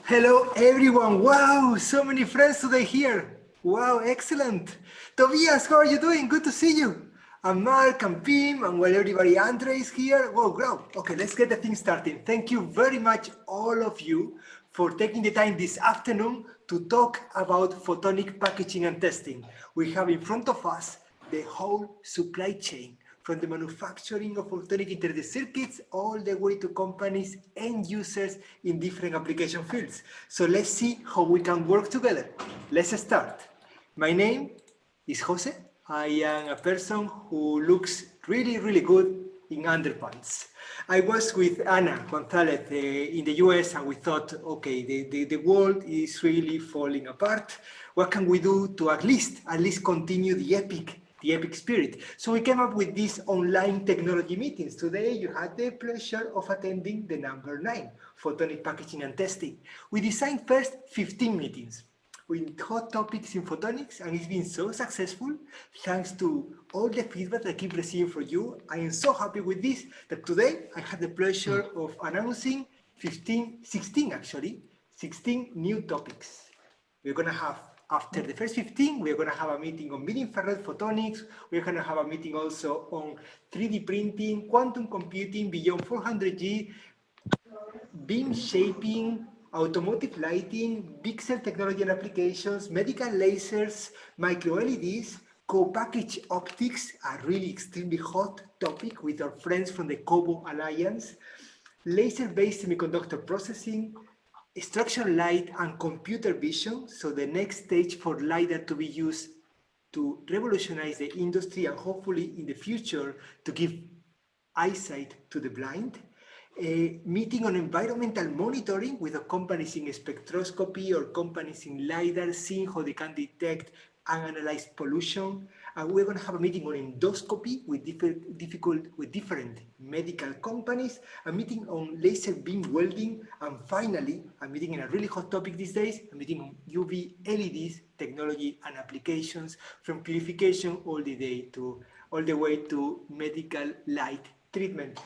Hello everyone, wow, so many friends today here. Wow, excellent. Tobias, how are you doing? Good to see you. And Mark and Pim and well, everybody, Andre is here. Whoa, wow. Okay, let's get the thing started. Thank you very much, all of you, for taking the time this afternoon to talk about photonic packaging and testing. We have in front of us the whole supply chain, from the manufacturing of photonic integrated circuits all the way to companies and users in different application fields. So let's see how we can work together. Let's start. My name is Jose. I am a person who looks really good in underpants. I was with Ana Gonzalez in the US, and we thought, okay, the world is really falling apart. What can we do to at least continue the epic spirit? So we came up with these online technology meetings. Today you had the pleasure of attending the number 9, photonic packaging and testing. We designed first 15 meetings with hot topics in photonics, and it's been so successful thanks to all the feedback I keep receiving from you. I am so happy with this that today I had the pleasure of announcing 16 new topics. We're going to have, after the first 15, we're going to have a meeting on mid-infrared photonics. We're going to have a meeting also on 3D printing, quantum computing beyond 400G, beam shaping, automotive lighting, pixel technology and applications, medical lasers, micro LEDs, co-packaged optics, a really extremely hot topic with our friends from the COBO Alliance, laser-based semiconductor processing, structural light and computer vision, so the next stage for LiDAR to be used to revolutionize the industry and hopefully in the future to give eyesight to the blind. A meeting on environmental monitoring with the companies in spectroscopy or companies in LiDAR, seeing how they can detect and analyze pollution. And we're going to have a meeting on endoscopy with different medical companies, a meeting on laser beam welding, and finally, a meeting in a really hot topic these days, a meeting on UV LEDs, technology and applications, from purification all the way to medical light treatment.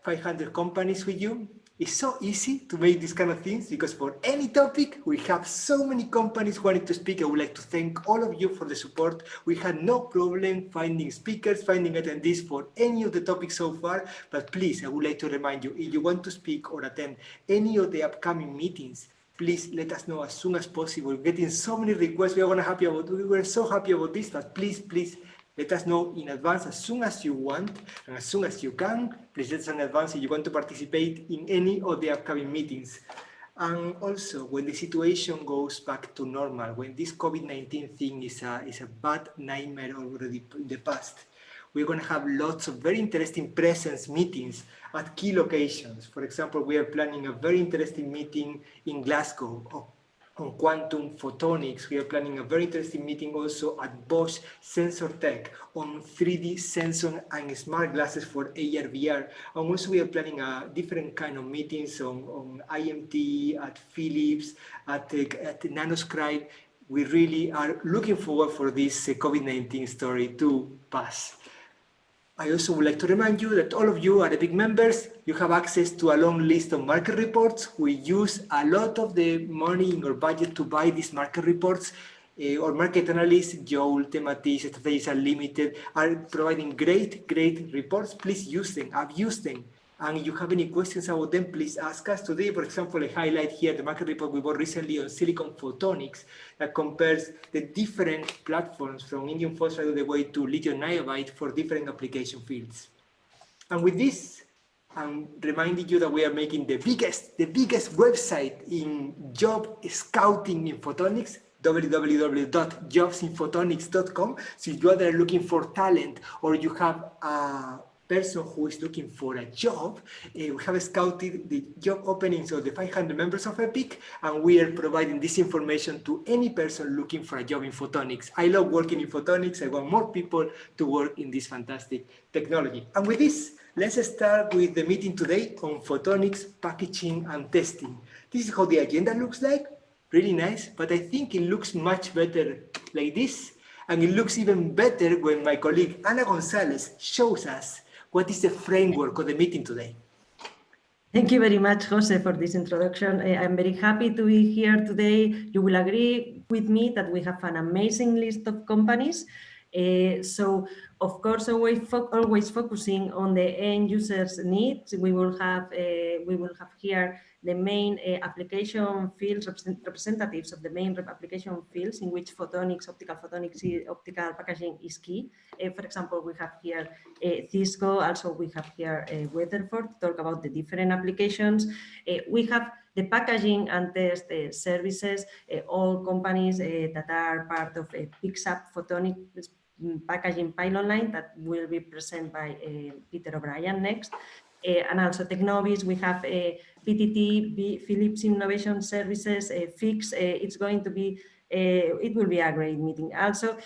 500 companies with you. It's so easy to make these kind of things because for any topic, we have so many companies wanting to speak. I would like to thank all of you for the support. We had no problem finding speakers, finding attendees for any of the topics so far. But please, I would like to remind you, if you want to speak or attend any of the upcoming meetings, please let us know as soon as possible. We're getting so many requests. We were so happy about this, but please, let us know in advance as soon as you want and as soon as you can. Please let us know in advance if you want to participate in any of the upcoming meetings. And also, when the situation goes back to normal, when this COVID-19 thing is a bad nightmare already in the past, we're going to have lots of very interesting presence meetings at key locations. For example, we are planning a very interesting meeting in Glasgow on quantum photonics. We are planning a very interesting meeting also at Bosch Sensor Tech on 3D sensor and smart glasses for AR, VR. And also we are planning a different kind of meetings on IMT, at Philips, at Nanoscribe. We really are looking forward for this COVID-19 story to pass. I also would like to remind you that all of you are big members. You have access to a long list of market reports. We use a lot of the money in our budget to buy these market reports. Our market analysts, Joel, Thematis, Strategies Unlimited, are providing great reports. Please use them. I've used them. And if you have any questions about them, please ask us. Today, for example, I highlight here the market report we bought recently on silicon photonics that compares the different platforms from indium phosphide all the way to lithium niobide for different application fields. And with this, I'm reminding you that we are making the biggest website in job scouting in photonics, www.jobsinphotonics.com. So if you are there looking for talent or you have a person who is looking for a job, we have scouted the job openings of the 500 members of EPIC, and we are providing this information to any person looking for a job in photonics. I love working in photonics. I want more people to work in this fantastic technology. And with this, let's start with the meeting today on photonics, packaging, and testing. This is how the agenda looks like. Really nice, but I think it looks much better like this, and it looks even better when my colleague Ana Gonzalez shows us what is the framework of the meeting today. Thank you very much, Jose, for this introduction. I'm very happy to be here today. You will agree with me that we have an amazing list of companies. So, of course, always focusing on the end users' needs. We will have here the main application fields, representatives of the main application fields in which photonics, optical packaging is key. For example, we have here Cisco, also we have here Weatherford to talk about the different applications. We have the packaging and test services, all companies that are part of a PIXAP Photonic packaging pilot line that will be presented by Peter O'Brien next. And also Technobis, we have PTT, Philips Innovation Services, FIX. It's going to be, it will be a great meeting. Also,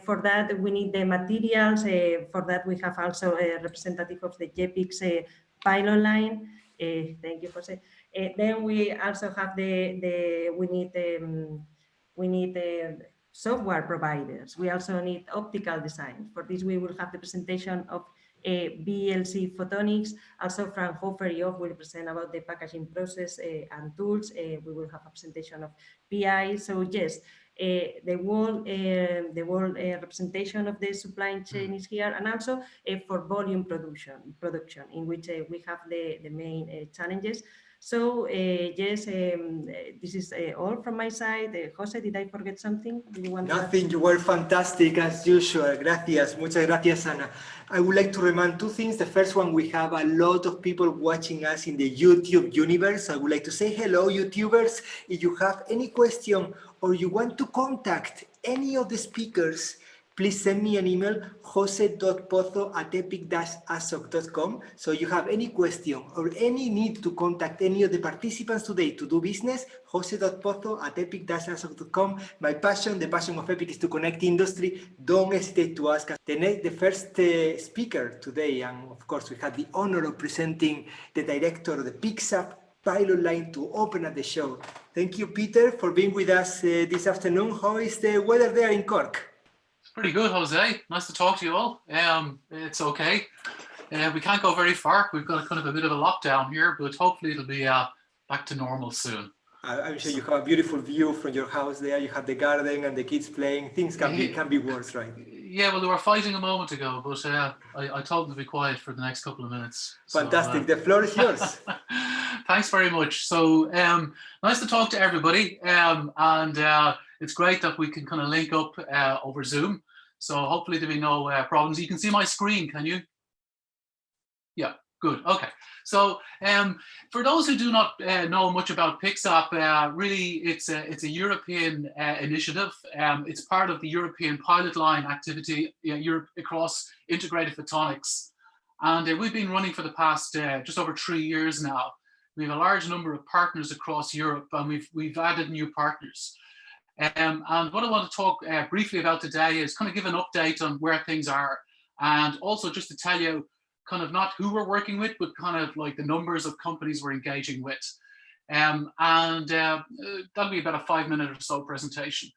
for that, we need the materials. For that, we have also a representative of the JPIX pilot line. Thank you, Jose. Then we also have we need software providers. We also need optical design. For this, we will have the presentation of BLC Photonics. Also, Fraunhofer Job will present about the packaging process and tools. We will have a presentation of PI. So yes, the world representation of the supply chain is here, and also for volume production in which we have the main challenges. So yes, this is all from my side. Jose, did I forget something? Do you want Nothing, you were fantastic as usual. Gracias, muchas gracias, Ana. I would like to remind two things. The first one, we have a lot of people watching us in the YouTube universe. I would like to say hello, YouTubers. If you have any question or you want to contact any of the speakers, please send me an email, jose.pozo@epic-asoc.com. So you have any question or any need to contact any of the participants today to do business, jose.pozo@epic-asoc.com. My passion, the passion of Epic, is to connect industry. Don't hesitate to ask us. The first speaker today, and of course we had the honor of presenting the director of the PIXAP pilot line to open up the show. Thank you, Peter, for being with us this afternoon. How is the weather there in Cork? Pretty good, Jose. Nice to talk to you all. It's okay. We can't go very far. We've got kind of a bit of a lockdown here, but hopefully it'll be back to normal soon. I'm sure you have a beautiful view from your house there. You have the garden and the kids playing. Things can be worse, right? Yeah, well, they were fighting a moment ago, but I told them to be quiet for the next couple of minutes. Fantastic. So, the floor is yours. Thanks very much. So nice to talk to everybody. It's great that we can kind of link up over Zoom. So hopefully there'll be no problems. You can see my screen, can you? Yeah, good. Okay. So for those who do not know much about PIXAP, really it's a European initiative. It's part of the European pilot line activity Europe across integrated photonics. And we've been running for the past just over 3 years now. We have a large number of partners across Europe, and we've added new partners. And what I want to talk briefly about today is kind of give an update on where things are, and also just to tell you kind of not who we're working with, but kind of like the numbers of companies we're engaging with. That'll be about a 5-minute or so presentation.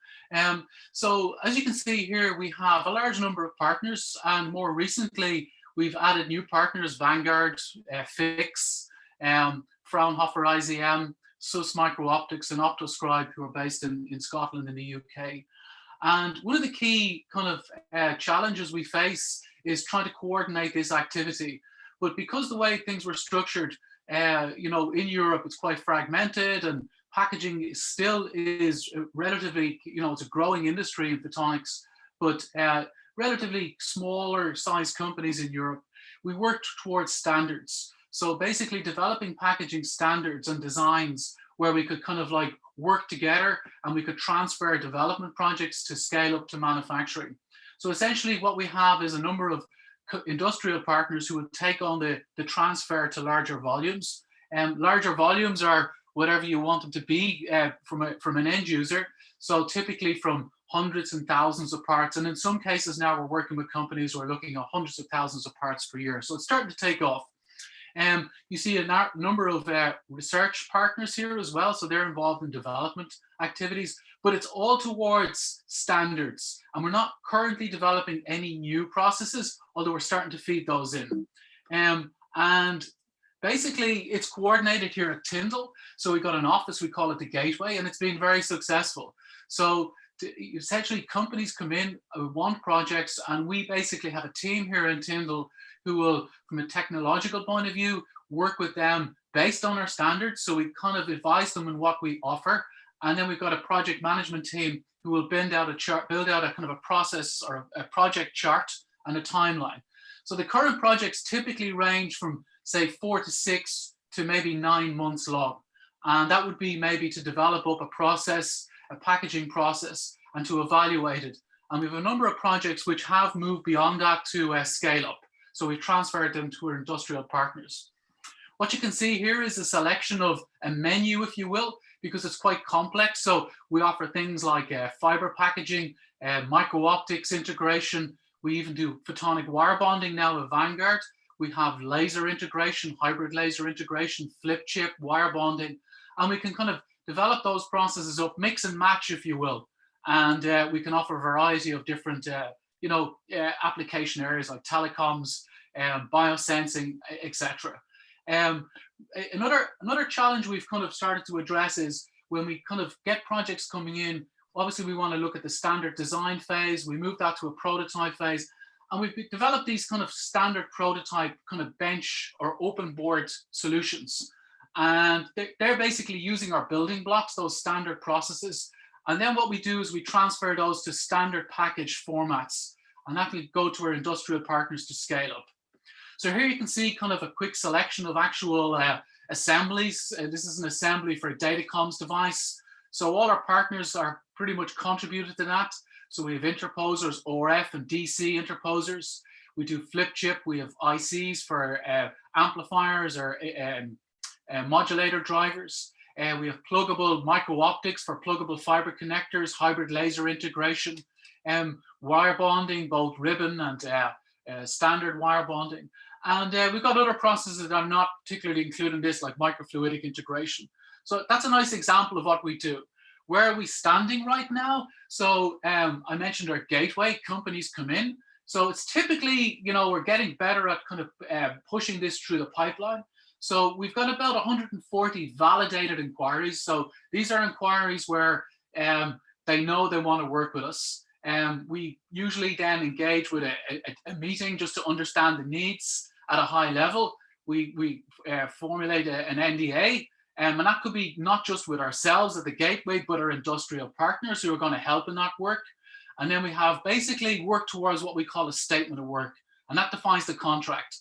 So as you can see here, we have a large number of partners, and more recently we've added new partners: Vanguard, Fix, Fraunhofer IZM, SUS Micro Optics, and Optoscribe, who are based in Scotland and the UK. And one of the key kind of challenges we face is trying to coordinate this activity. But because the way things were structured, in Europe, it's quite fragmented, and packaging still is relatively, it's a growing industry in photonics, but relatively smaller size companies in Europe. We worked towards standards. So basically developing packaging standards and designs where we could kind of like work together, and we could transfer development projects to scale up to manufacturing. So essentially what we have is a number of industrial partners who would take on the transfer to larger volumes. And larger volumes are whatever you want them to be from an end user. So typically from hundreds and thousands of parts. And in some cases now we're working with companies who are looking at hundreds of thousands of parts per year. So it's starting to take off. You see a number of research partners here as well. So they're involved in development activities, but it's all towards standards. And we're not currently developing any new processes, although we're starting to feed those in. And basically it's coordinated here at Tyndall. So we've got an office, we call it the Gateway, and it's been very successful. So essentially companies come in, want projects, and we basically have a team here in Tyndall who will, from a technological point of view, work with them based on our standards. So we kind of advise them on what we offer. And then we've got a project management team who will build out a chart, build out a kind of a process or a project chart and a timeline. So the current projects typically range from, say, 4 to 6 to maybe 9 months long. And that would be maybe to develop up a process, a packaging process, and to evaluate it. And we have a number of projects which have moved beyond that to scale up. So we transferred them to our industrial partners. What you can see here is a selection of a menu, if you will, because it's quite complex. So we offer things like fiber packaging, micro-optics integration. We even do photonic wire bonding now with Vanguard. We have laser integration, hybrid laser integration, flip chip, wire bonding, and we can kind of develop those processes up, mix and match, if you will. And we can offer a variety of different, application areas like telecoms, biosensing, etc. Another challenge we've kind of started to address is when we kind of get projects coming in, obviously we want to look at the standard design phase, we move that to a prototype phase, and we've developed these kind of standard prototype kind of bench or open board solutions. And they're basically using our building blocks, those standard processes. And then what we do is we transfer those to standard package formats, and that will go to our industrial partners to scale up. So here you can see kind of a quick selection of actual assemblies. This is an assembly for a datacomms device. So all our partners are pretty much contributed to that. So we have interposers, RF and DC interposers. We do flip chip. We have ICs for amplifiers or modulator drivers. We have pluggable micro-optics for pluggable fiber connectors, hybrid laser integration, wire bonding, both ribbon and standard wire bonding. And we've got other processes that are not particularly included in this, like microfluidic integration. So that's a nice example of what we do. Where are we standing right now? So I mentioned our gateway, companies come in. So it's typically, we're getting better at kind of pushing this through the pipeline. So we've got about 140 validated inquiries. So these are inquiries where they know they want to work with us. We usually then engage with a meeting just to understand the needs at a high level. We formulate an NDA, and that could be not just with ourselves at the gateway, but our industrial partners who are going to help in that work. And then we have basically work towards what we call a statement of work, and that defines the contract.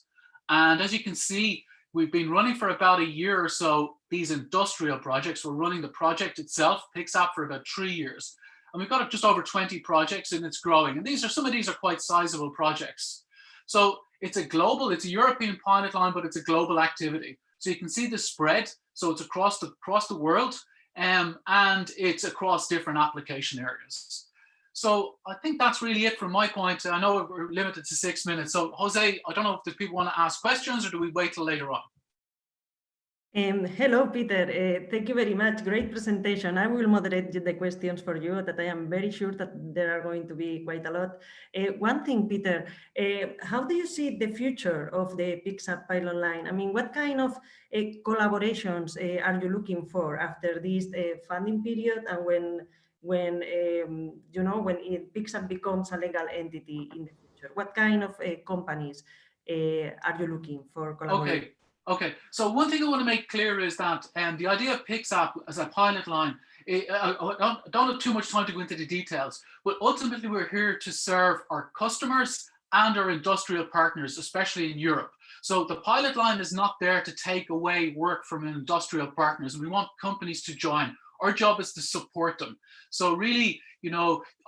And as you can see, we've been running for about a year or so these industrial projects. We're running the project itself, PICSAP, for about 3 years. And we've got just over 20 projects, and it's growing. And some of these are quite sizable projects. So it's a European pilot line, but it's a global activity. So you can see the spread. So it's across the world, and it's across different application areas. So I think that's really it from my point. I know we're limited to 6 minutes. So Jose, I don't know if the people want to ask questions, or do we wait till later on? Hello, Peter. Thank you very much. Great presentation. I will moderate the questions for you, that I am very sure that there are going to be quite a lot. One thing, Peter, how do you see the future of the PICSAP pilot line? I mean, what kind of collaborations are you looking for after this funding period, and when PICSAP becomes a legal entity in the future? What kind of companies are you looking for collaboration? Okay, so one thing I want to make clear is that the idea of PICSAP as a pilot line, I don't have too much time to go into the details, but ultimately we're here to serve our customers and our industrial partners, especially in Europe. So the pilot line is not there to take away work from industrial partners. We want companies to join. Our job is to support them. So really,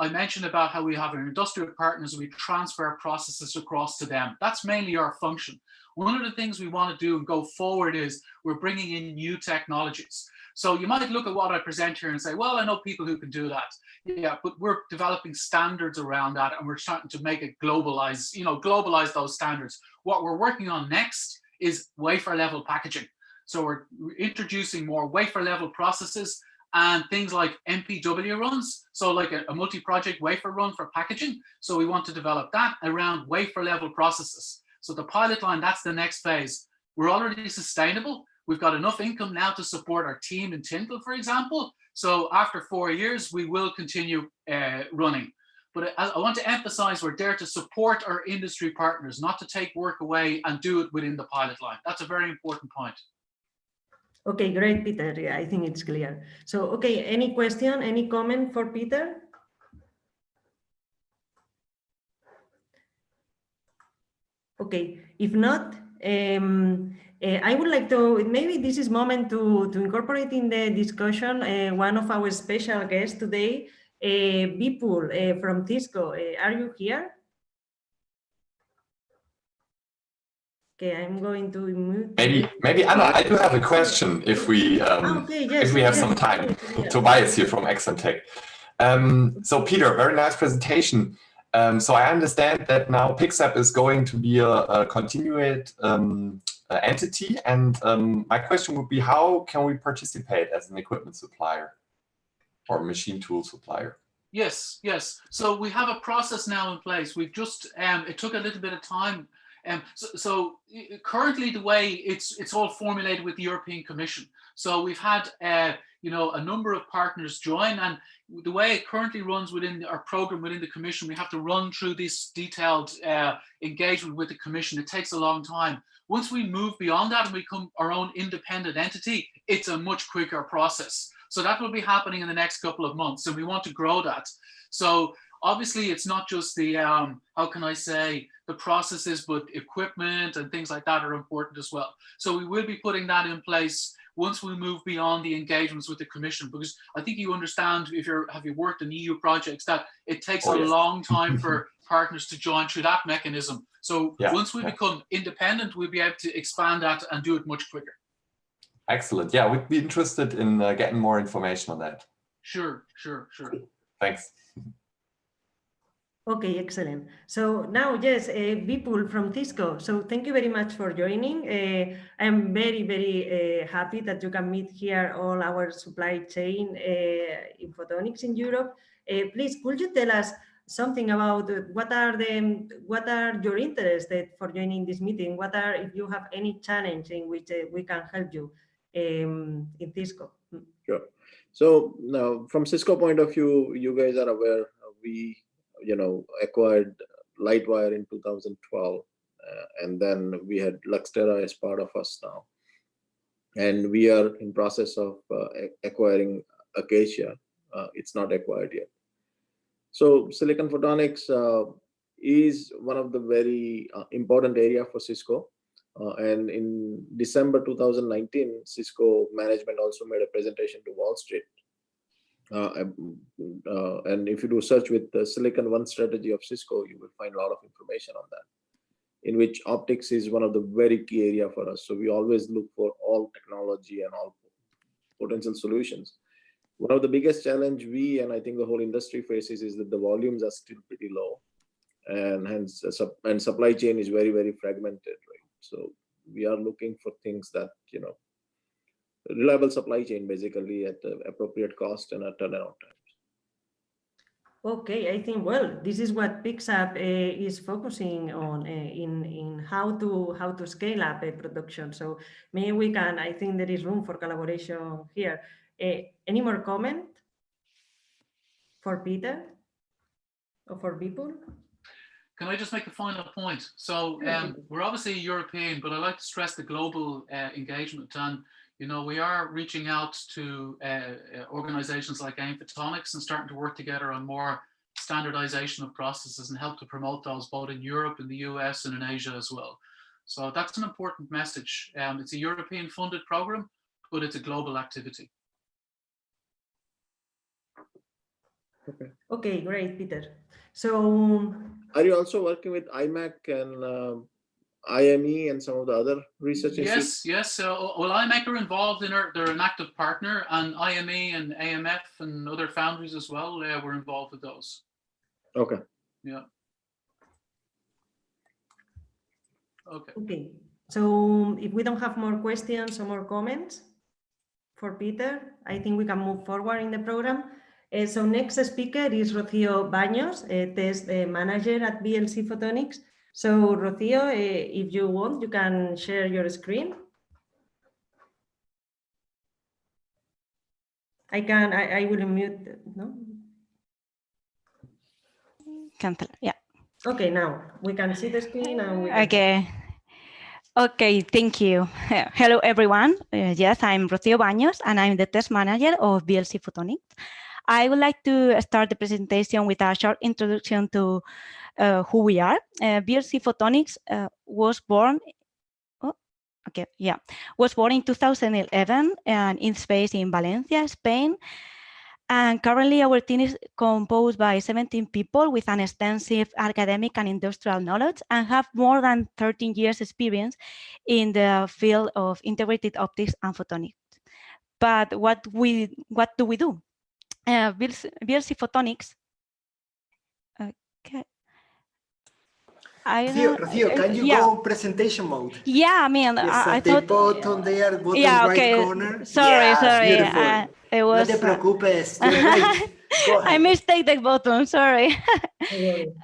I mentioned about how we have our industrial partners, we transfer processes across to them. That's mainly our function. One of the things we want to do and go forward is we're bringing in new technologies. So you might look at what I present here and say, well, I know people who can do that. Yeah, but we're developing standards around that, and we're starting to make it globalize those standards. What we're working on next is wafer level packaging. So we're introducing more wafer level processes and things like MPW runs. So like a multi-project wafer run for packaging. So we want to develop that around wafer level processes. So the pilot line, that's the next phase. we're already sustainable. We've got enough income now to support our team in Tyndall, for example. So after 4 years, we will continue running. But I want to emphasize we're there to support our industry partners, not to take work away and do it within the pilot line. That's a very important point. Okay, great, Peter. Yeah, I think it's clear. So, okay, any question, any comment for Peter? Okay, if not, I would like to, maybe this is moment to incorporate in the discussion one of our special guests today, Vipul from Cisco. Are you here? Okay, I'm going to mute. Maybe Anna, I do have a question if we if we have some time. Yeah. Tobias here from Aixemtec. So Peter, very nice presentation. So I understand that now PixApp is going to be a continued entity, and my question would be, how can we participate as an equipment supplier or machine tool supplier? Yes. So we have a process now in place. We've just it took a little bit of time. So currently the way it's all formulated with the European Commission. So we've had a number of partners join, and the way it currently runs within our program within the Commission, we have to run through this detailed engagement with the Commission. It takes a long time. Once we move beyond that and become our own independent entity, it's a much quicker process. So that will be happening in the next couple of months, and we want to grow that. So obviously it's not just the how can I say, the processes, but equipment and things like that are important as well. So we will be putting that in place once we move beyond the engagements with the Commission, because I think you understand, if have you worked in EU projects, that it takes a long time for partners to join through that mechanism. So once we become independent, we'll be able to expand that and do it much quicker. Excellent. Yeah, we'd be interested in getting more information on that. Sure. Thanks. Okay, excellent. So now, yes, Vipul from Cisco. So thank you very much for joining. I'm very, very happy that you can meet here all our supply chain in photonics in Europe. Please, could you tell us something about what are your interests for joining this meeting? What are, if you have any challenge in which we can help you in Cisco? Sure. So now, from Cisco point of view, you guys are aware we acquired Lightwire in 2012, and then we had Luxtera as part of us now, and we are in process of acquiring Acacia. It's not acquired yet. So Silicon Photonics is one of the very important area for Cisco, and in December 2019, Cisco management also made a presentation to Wall Street. And if you do search with the Silicon One strategy of Cisco, you will find a lot of information on that, in which optics is one of the very key area for us. So we always look for all technology and all potential solutions. One of the biggest challenge we, and I think the whole industry faces, is that the volumes are still pretty low, and hence supply chain is very, very fragmented, right? So we are looking for things that, reliable supply chain basically at the appropriate cost and at turnaround times. Okay, I think, well, this is what PixApp is focusing on in how to scale up a production. So maybe we can, I think there is room for collaboration here. Any more comment for Peter or for people? Can I just make a final point? So we're obviously European, but I like to stress the global engagement, and we are reaching out to organizations like Photonics and starting to work together on more standardization of processes and help to promote those both in Europe, in the US, and in Asia as well. So that's an important message. It's a European funded program, but it's a global activity. Okay, great, Peter. So are you also working with IMAC and IME and some of the other research institutes? Yes. Well, IMAC are involved in they're an active partner, and IME and AMF and other foundries as well. We're involved with those. Okay. Yeah. Okay. So if we don't have more questions or more comments for Peter, I think we can move forward in the program. So next speaker is Rocio Baños, a test manager at BLC Photonics. So Rocio, if you want, you can share your screen. I will mute, no? Cancel, yeah. Okay, now we can see the screen and we can... Okay. Okay, thank you. Hello, everyone. Yes, I'm Rocio Baños, and I'm the test manager of VLC Photonics. I would like to start the presentation with a short introduction to who we are. VLC Photonics was born in 2011 and is based in Valencia, Spain. And currently our team is composed by 17 people with an extensive academic and industrial knowledge and have more than 13 years experience in the field of integrated optics and photonics. But what do we do? VLC Photonics. Okay. Rocio, can you go presentation mode? Yeah, I mean, yes, I thought... bottom there, bottom right corner. Sorry. It was... No te preocupes, you're right. Go ahead. I mistake the button, sorry.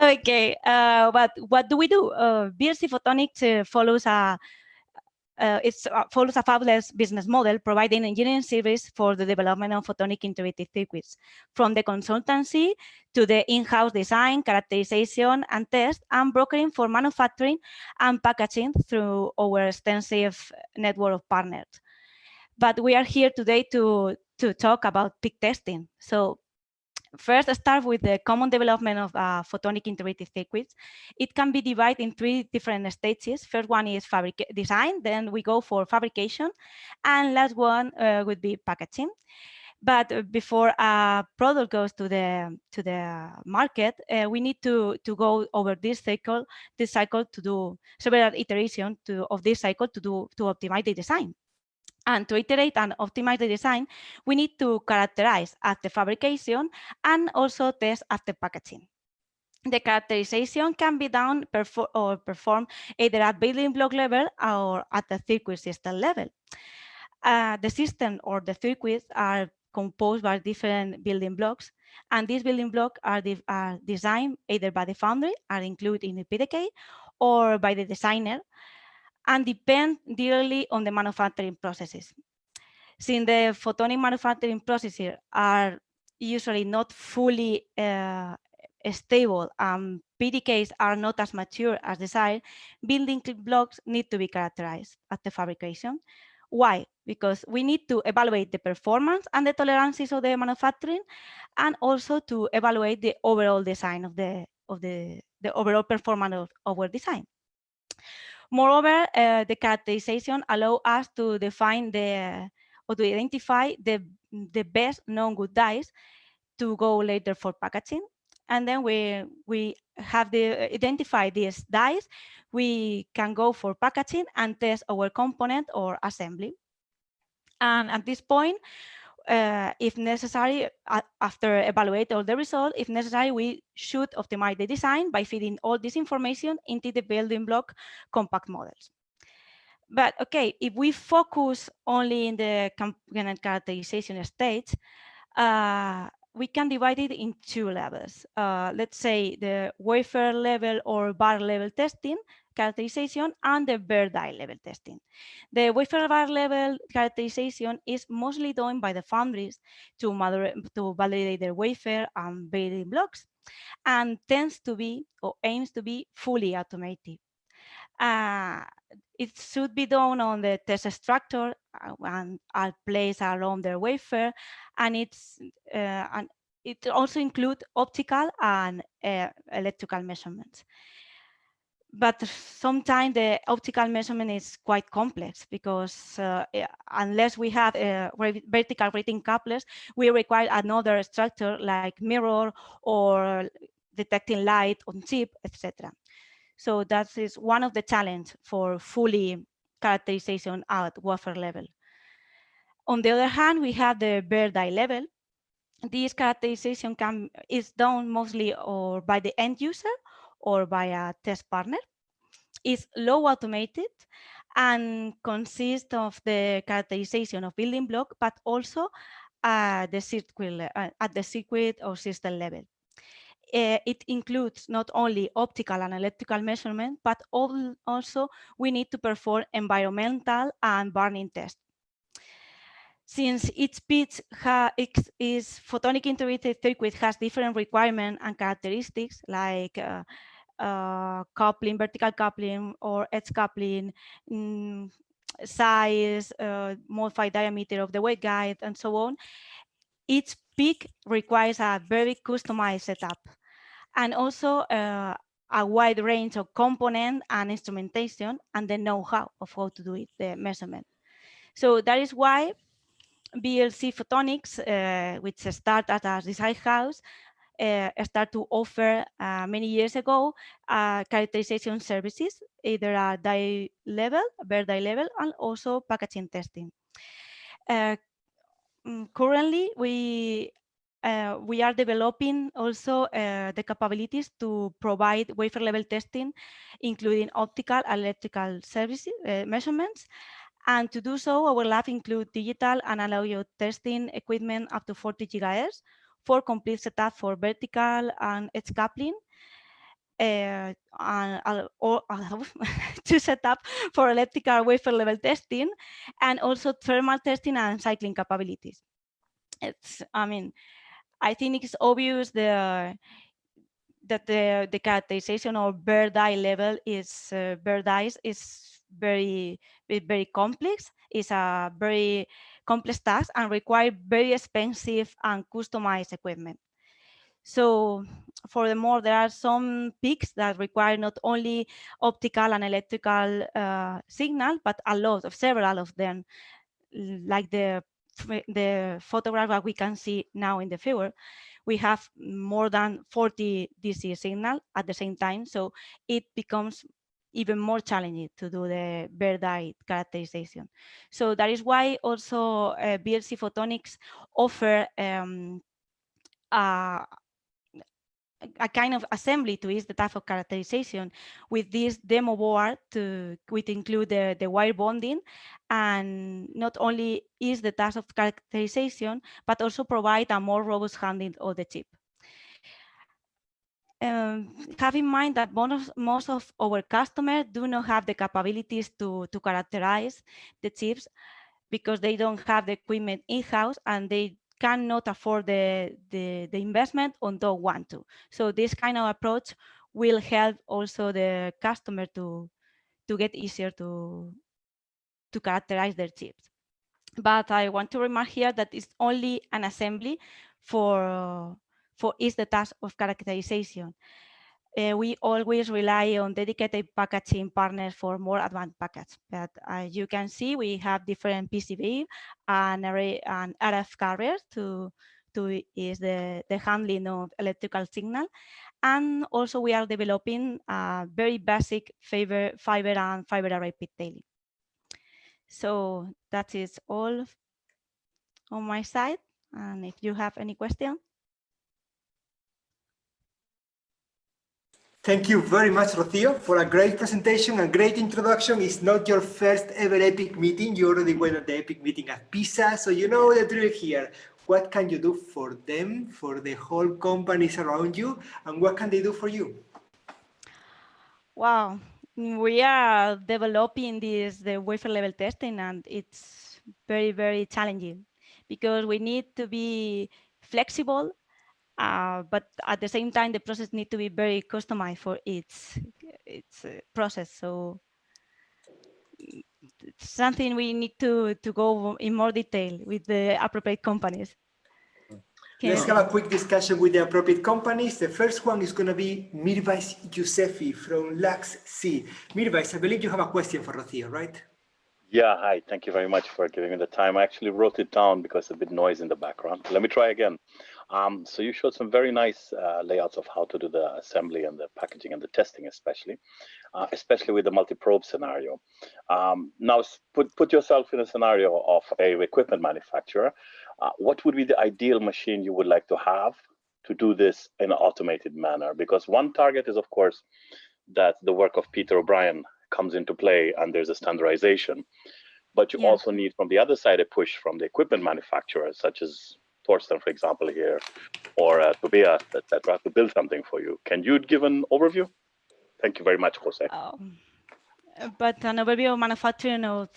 Okay, but what do we do? VLC Photonics follows a fabulous business model, providing engineering service for the development of photonic integrated circuits, from the consultancy to the in-house design, characterization, and test, and brokering for manufacturing and packaging through our extensive network of partners. But we are here today to talk about peak testing. So first, start with the common development of photonic integrated circuits. It can be divided in 3 different stages. First one is design, then we go for fabrication, and last one would be packaging. But before a product goes to the market, we need to go over this cycle to do several iterations of this cycle to optimize the design. And to iterate and optimize the design, we need to characterize after fabrication and also test after packaging. The characterization can be done or performed either at building block level or at the circuit system level. The system or the circuits are composed by different building blocks, and these building blocks are designed either by the foundry, are included in the PDK, or by the designer, and depend directly on the manufacturing processes. Since the photonic manufacturing processes are usually not fully stable and PDKs are not as mature as desired, building blocks need to be characterized at the fabrication. Why? Because we need to evaluate the performance and the tolerances of the manufacturing, and also to evaluate the overall design of the overall performance of our design. Moreover, the characterization allows us to define or to identify the best known good dyes to go later for packaging. And then we have identify these dyes, we can go for packaging and test our component or assembly. And at this point, if necessary, after evaluating all the results, if necessary, we should optimize the design by feeding all this information into the building block compact models. But okay, if we focus only in the component characterization stage, we can divide it in 2 levels. Let's say the wafer level or bar level testing characterization and the bare die level testing. The wafer bar level characterization is mostly done by the foundries to validate their wafer and building blocks, and tends to be or aims to be fully automated. It should be done on the test structure and are placed around the wafer, and it also includes optical and electrical measurements. But sometimes the optical measurement is quite complex because unless we have vertical rating couplers, we require another structure like mirror or detecting light on chip, etc. So that is one of the challenges for fully characterization at wafer level. On the other hand, we have the bare die level. This characterization is done mostly or by the end user or by a test partner. It's low automated and consists of the characterization of building block, but also at the circuit or system level. it includes not only optical and electrical measurement, but also we need to perform environmental and burn-in tests. Since each pitch is photonic integrated circuit has different requirements and characteristics like coupling, vertical coupling or edge coupling, size, modified diameter of the waveguide, and so on, each peak requires a very customized setup, and also a wide range of component and instrumentation and the know-how of how to do it, the measurement. So that is why BLC Photonics, which started as a design house, start to offer many years ago characterization services, either at die level, bare die level, and also packaging testing. Currently, we are developing also the capabilities to provide wafer level testing, including optical and electrical services measurements. And to do so, our lab includes digital and analog testing equipment up to 40 GHz for complete setup for vertical and edge coupling, to set up for electrical wafer level testing, and also thermal testing and cycling capabilities. I think it's obvious that the characterization of bare die level is bare dies is very complex. It's a very complex task and require very expensive and customized equipment. So furthermore, there are some peaks that require not only optical and electrical signal, but several of them, like the photograph that we can see now in the figure. We have more than 40 DC signal at the same time, so it becomes even more challenging to do the bare die characterization. So that is why also BLC Photonics offer a kind of assembly to ease the task of characterization with this demo board which include the wire bonding, and not only ease the task of characterization, but also provide a more robust handling of the chip. Have in mind that most of our customers do not have the capabilities to characterize the chips because they don't have the equipment in-house and they cannot afford the investment or don't want to. So this kind of approach will help also the customer to get easier to characterize their chips. But I want to remark here that it's only an assembly for ease the task of characterization. We always rely on dedicated packaging partners for more advanced package. But as you can see, we have different PCB and RF carriers to ease the handling of electrical signal. And also we are developing very basic fiber and fiber array pittailing. So that is all on my side. And if you have any question. Thank you very much, Rocio, for a great presentation and great introduction. It's not your first ever EPIC meeting. You already went at the EPIC meeting at Pisa, so you know the drill here. What can you do for them, for the whole companies around you, and what can they do for you? Wow, we are developing the wafer level testing, and it's very, very challenging because we need to be flexible. But at the same time, the process needs to be very customized for its process. So it's something we need to go in more detail with the appropriate companies. Let's have a quick discussion with the appropriate companies. The first one is going to be Mirvais Yousefi from LuxC. Mirvais, I believe you have a question for Rocio, right? Yeah, hi. Thank you very much for giving me the time. I actually wrote it down because there's a bit noise in the background. Let me try again. So you showed some very nice layouts of how to do the assembly and the packaging and the testing, especially with the multi-probe scenario. Now, put yourself in a scenario of a equipment manufacturer. What would be the ideal machine you would like to have to do this in an automated manner? Because one target is, of course, that the work of Peter O'Brien comes into play and there's a standardization. But you also need, from the other side, a push from the equipment manufacturers, such as Torsten, for example, here, or Tobias that have to build something for you. Can you give an overview? Thank you very much, Jose. But an overview of manufacturing of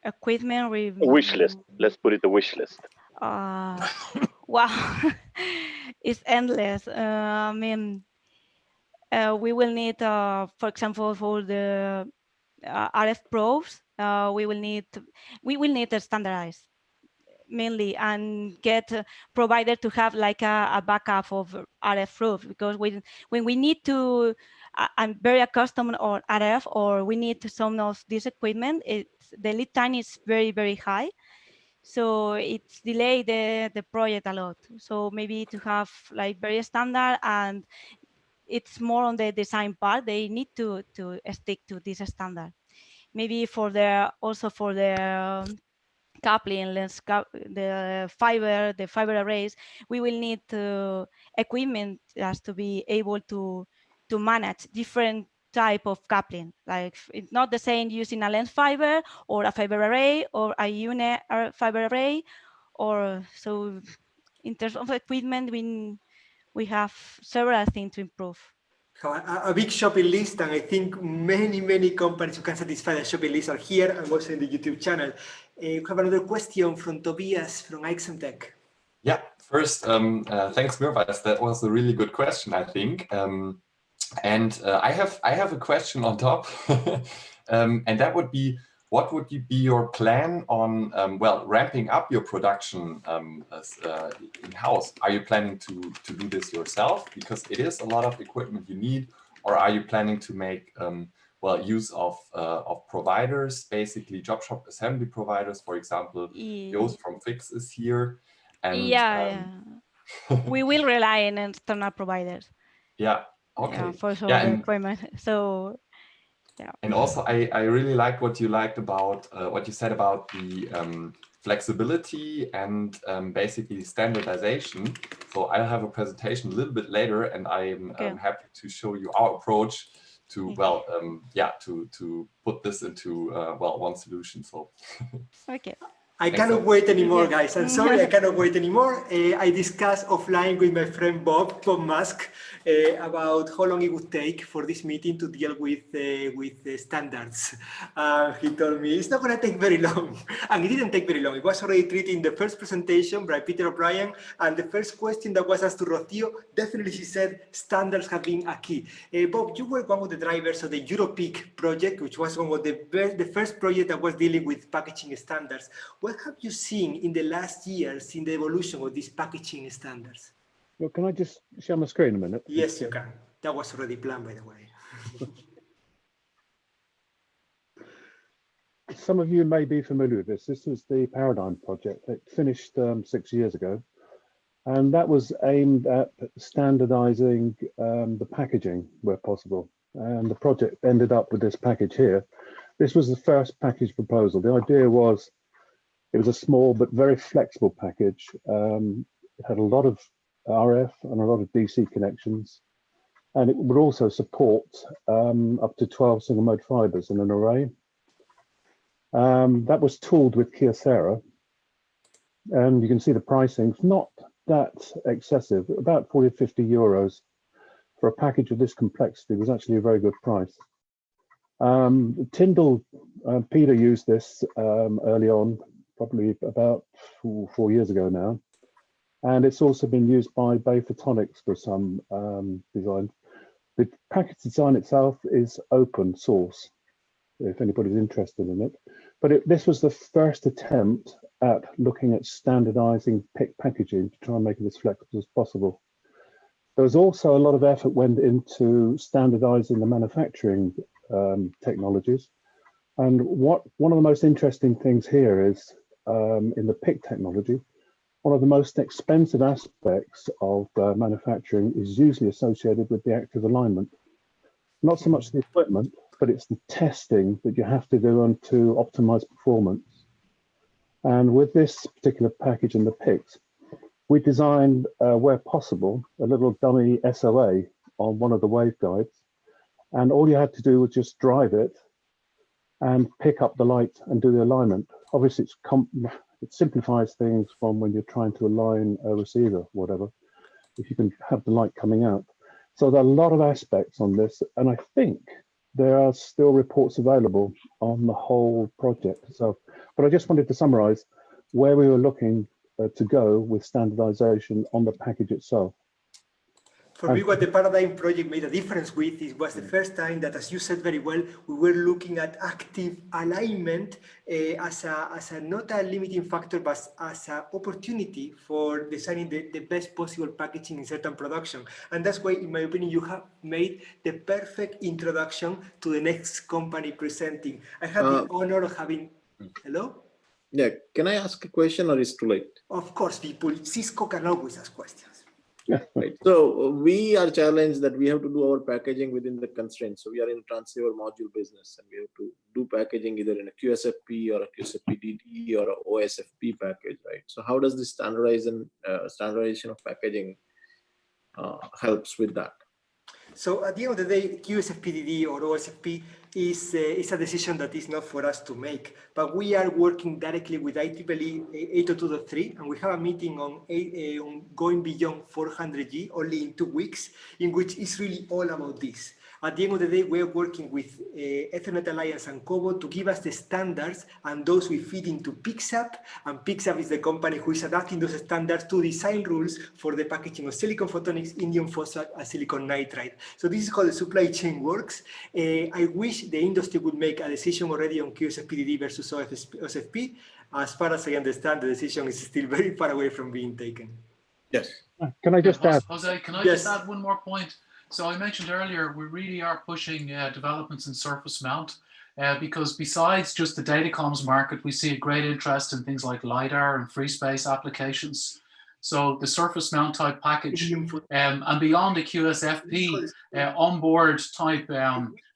equipment. Wish list. Let's put it a wish list. Wow, it's endless. I mean, we will need, for example, for the RF probes, we will need to standardize mainly and get a provider to have like a backup of RF probes, because when we need to, I'm very accustomed on RF, or we need some of this equipment, the lead time is very, very high. So it's delayed the project a lot. So maybe to have like very standard, and it's more on the design part. They need to stick to this standard. Maybe also for the coupling, the fiber arrays, we will need equipment just to be able to manage different type of coupling. Like it's not the same using a lens fiber or a fiber array or a unit fiber array, or so. In terms of equipment, we have several things to improve. A big shopping list, and I think many companies who can satisfy the shopping list are here and also in the YouTube channel. We have another question from Tobias from Aixemtec. Yeah, first, thanks, Mirvas. That was a really good question, I think. And I have a question on top, and that would be, what would be your plan on, ramping up your production in-house? Are you planning to do this yourself? Because it is a lot of equipment you need, or are you planning to make use of providers, basically job shop assembly providers, for example? Joost from Fix is here. And, we will rely on external providers. Yeah, okay. Yeah, for sure, the equipment. So, yeah. And also, I really liked what you liked about what you said about the flexibility and basically standardization. So I'll have a presentation a little bit later, and I'm happy to show you our approach to to put this into one solution. So okay. I cannot wait anymore, guys. I'm sorry, I cannot wait anymore. I discussed offline with my friend Bob Musk, about how long it would take for this meeting to deal with standards. He told me it's not going to take very long, and it didn't take very long. It was already treated in the first presentation by Peter O'Brien, and the first question that was asked to Rocio, definitely she said standards have been a key. Bob, you were one of the drivers of the EuroPeak project, which was one of the first project that was dealing with packaging standards. What have you seen in the last years in the evolution of these packaging standards? Well, can I just share my screen a minute? Yes, you can. That was already planned, by the way. Some of you may be familiar with this. This was the Paradigm project. It finished 6 years ago, and that was aimed at standardizing the packaging where possible. And the project ended up with this package here. This was the first package proposal. The idea was, it was a small but very flexible package. It had a lot of RF and a lot of DC connections, and it would also support up to 12 single mode fibers in an array. That was tooled with Kyocera, and you can see the pricing. It's not that excessive, about 40 to 50 euros for a package of this complexity was actually a very good price. Tyndall, Peter used this early on, probably about 4 years ago now. And it's also been used by Photonics for some design. The package design itself is open source, if anybody's interested in it. But this was the first attempt at looking at standardizing PIC packaging to try and make it as flexible as possible. There was also a lot of effort went into standardizing the manufacturing technologies. And one of the most interesting things here is in the PIC technology, one of the most expensive aspects of manufacturing is usually associated with the active alignment. Not so much the equipment, but it's the testing that you have to do to optimize performance. And with this particular package in the PICs, we designed, where possible, a little dummy SOA on one of the waveguides. And all you had to do was just drive it and pick up the light and do the alignment. Obviously, it simplifies things from when you're trying to align a receiver, whatever. if you can have the light coming out. So there are a lot of aspects on this, and I think there are still reports available on the whole project. So, but I just wanted to summarize where we were looking to go with standardization on the package itself. For me, what the Paradigm project made a difference with was the first time that, as you said very well, we were looking at active alignment as a not a limiting factor, but as an opportunity for designing the best possible packaging in certain production. And that's why, in my opinion, you have made the perfect introduction to the next company presenting. I had the honor of having, hello? Yeah, can I ask a question or is too late? Of course, people, Cisco can always ask questions. Right. So we are challenged that we have to do our packaging within the constraints. So we are in transceiver module business, and we have to do packaging either in a QSFP or a QSFP-DD or a OSFP package, right? So how does this standardization of packaging helps with that? So at the end of the day, QSFP-DD or OSFP is a decision that is not for us to make, but we are working directly with IEEE 802.3, and we have a meeting on going beyond 400G only in 2 weeks, in which it's really all about this. At the end of the day, we're working with Ethernet Alliance and Cobo to give us the standards, and those we feed into PixUp, and PixUp is the company who is adapting those standards to design rules for the packaging of silicon photonics, indium phosphide, and silicon nitride. So this is how the supply chain works. I wish the industry would make a decision already on QSFP-DD versus OSFP. As far as I understand, the decision is still very far away from being taken. Yes. Can I just add? Jose, can I just add one more point? So I mentioned earlier, we really are pushing developments in surface mount because besides just the datacomms market, we see a great interest in things like LiDAR and free space applications. So the surface mount type package and beyond the QSFP onboard type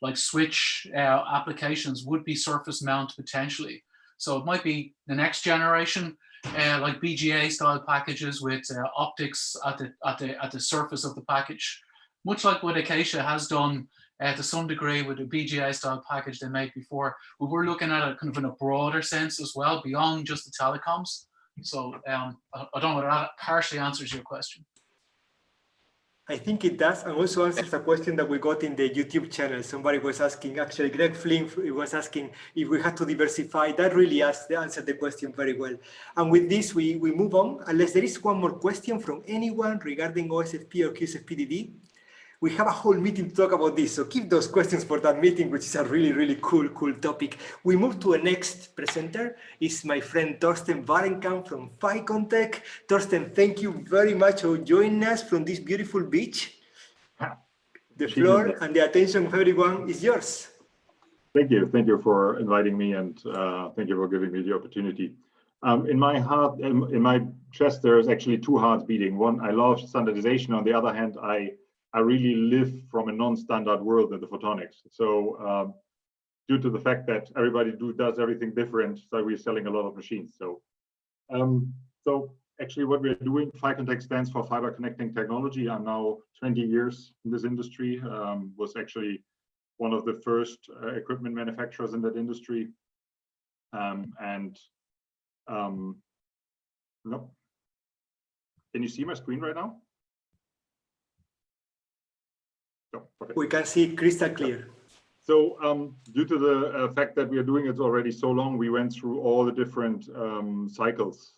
like switch applications would be surface mount potentially. So it might be the next generation like BGA style packages with optics at the surface of the package. Much like what Acacia has done to some degree with the BGA style package they made before, we were looking at it kind of in a broader sense as well, beyond just the telecoms. So I don't know whether that partially answers your question. I think it does, and also answers a question that we got in the YouTube channel. Somebody was asking, actually Greg Flynn was asking if we had to diversify. That really answered the question very well. And with this, we move on, unless there is one more question from anyone regarding OSFP or QSFP-DD. We have a whole meeting to talk about this, so keep those questions for that meeting, which is a really, really cool topic. We move to a next presenter. It's my friend Torsten Vahrenkamp from ficonTEC. Torsten, thank you very much for joining us from this beautiful beach. The floor and the attention of everyone is yours. Thank you for inviting me, and thank you for giving me the opportunity. In my heart, in my chest, there is actually two hearts beating. One, I love standardization. On the other hand, I really live from a non-standard world in the photonics. So due to the fact that everybody does everything different, so we're selling a lot of machines. So so actually what we're doing, ficonTEC stands for Fiber Connecting Technology. I'm now 20 years in this industry, was actually one of the first equipment manufacturers in that industry. No. Can you see my screen right now? Oh, okay. We can see crystal clear. So due to the fact that we are doing it already so long, we went through all the different cycles.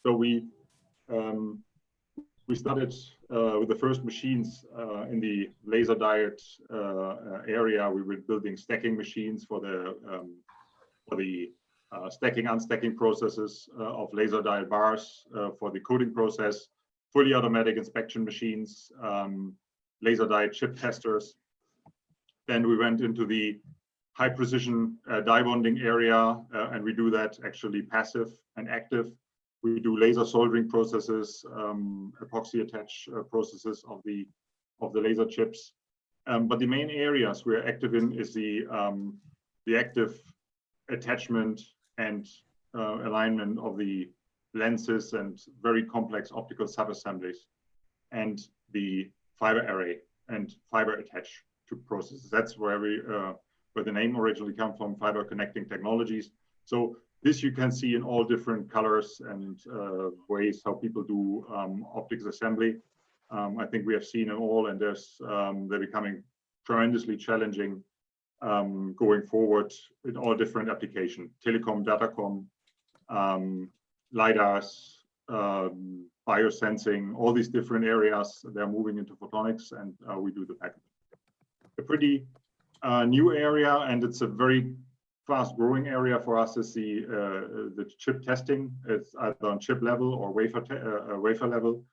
So we started with the first machines in the laser diode area. We were building stacking machines for the stacking unstacking processes of laser diode bars for the coding process. Fully automatic inspection machines, laser diode chip testers. Then we went into the high precision die bonding area, and we do that actually passive and active. We do laser soldering processes, epoxy attach processes of the laser chips. But the main areas we're active in is the active attachment and alignment of the lenses and very complex optical subassemblies, and the fiber array and fiber attach to processes. That's where the name originally comes from, Fiber Connecting Technologies. So This you can see in all different colors and ways how people do optics assembly. I think we have seen them all, and they're becoming tremendously challenging going forward in all different applications: telecom, datacom, LiDARs, biosensing, all these different areas. They're moving into photonics, and we do the packaging. A pretty new area, and it's a very fast-growing area for us, is the chip testing. It's either on chip level or wafer level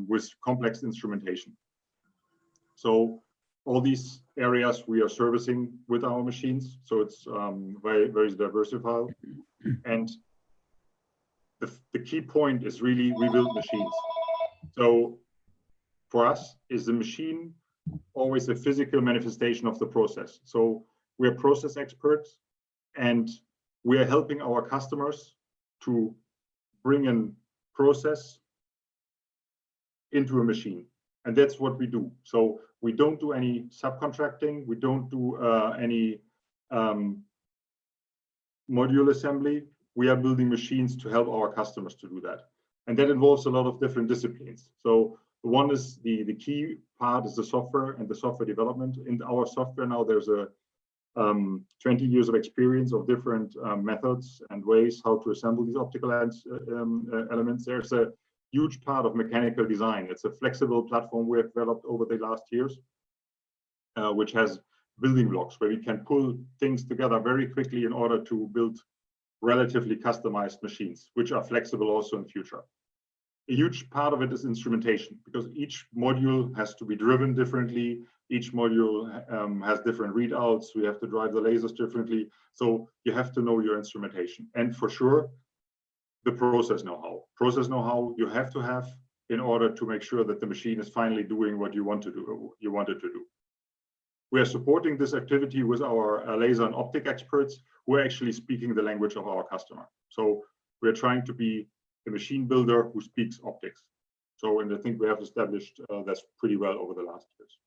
with complex instrumentation. So all these areas we are servicing with our machines. So it's very, very diversified. And the key point is really we build machines. So for us, is the machine always a physical manifestation of the process. So we are process experts, and we are helping our customers to bring in process into a machine. And that's what we do. So we don't do any subcontracting. We don't do any module assembly. We are building machines to help our customers to do that. And that involves a lot of different disciplines. So one is the key part is the software and the software development. In our software now, there's a 20 years of experience of different methods and ways how to assemble these optical elements. There's a huge part of mechanical design. It's a flexible platform we have developed over the last years, which has building blocks where we can pull things together very quickly in order to build relatively customized machines, which are flexible also in future. A huge part of it is instrumentation, because each module has to be driven differently. Each module has different readouts. We have to drive the lasers differently. So you have to know your instrumentation. And for sure, the process know-how. Process know-how you have to have in order to make sure that the machine is finally doing what you want to do. You want it to do. We are supporting this activity with our laser and optic experts who are actually speaking the language of our customer. So we're trying to be a machine builder who speaks optics. So, and I think we have established that's pretty well over the last years.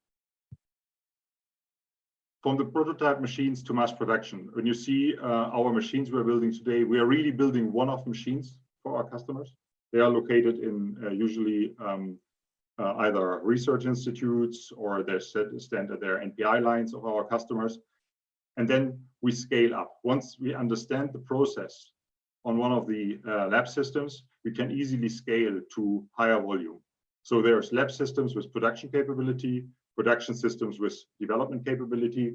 From the prototype machines to mass production, when you see our machines we're building today, we are really building one-off machines for our customers. They are located in usually either research institutes or they're stand at their NPI lines of our customers. And then we scale up. Once we understand the process on one of the lab systems, we can easily scale to higher volume. So there's lab systems with production capability, production systems with development capability,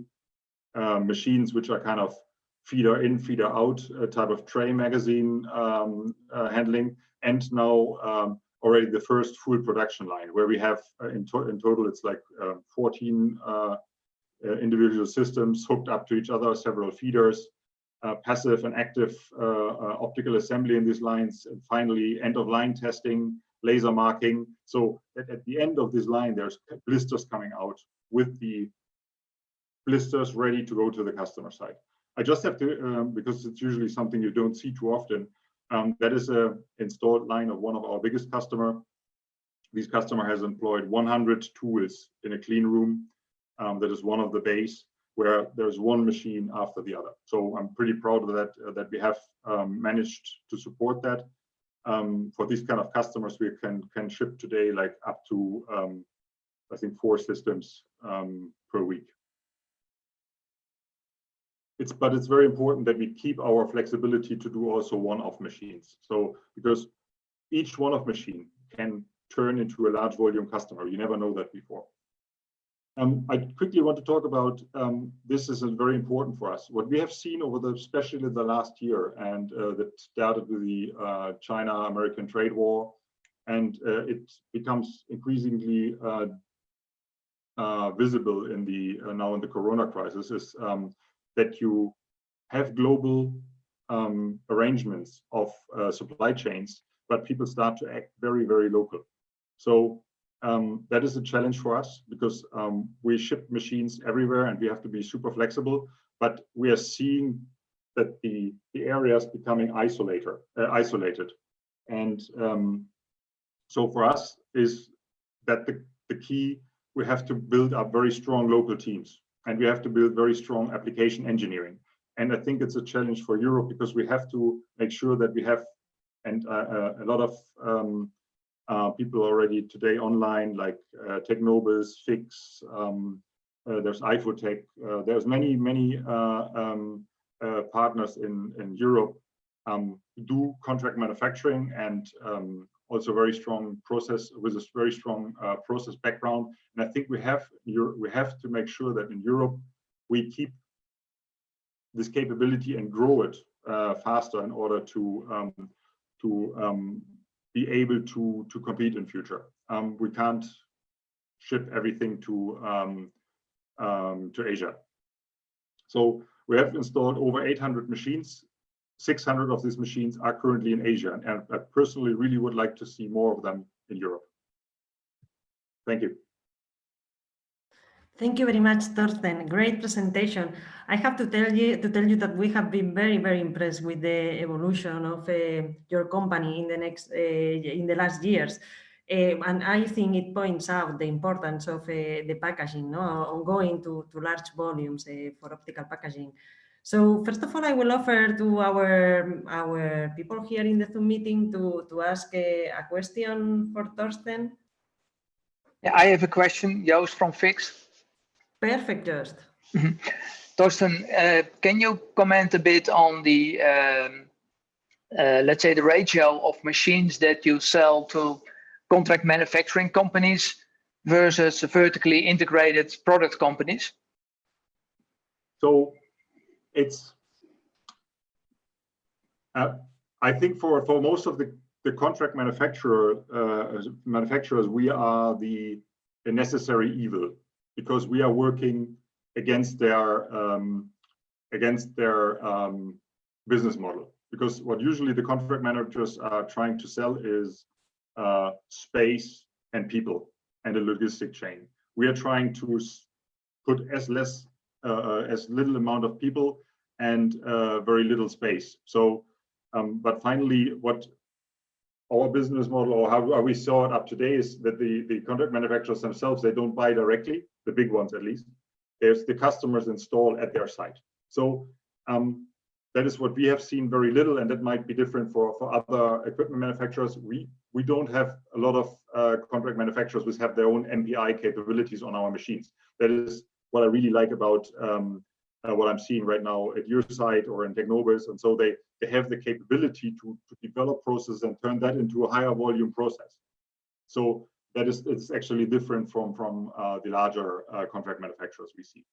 machines which are kind of feeder in, feeder out type of tray magazine handling, and now already the first full production line where we have in total it's like 14 individual systems hooked up to each other, several feeders, passive and active optical assembly in these lines, and finally end of line testing, laser marking, so that at the end of this line there's blisters coming out with the blisters ready to go to the customer side. I just have to, because it's usually something you don't see too often, that is a installed line of one of our biggest customer. This customer has employed 100 tools in a clean room. That is one of the bays where there's one machine after the other. So I'm pretty proud of that, that we have managed to support that. For these kind of customers, we can ship today like up to, I think, 4 systems per week. But it's very important that we keep our flexibility to do also one-off machines. So because each one-off machine can turn into a large volume customer. You never know that before. I quickly want to talk about, this is very important for us. What we have seen over especially the last year, and that started with the China-American trade war, and it becomes increasingly visible in now in the Corona crisis, is that you have global arrangements of supply chains, but people start to act very, very local. So that is a challenge for us because we ship machines everywhere and we have to be super flexible, but we are seeing that the area is becoming isolated. And so for us is that the key, we have to build up very strong local teams, and we have to build very strong application engineering. And I think it's a challenge for Europe because we have to make sure that we have, and a lot of people already today online, like Technobis, Fix, there's IFOTEC, there's many partners in Europe who do contract manufacturing and also very strong process with a very strong process background. And I think we have to make sure that in Europe we keep this capability and grow it faster in order to be able to compete in future. We can't ship everything to Asia. So we have installed over 800 machines. 600 of these machines are currently in Asia, and I personally really would like to see more of them in Europe. Thank you. Thank you very much, Torsten. Great presentation. I have to tell you that we have been very impressed with the evolution of your company in the last years. And I think it points out the importance of the packaging, on going to large volumes for optical packaging. So first of all, I will offer to our people here in the Zoom meeting to ask a question for Torsten. Yeah, I have a question, Joost from Fix. Perfect, Joost. Torsten, can you comment a bit on the, let's say, the ratio of machines that you sell to contract manufacturing companies versus vertically integrated product companies? So it's, I think for most of the contract manufacturers, we are the necessary evil, because we are working against their business model. Because what usually the contract managers are trying to sell is space and people and a logistic chain. We are trying to put as little amount of people and very little space. So, but finally, what our business model, or how we saw it up today, is that the contract manufacturers themselves, they don't buy directly, the big ones at least. There's the customers install at their site. So that is what we have seen very little, and that might be different for other equipment manufacturers. We don't have a lot of contract manufacturers which have their own MPI capabilities on our machines. That is what I really like about what I'm seeing right now at your site or in Technobis. And so they have the capability to develop processes and turn that into a higher volume process. So it's actually different from the larger contract manufacturers we see.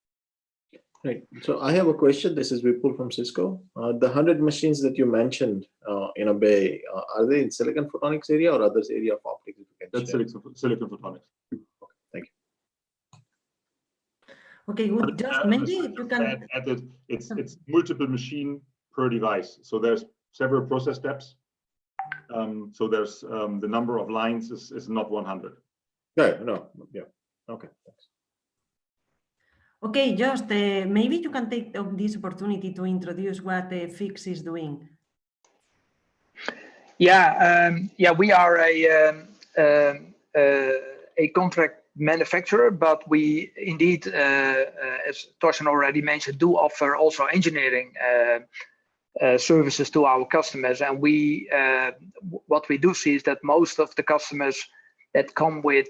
Right. So I have a question. This is Vipul from Cisco. The 100 machines that you mentioned in a bay, are they in Silicon Photonics area or others area of optics? That's Silicon Photonics. Okay, thank you. Okay, good. Just maybe you can. It's multiple machine per device. So there's several process steps. So there's the number of lines is not 100. No. Yeah. Okay. Thanks. Okay, just maybe you can take this opportunity to introduce what Fix is doing. Yeah, we are a contract manufacturer, but we indeed, as Torsten already mentioned, do offer also engineering services to our customers. And what we do see is that most of the customers that come with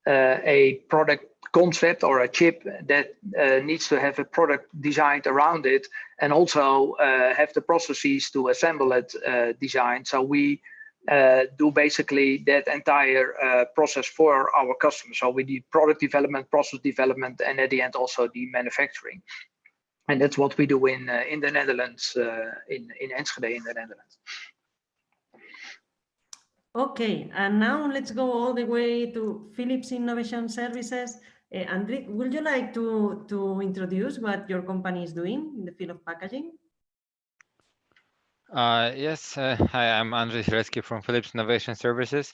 a product concept or a chip that needs to have a product designed around it, and also have the processes to assemble it designed. So we do basically that entire process for our customers. So we do product development, process development, and at the end also the manufacturing. And that's what we do in the Netherlands, in Enschede in the Netherlands. Okay, and now let's go all the way to Philips Innovation Services. Andrik, would you like to introduce what your company is doing in the field of packaging? Yes, hi, I'm Israelski from Philips Innovation Services.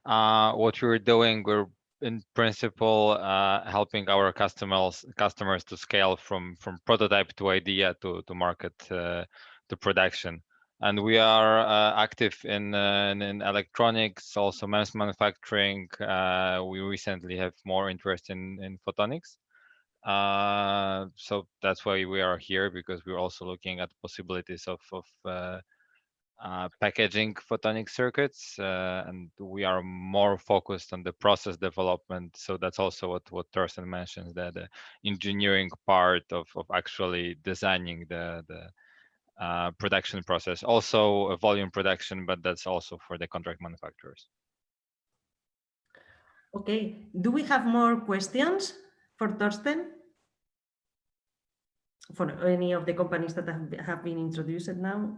What we're doing, we're in principle helping our customers to scale from prototype to idea to market to production. And we are active in electronics, also MEMS manufacturing. We recently have more interest in photonics. So that's why we are here, because we're also looking at possibilities of packaging photonic circuits, and we are more focused on the process development. So that's also what Torsten mentions, that the engineering part of actually designing the production process, also a volume production, but that's also for the contract manufacturers. Okay, do we have more questions for Torsten? For any of the companies that have been introduced now?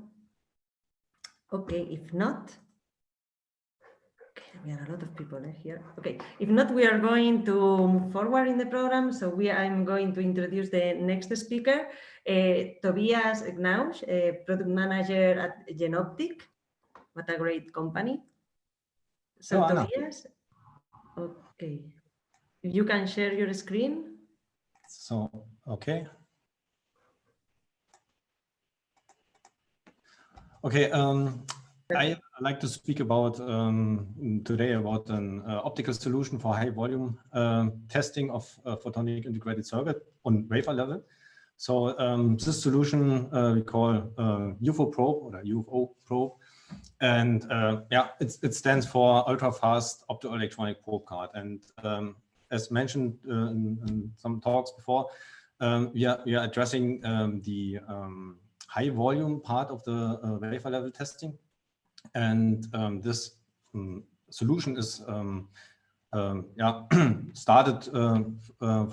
Okay, if not, okay, we are a lot of people here. Okay, if not, we are going to move forward in the program. So I'm going to introduce the next speaker, Tobias Gnausch, product manager at Jenoptik. What a great company. So Tobias, okay, if you can share your screen. So, okay. Okay, I'd like to speak about today about an optical solution for high volume testing of photonic integrated circuit on wafer level. So this solution we call UFO probe or UFO probe, and yeah, it stands for ultra fast optoelectronic probe card. And as mentioned in some talks before, we are addressing the high volume part of the wafer level testing. And this solution is yeah, started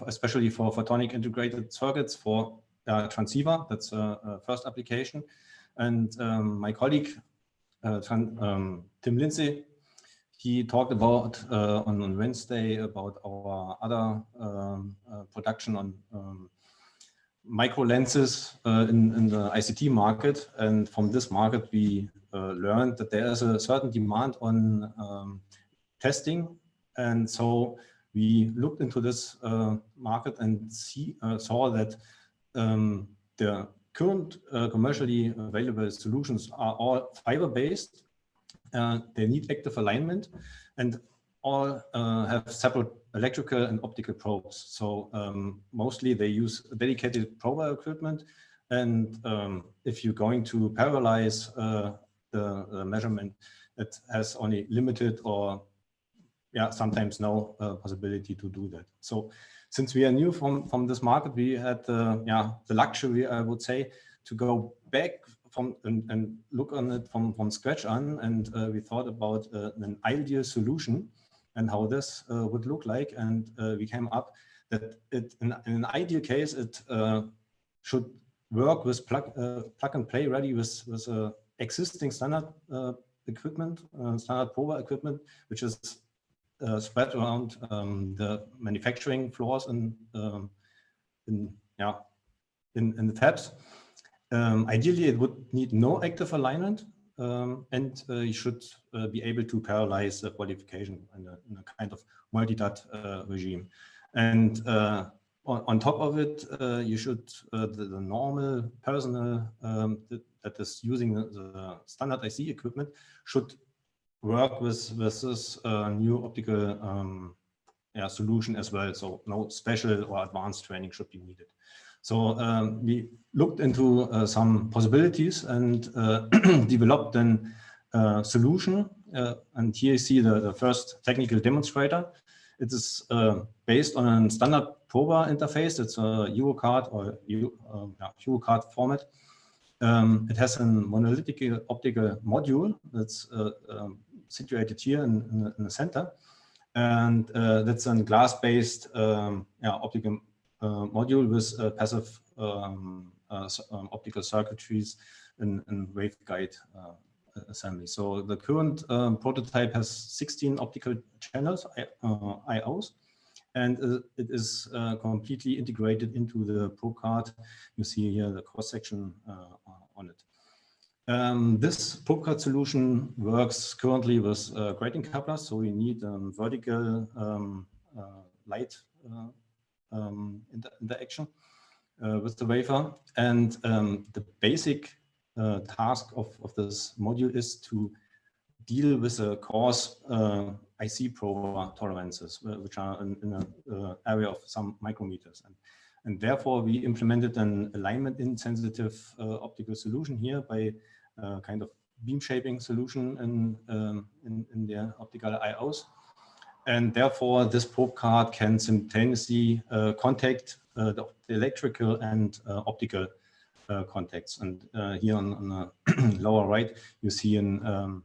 especially for photonic integrated circuits for transceiver. That's first application. And my colleague, Tim Lindsay, he talked about on Wednesday about our other production on micro lenses in the ICT market, and from this market we learned that there is a certain demand on testing, and so we looked into this market and saw that the current commercially available solutions are all fiber-based. They need active alignment, and all have separate electrical and optical probes. So mostly they use dedicated prober equipment. And if you're going to parallelize the measurement, it has only limited or sometimes no possibility to do that. So since we are new from this market, we had the luxury, I would say, to go back and look on it from scratch on, and we thought about an ideal solution and how this would look like, and we came up that in an ideal case it should work with plug and play ready with existing standard equipment, standard prober equipment, which is spread around the manufacturing floors in the fabs. Ideally, it would need no active alignment, and you should be able to parallelize the qualification in a kind of multi-dot regime. And on top of it, you should, the normal personnel that is using the standard IC equipment should work with this new optical solution as well. So no special or advanced training should be needed. So we looked into some possibilities and developed a solution. And here you see the first technical demonstrator. It is based on a standard prober interface. It's a Eurocard or Eurocard format. It has a monolithic optical module that's situated here in the center. And that's a glass-based optical module with passive optical circuitries and waveguide assembly. So the current prototype has 16 optical channels, IOs, and it is completely integrated into the probe card. You see here the cross-section on it. This probe card solution works currently with grating couplers, so we need vertical light interaction with the wafer, and the basic task of this module is to deal with the coarse IC prober tolerances, which are in an area of some micrometers. And And therefore, we implemented an alignment insensitive optical solution here by kind of beam shaping solution in the optical IOs. And therefore, this probe card can simultaneously contact the electrical and optical contacts. And here on the lower right, you see a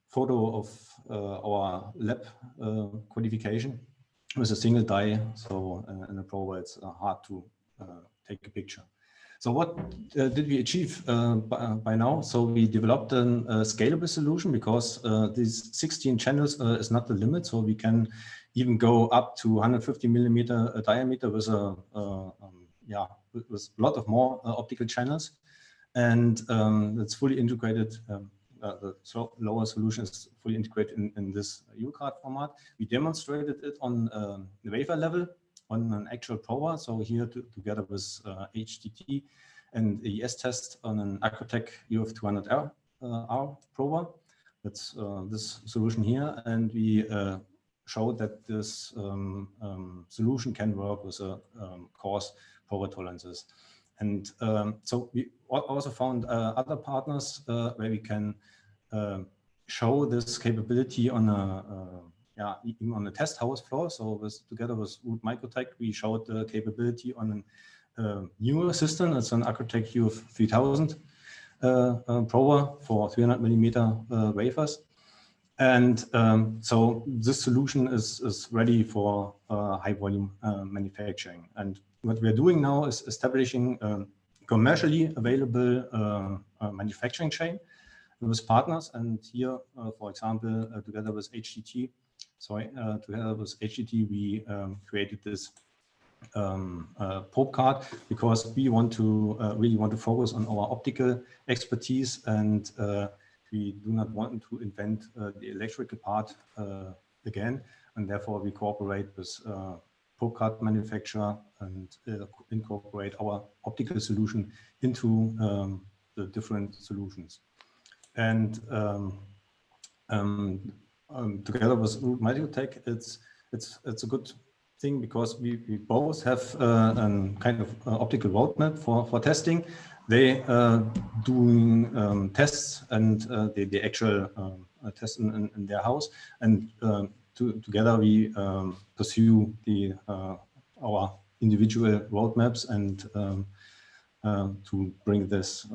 photo of our lab codification with a single die. So in a probe, it's hard to take a picture. So what did we achieve by now? So we developed a scalable solution because these 16 channels is not the limit. So we can even go up to 150 millimeter diameter with a with a lot of more optical channels, and it's fully integrated. The lower solution is fully integrated in this U-card format. We demonstrated it on the wafer level on an actual prober. So here together with HTT and ES test on an Accutech UF200R prober. That's this solution here. And we showed that this solution can work with a coarse power tolerances. And so we also found other partners where we can show this capability on even on the test house floor. So together with Microtech, we showed the capability on a newer system. It's an Accutech UF3000 prober for 300 millimeter wafers. And so this solution is ready for high volume manufacturing. And what we're doing now is establishing a commercially available manufacturing chain with partners. And here, for example, together with HTT, we created this probe card because we want to really want to focus on our optical expertise, and we do not want to invent the electrical part again, and therefore we cooperate with probe card manufacturer and incorporate our optical solution into the different solutions. And together with Microtech, it's a good thing because we both have a kind of optical roadmap for testing. They doing tests and the actual tests in their house, and together we pursue our individual roadmaps and to bring this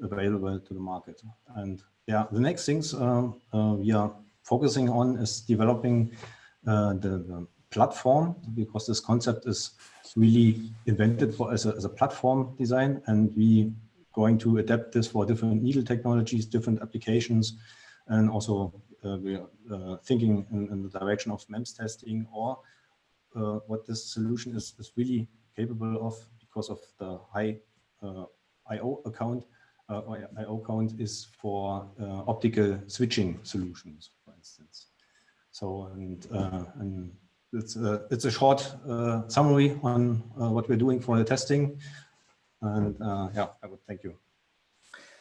available to the market. And yeah, the next things we are focusing on is developing the platform, because this concept is really invented as a platform design, and we going to adapt this for different needle technologies, different applications, and also we are thinking in the direction of MEMS testing, or what this solution is really capable of because of the high I/O count. I/O count is for optical switching solutions, for instance. So and it's a short summary on what we're doing for the testing, and yeah, I would thank you.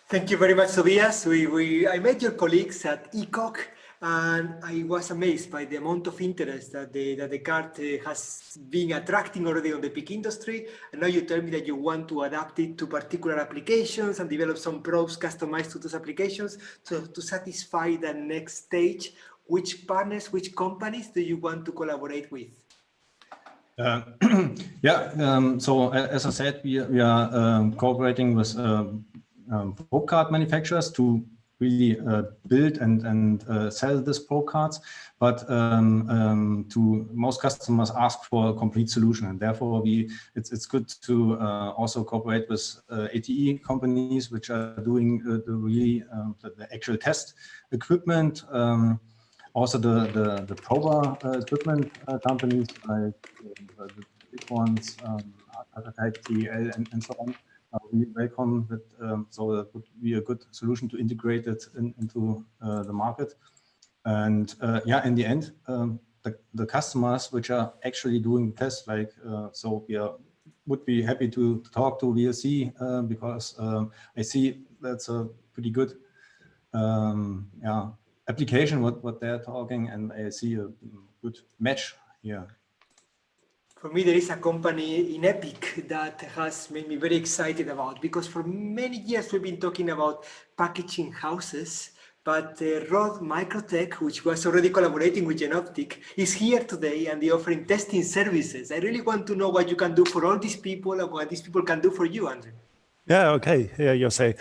Thank you very much, Tobias. I met your colleagues at ECOC, and I was amazed by the amount of interest that the card has been attracting already on the PIC industry. And now you tell me that you want to adapt it to particular applications and develop some probes customized to those applications. So to satisfy the next stage, which partners, which companies do you want to collaborate with? So as I said, we are cooperating with probe card manufacturers to really build and sell these probe cards, but most customers ask for a complete solution, and therefore it's good to also cooperate with ATE companies which are doing the actual test equipment. Also the prober equipment companies like the big ones, TL and so on. We welcome that, so that would be a good solution to integrate it into the market. And yeah, in the end, the customers which are actually doing tests, like so we would be happy to talk to VLC because I see that's a pretty good application what they're talking, and I see a good match here. For me, there is a company in Epic that has made me very excited about, because for many years we've been talking about packaging houses, but Rod Microtech, which was already collaborating with Jenoptik, is here today and they're offering testing services. I really want to know what you can do for all these people and what these people can do for you, Andre. Yeah, okay. Yeah, Jose.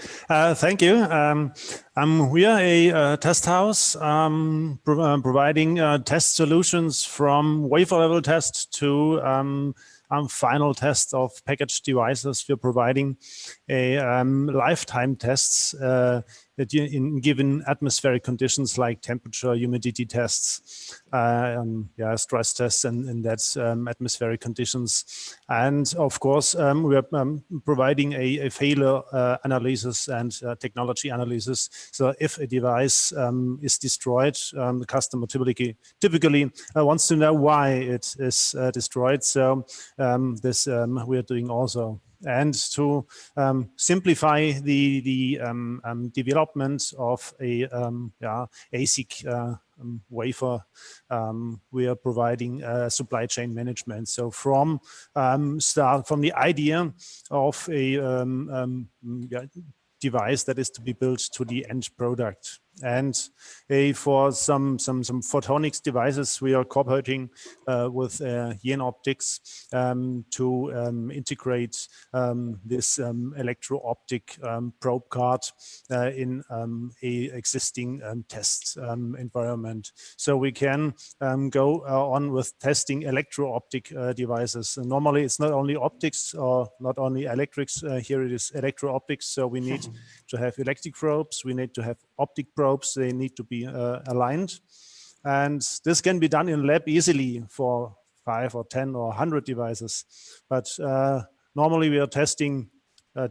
Thank you. We are a test house providing test solutions from wafer level test to final test of packaged devices. We're providing a lifetime tests that in given atmospheric conditions like temperature, humidity tests, stress tests, and that's atmospheric conditions. And of course, we are providing a failure analysis and technology analysis. So if a device is destroyed, the customer typically wants to know why it is destroyed. So this we are doing also. And to simplify the development of a ASIC wafer, we are providing supply chain management. So from the idea of a device that is to be built to the end product. And for some photonics devices, we are cooperating with Jenoptik to integrate this electro-optic probe card in a existing test environment. So we can go on with testing electro-optic devices. And normally, it's not only optics or not only electrics. Here it is electro-optics. So we need to have electric probes. We need to have optic probes. They need to be aligned. And this can be done in lab easily for 5 or 10 or 100 devices. But normally we are testing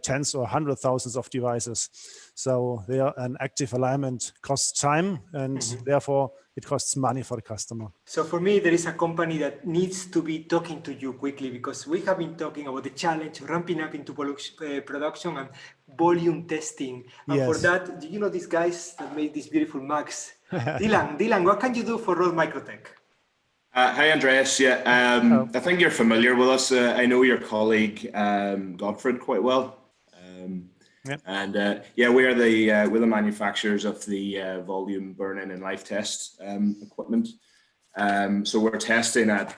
tens or hundred thousands of devices. So an active alignment costs time, and therefore it costs money for the customer. So for me, there is a company that needs to be talking to you quickly, because we have been talking about the challenge of ramping up into production and volume testing. And for that, do you know these guys that made these beautiful mugs? Dylan, what can you do for Rode Microtech? Hi, Andreas. Yeah, I think you're familiar with us. I know your colleague Godfred quite well. And we are we're the manufacturers of the volume burn-in and live test equipment. So we're testing at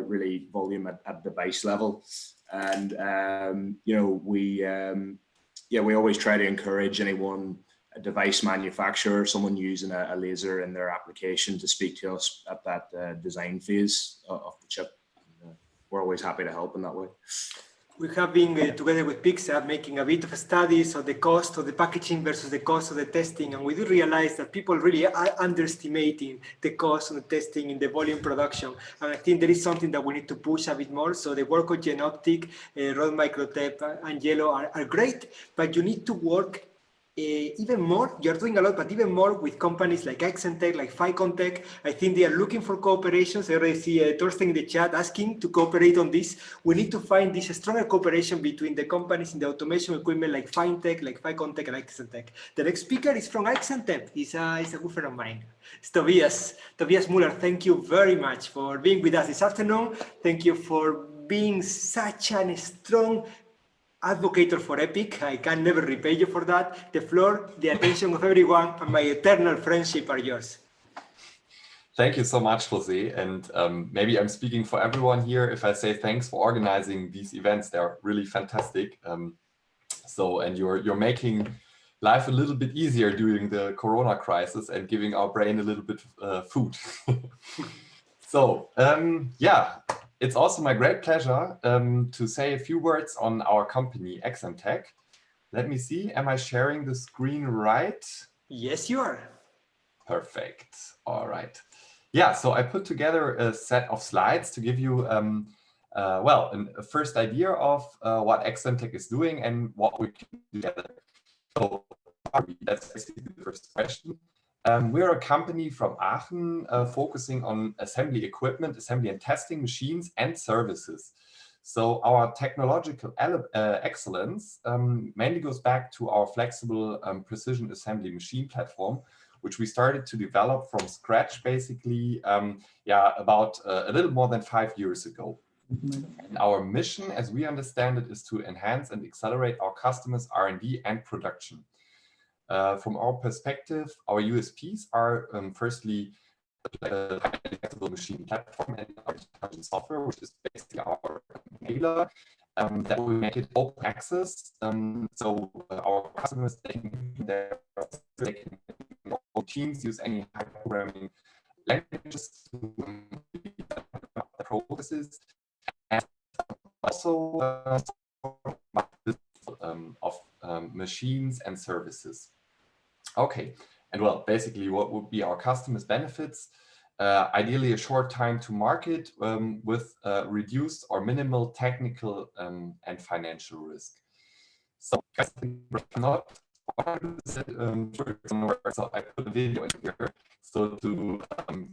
really volume at device level, and we always try to encourage a device manufacturer, someone using a laser in their application, to speak to us at that design phase of the chip. And, we're always happy to help in that way. We have been together with Pixar making a bit of studies of the cost of the packaging versus the cost of the testing, and we do realize that people really are underestimating the cost of the testing in the volume production. And I think there is something that we need to push a bit more. So the work of Jenoptik, Rode Microtech, and Yellow are great, but you need to work even more. You're doing a lot, but even more with companies like Aixemtec, like ficonTEC. I think they are looking for cooperations. I already see Torsten in the chat asking to cooperate on this. We need to find this stronger cooperation between the companies in the automation equipment like Finetech, like ficonTEC, and Aixemtec. The next speaker is from Aixemtec. He's a good friend of mine. It's Tobias Mueller. Thank you very much for being with us this afternoon. Thank you for being such a strong advocate for Epic. I can never repay you for that. The floor, the attention of everyone, and my eternal friendship are yours. Thank you so much, Jose. And maybe I'm speaking for everyone here if I say thanks for organizing these events. They're really fantastic. And you're making life a little bit easier during the Corona crisis and giving our brain a little bit food. So it's also my great pleasure to say a few words on our company, Aixemtec. Let me see, am I sharing the screen right? Yes, you are. Perfect, all right. Yeah, so I put together a set of slides to give you, a first idea of what Aixemtec is doing and what we can do together. So that's basically the first question. We're a company from Aachen focusing on assembly equipment, assembly and testing machines and services. So our technological excellence mainly goes back to our flexible precision assembly machine platform, which we started to develop from scratch basically about a little more than 5 years ago. And our mission, as we understand it, is to enhance and accelerate our customers' R&D and production. From our perspective, our USPs are firstly a highly flexible machine platform and our intelligent software, which is basically our enabler. That will make it open access. So our customers, they can teams use any high programming languages to develop the processes, and also of machines and services. Okay, and well, basically what would be our customers' benefits? Ideally a short time to market with reduced or minimal technical and financial risk. So guys, not 100% sure somewhere, so I put a video in here. So to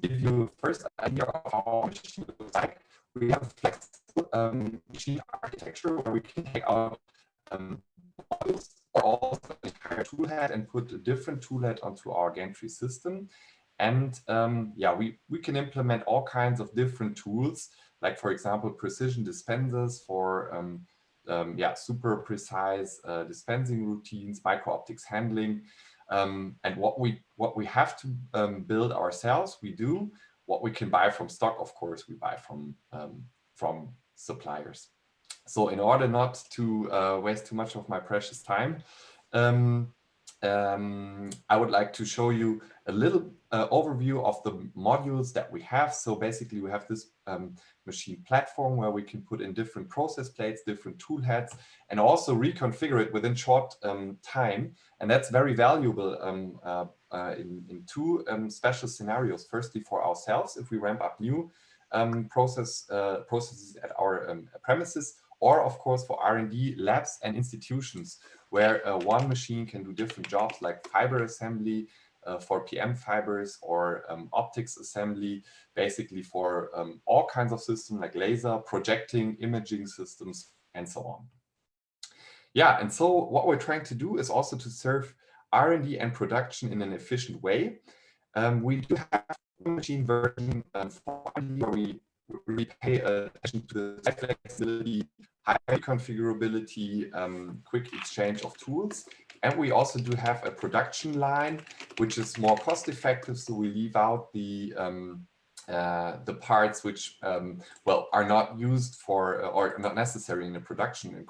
give you first idea of how our machine looks like, we have a flexible machine architecture where we can take out modules or also the entire tool head and put a different tool head onto our gantry system. And yeah, we can implement all kinds of different tools, like for example, precision dispensers for yeah, super precise dispensing routines, micro-optics handling. And what we have to build ourselves, we do. What we can buy from stock, of course, we buy from suppliers. So in order not to waste too much of my precious time, I would like to show you a little overview of the modules that we have. So basically we have this machine platform where we can put in different process plates, different tool heads, and also reconfigure it within short time. And that's very valuable in two special scenarios. Firstly, for ourselves, if we ramp up new processes at our premises, or of course for R&D labs and institutions where one machine can do different jobs like fiber assembly for PM fibers or optics assembly, basically for all kinds of systems like laser, projecting, imaging systems, and so on. Yeah, and so what we're trying to do is also to serve R&D and production in an efficient way. We do have a machine version for R&D where we really pay attention to the flexibility, high configurability, quick exchange of tools. And we also do have a production line, which is more cost effective. So we leave out the parts which, well, are not used for or not necessary in a production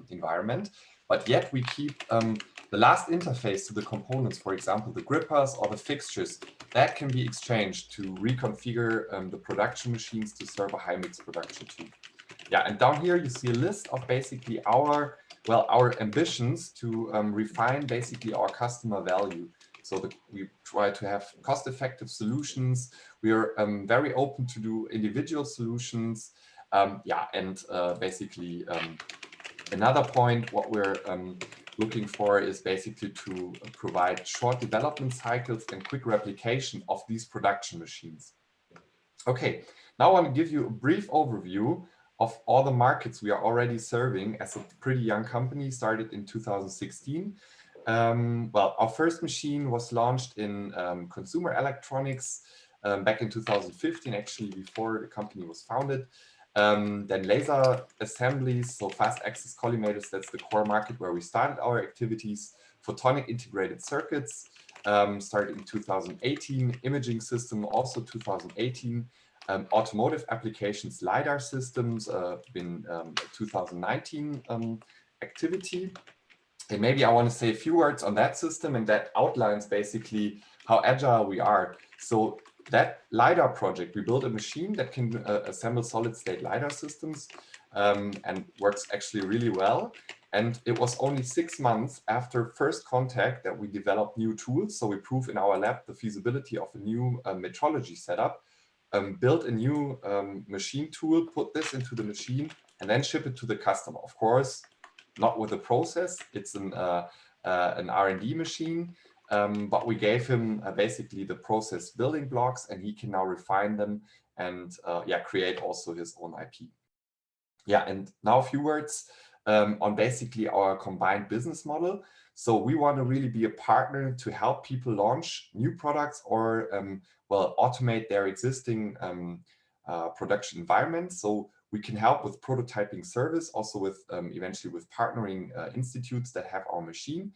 environment. But yet we keep the last interface to the components, for example, the grippers or the fixtures, that can be exchanged to reconfigure the production machines to serve a high mix production too. Yeah, and down here you see a list of basically our ambitions to refine basically our customer value. So we try to have cost-effective solutions. We are very open to do individual solutions. Yeah, and basically another point, what we're looking for is basically to provide short development cycles and quick replication of these production machines. Okay, now I want to give you a brief overview of all the markets we are already serving as a pretty young company, started in 2016. Well, our first machine was launched in consumer electronics back in 2015, actually before the company was founded. Then laser assemblies, so fast access collimators, that's the core market where we started our activities. Photonic integrated circuits started in 2018, imaging system also 2018. Automotive applications, LiDAR systems, been 2019 activity. And maybe I want to say a few words on that system, and that outlines basically how agile we are. So that LiDAR project, we built a machine that can assemble solid state LiDAR systems and works actually really well. And it was only 6 months after first contact that we developed new tools. So we proved in our lab the feasibility of a new metrology setup. Build a new machine tool, put this into the machine, and then ship it to the customer. Of course, not with a process. It's an R&D machine, but we gave him basically the process building blocks, and he can now refine them and yeah, create also his own IP. Yeah, and now a few words on basically our combined business model. So we want to really be a partner to help people launch new products or well, automate their existing production environment. So We can help with prototyping service, also with eventually with partnering institutes that have our machine.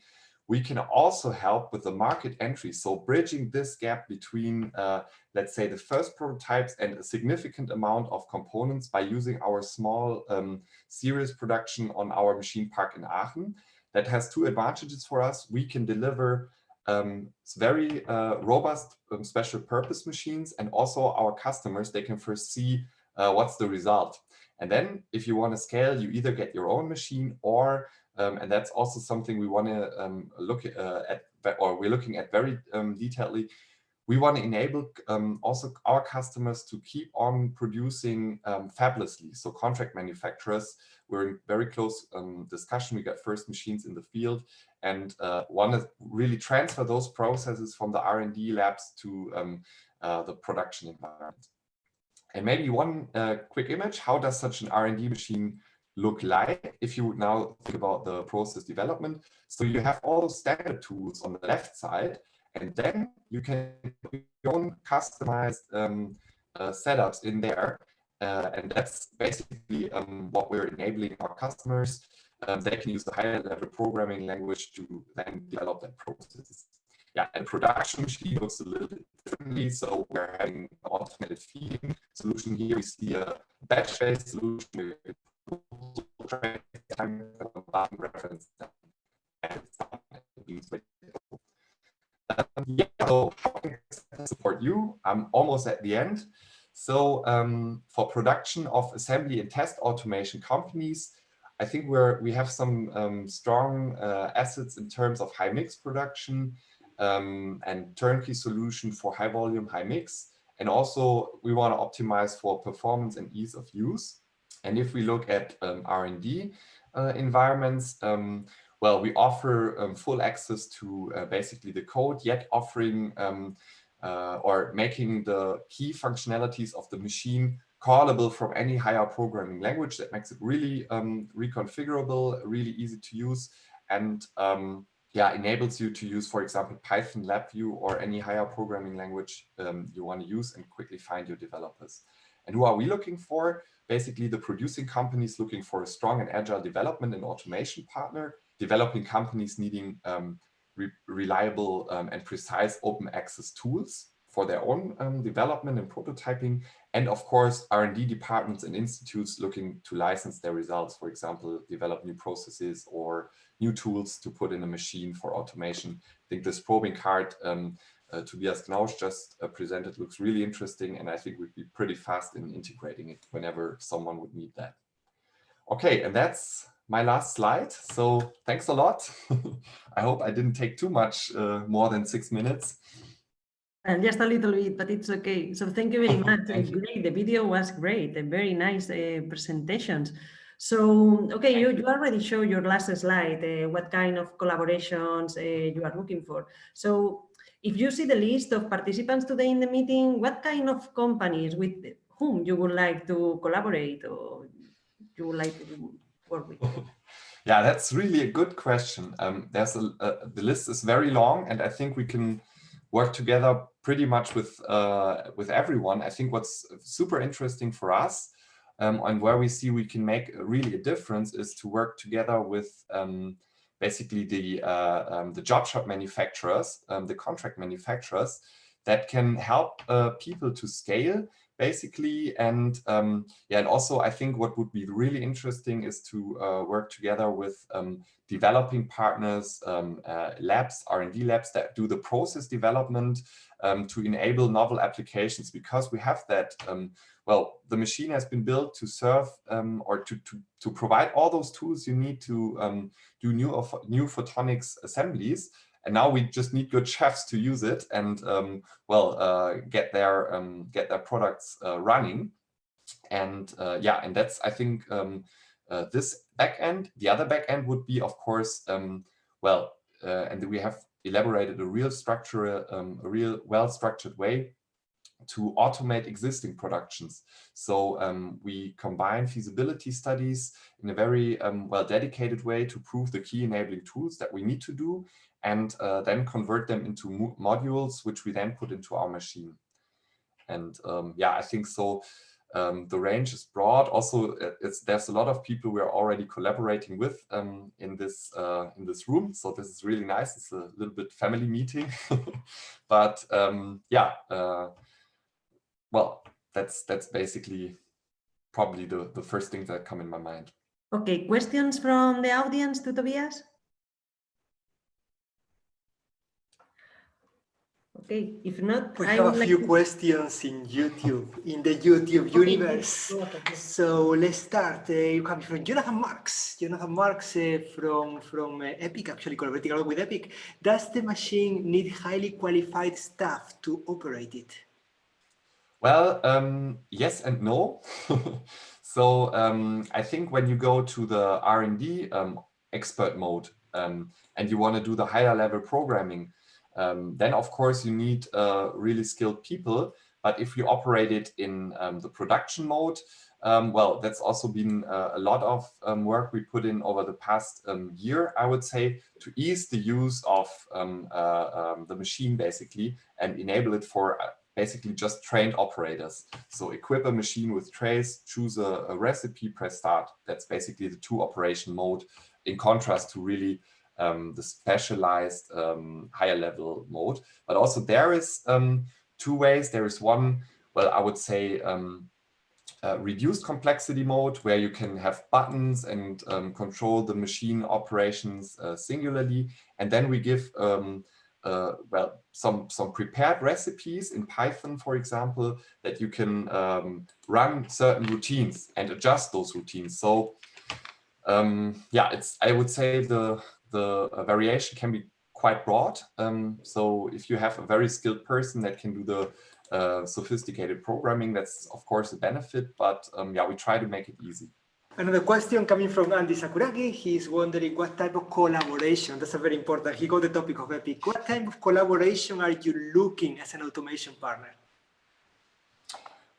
We can also help with the market entry, so bridging this gap between, let's say, the first prototypes and a significant amount of components by using our small series production on our machine park in Aachen. That has two advantages for us. We can deliver very robust special purpose machines, and also our customers, they can first see what's the result. And then if you want to scale, you either get your own machine or and that's also something we want to look at, or we're looking at very detailedly. We want to enable also our customers to keep on producing fablessly. So contract manufacturers, we're in very close discussion. We got first machines in the field and want to really transfer those processes from the R&D labs to the production environment. And maybe one quick image, how does such an R&D machine look like if you now think about the process development? So you have all those standard tools on the left side, and then you can put your own customized setups in there. And that's basically what we're enabling our customers. They can use the higher level programming language to then develop that process. Yeah, and production machine looks a little bit differently. So we're having an automated feeding solution here. We see a batch-based solution with time reference. Yeah, so how can I support you? I'm almost at the end. So for production of assembly and test automation companies, I think we have some strong assets in terms of high mix production and turnkey solution for high volume, high mix. And also we want to optimize for performance and ease of use. And if we look at R&D environments, well, we offer full access to basically the code, yet offering or making the key functionalities of the machine callable from any higher programming language. That makes it really reconfigurable, really easy to use, and yeah, enables you to use, for example, Python, LabVIEW, or any higher programming language you want to use, and quickly find your developers. And who are we looking for? Basically, the producing companies looking for a strong and agile development and automation partner, developing companies needing reliable and precise open access tools for their own development and prototyping, and of course, R&D departments and institutes looking to license their results, for example, develop new processes or new tools to put in a machine for automation. I think this probing card Tobias Gnausch just presented looks really interesting, and I think we'd be pretty fast in integrating it whenever someone would need that. Okay, and that's my last slide. So thanks a lot. I hope I didn't take too much more than 6 minutes. And just a little bit, but it's okay. So thank you very much. Great. The video was great. Very nice presentations. So, okay, you already showed your last slide, what kind of collaborations you are looking for. So if you see the list of participants today in the meeting, what kind of companies with whom you would like to collaborate or you would like to work with? Yeah, that's really a good question. The list is very long, and I think we can work together pretty much with everyone. I think what's super interesting for us and where we see we can make really a difference is to work together with basically the job shop manufacturers, the contract manufacturers that can help people to scale basically. And yeah, and also I think what would be really interesting is to work together with developing partners, labs, R&D labs that do the process development to enable novel applications, because we have that. Well, the machine has been built to serve or to provide all those tools you need to do new photonics assemblies. And now we just need good chefs to use it and get their products running. And yeah, and that's, I think, this backend. The other backend would be, of course, and we have elaborated a real well-structured way to automate existing productions. So we combine feasibility studies in a very well-dedicated way to prove the key enabling tools that we need to do, and then convert them into modules, which we then put into our machine. And yeah, I think so. the range is broad. Also, there's a lot of people we are already collaborating with in this room. So this is really nice. It's a little bit family meeting, but yeah. Well, that's basically probably the first things that come in my mind. Okay, questions from the audience to Tobias? Okay, if not, we have a few questions in YouTube, in the YouTube universe. Okay. So let's start. Coming from Jonathan Marks. Jonathan Marks from Epic, actually collaborating a lot with Epic. Does the machine need highly qualified staff to operate it? Well, yes and no. So I think when you go to the R&D expert mode and you want to do the higher level programming, then of course you need really skilled people. But if you operate it in the production mode, well, that's also been a lot of work we put in over the past year, I would say, to ease the use of the machine basically and enable it for basically just trained operators. So equip a machine with trays, choose a recipe, press start. That's basically the two operation mode, in contrast to really the specialized higher level mode. But also there is two ways. There is one, well, I would say reduced complexity mode, where you can have buttons and control the machine operations singularly. And then we give well, some prepared recipes in Python, for example, that you can run certain routines and adjust those routines. So yeah, I would say the variation can be quite broad. So if you have a very skilled person that can do the sophisticated programming, that's of course a benefit, but yeah, we try to make it easy. Another question coming from Andy Sakuragi. He's wondering what type of collaboration, that's a very important, he got the topic of Epic. What type of collaboration are you looking as an automation partner?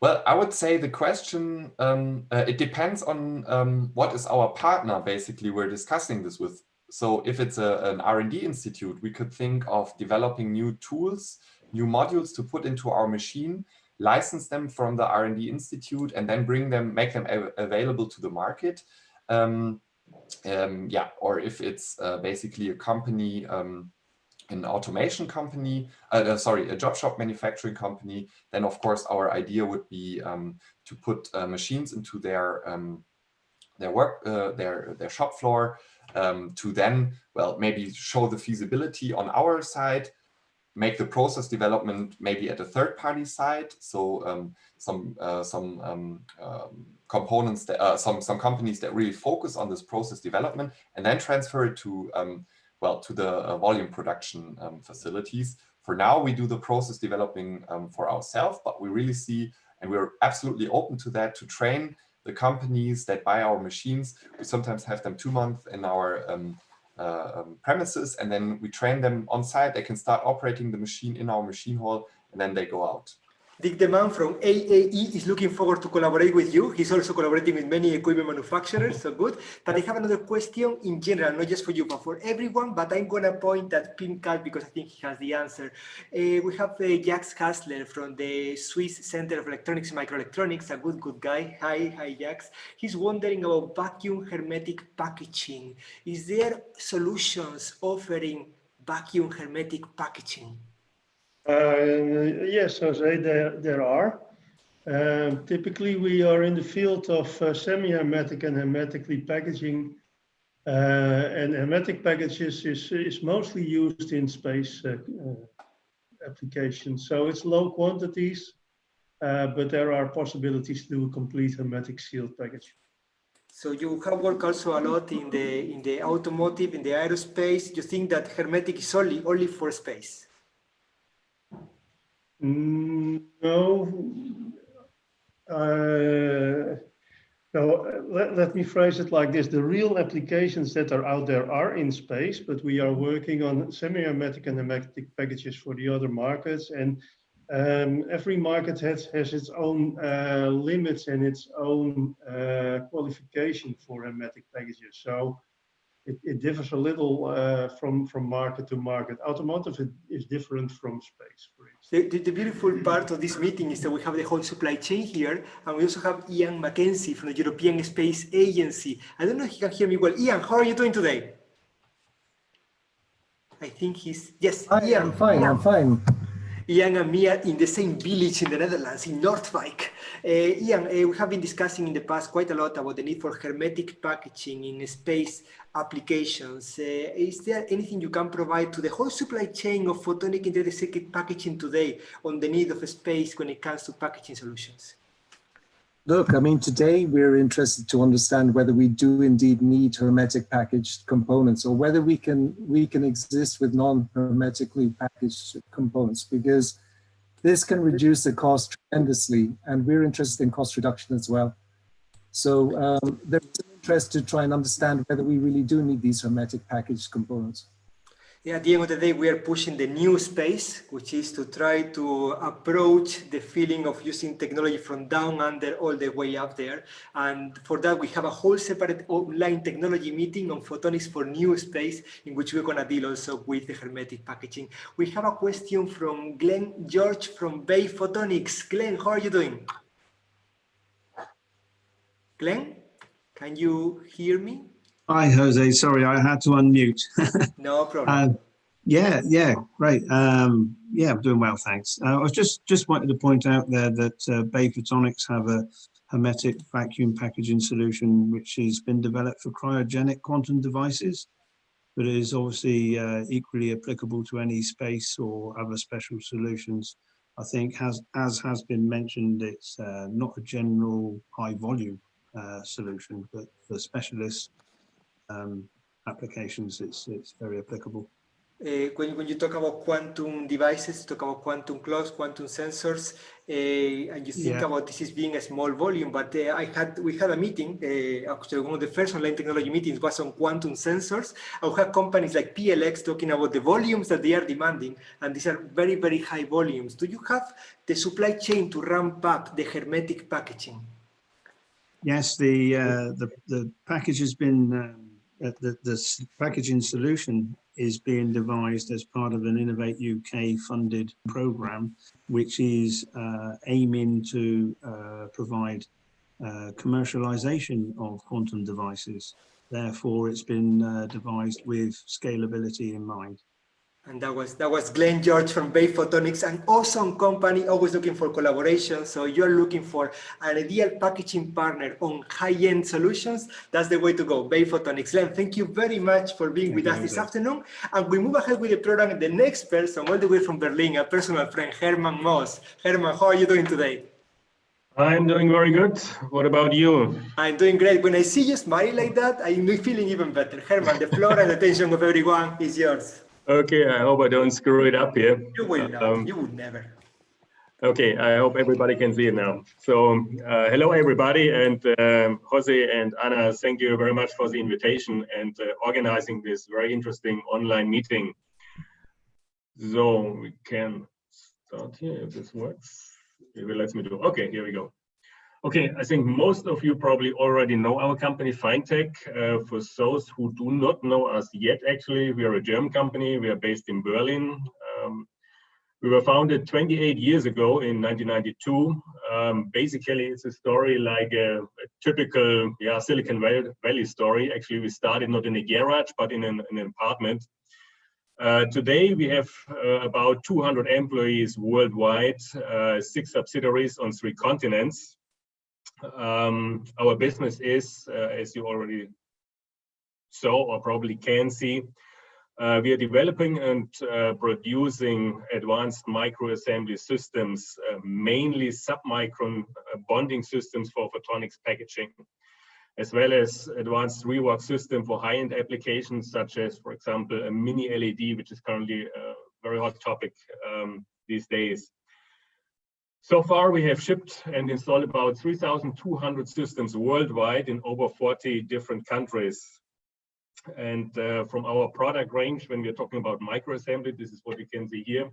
Well, I would say the question, it depends on what is our partner, basically, we're discussing this with. So if it's an R&D institute, we could think of developing new tools, new modules to put into our machine, license them from the R&D institute, and then make them available to the market. Yeah, or if it's basically a company, an automation company, sorry, a job shop manufacturing company, then of course our idea would be to put machines into their shop floor, to then, well, maybe show the feasibility on our side, make the process development maybe at a third-party side. So some components that some companies that really focus on this process development, and then transfer it to well, to the volume production facilities. For now, we do the process developing for ourselves, but we really see, and we're absolutely open to that, to train the companies that buy our machines. We sometimes have them 2 months in our premises, and then we train them on site. They can start operating the machine in our machine hall, and then they go out. Dick Deman from AAE is looking forward to collaborate with you. He's also collaborating with many equipment manufacturers, so good. But I have another question in general, not just for you, but for everyone. But I'm going to point at Pim Kat because I think he has the answer. We have Jacques Hassler from the Swiss Center of Electronics and Microelectronics, a good guy. Hi, Jacques. He's wondering about vacuum hermetic packaging. Is there solutions offering vacuum hermetic packaging? Yes, Jose, there are. Typically, we are in the field of semi-hermetic and hermetically packaging. And hermetic packages is mostly used in space applications. So it's low quantities, but there are possibilities to do a complete hermetic sealed package. So you have worked also a lot in the automotive, in the aerospace. You think that hermetic is only for space? No. No, let me phrase it like this. The real applications that are out there are in space, but we are working on semi-hermetic and hermetic packages for the other markets. And every market has its own limits and its own qualification for hermetic packages. So it differs a little from market to market. Automotive is different from space, for instance. The beautiful part of this meeting is that we have the whole supply chain here, and we also have Ian Mackenzie from the European Space Agency. I don't know if you can hear me well. Ian, how are you doing today? I think he's, yes, Hi, Ian. I'm fine, Ian. I'm fine. Ian and me are in the same village in the Netherlands, in Noordwijk. Ian, we have been discussing in the past quite a lot about the need for hermetic packaging in space applications. Is there anything you can provide to the whole supply chain of photonic integrated circuit packaging today on the need of space when it comes to packaging solutions? Look, I mean, today we're interested to understand whether we do indeed need hermetic packaged components, or whether we can exist with non-hermetically packaged components, because this can reduce the cost tremendously, and we're interested in cost reduction as well. So there's an interest to try and understand whether we really do need these hermetic packaged components. Yeah, at the end of the day, we are pushing the new space, which is to try to approach the feeling of using technology from down under all the way up there. And for that, we have a whole separate online technology meeting on photonics for new space, in which we're going to deal also with the hermetic packaging. We have a question from Georg from Bay Photonics. Glenn, how are you doing? Glenn, can you hear me? Hi, Jose. Sorry, I had to unmute. No problem. Yeah, great. Yeah, I'm doing well, thanks. I was just wanted to point out there that Bay Photonics have a hermetic vacuum packaging solution which has been developed for cryogenic quantum devices, but is obviously equally applicable to any space or other special solutions. I think, as has been mentioned, it's not a general high volume solution, but for specialist applications, it's very applicable. When you talk about quantum devices, talk about quantum clocks, quantum sensors, and you think about this as being a small volume, but we had a meeting, actually one of the first online technology meetings was on quantum sensors. I had companies like PLX talking about the volumes that they are demanding, and these are very, very high volumes. Do you have the supply chain to ramp up the hermetic packaging? Yes, the package has been, the packaging solution is being devised as part of an Innovate UK funded program, which is aiming to provide commercialization of quantum devices. Therefore, it's been devised with scalability in mind. And that was Glenn Georg from Bay Photonics, an awesome company, always looking for collaboration. So you're looking for an ideal packaging partner on high-end solutions. That's the way to go, Bay Photonics. Glenn, thank you very much for being with us this afternoon. And we move ahead with the program. The next person, all the way from Berlin, a personal friend, Hermann Moos. Hermann, how are you doing today? I'm doing very good. What about you? I'm doing great. When I see you smiling like that, I'm feeling even better. Hermann, the floor and the attention of everyone is yours. Okay, I hope I don't screw it up here. You will not. You would never. Okay, I hope everybody can see it now. So, hello everybody, and Jose and Anna, thank you very much for the invitation and organizing this very interesting online meeting. So we can start here if this works. Maybe it lets me do. Okay, here we go. Okay, I think most of you probably already know our company Finetech. For those who do not know us yet, actually, we are a German company. We are based in Berlin. We were founded 28 years ago in 1992. Basically, it's a story like a typical Silicon Valley story. Actually, we started not in a garage, but in an apartment. Today, we have about 200 employees worldwide, 6 subsidiaries on 3 continents. Our business is, as you already saw or probably can see, we are developing and producing advanced microassembly systems, mainly submicron bonding systems for photonics packaging, as well as advanced rework system for high-end applications such as, for example, a mini LED, which is currently a very hot topic these days. So far, we have shipped and installed about 3,200 systems worldwide in over 40 different countries. And from our product range, when we're talking about microassembly, this is what you can see here.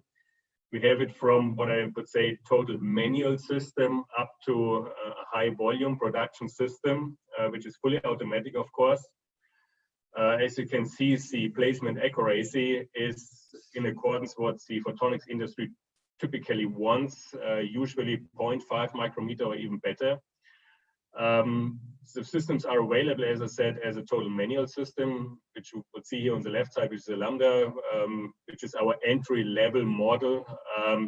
We have it from what I would say total manual system up to a high volume production system, which is fully automatic, of course. As you can see, the placement accuracy is in accordance with what the photonics industry typically wants, usually 0.5 micrometer or even better. The systems are available, as I said, as a total manual system, which you would see here on the left side, which is a Lambda, which is our entry-level model.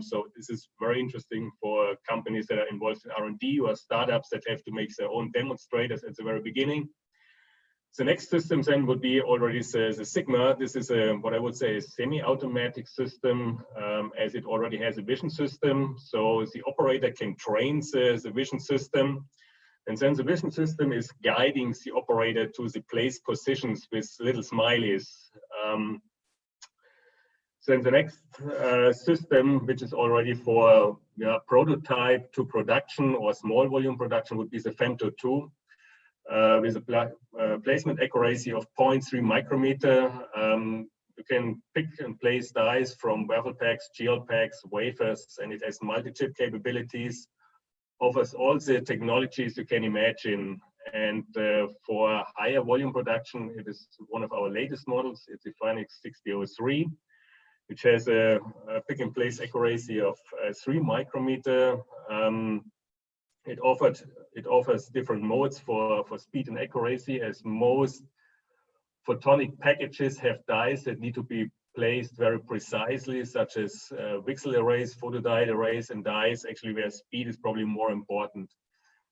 So this is very interesting for companies that are involved in R&D or startups that have to make their own demonstrators at the very beginning. The next system then would be already the Sigma. This is what I would say a semi-automatic system, as it already has a vision system. So the operator can train the vision system. And then the vision system is guiding the operator to the place positions with little smileys. Then the next system, which is already for prototype to production or small volume production, would be the Femto2 with a placement accuracy of 0.3 micrometer. You can pick and place dies from waffle packs, gel packs, wafers, and it has multi-chip capabilities. Offers all the technologies you can imagine, and for higher volume production, it is one of our latest models. It's the Photonics 6003, which has a pick and place accuracy of 3 micrometer. It offers different modes for speed and accuracy, as most photonic packages have dies that need to be placed very precisely, such as VCSEL arrays, photodiode arrays, and dies actually where speed is probably more important,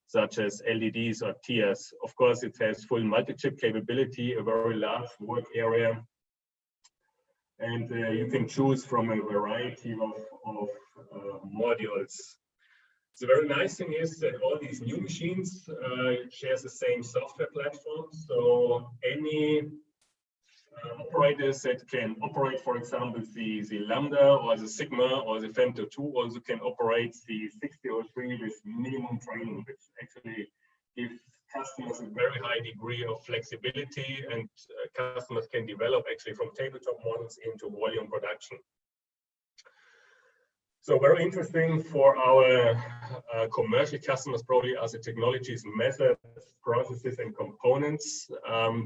such as LEDs or TIAs. Of course, it has full multi-chip capability, a very large work area, and you can choose from a variety of modules. The very nice thing is that all these new machines share the same software platform, so any operators that can operate, for example, the Lambda or the Sigma or the Femto2 also can operate the 6003 with minimum training, which actually gives customers a very high degree of flexibility, and customers can develop actually from tabletop models into volume production. So very interesting for our commercial customers probably are the technologies, methods, processes, and components.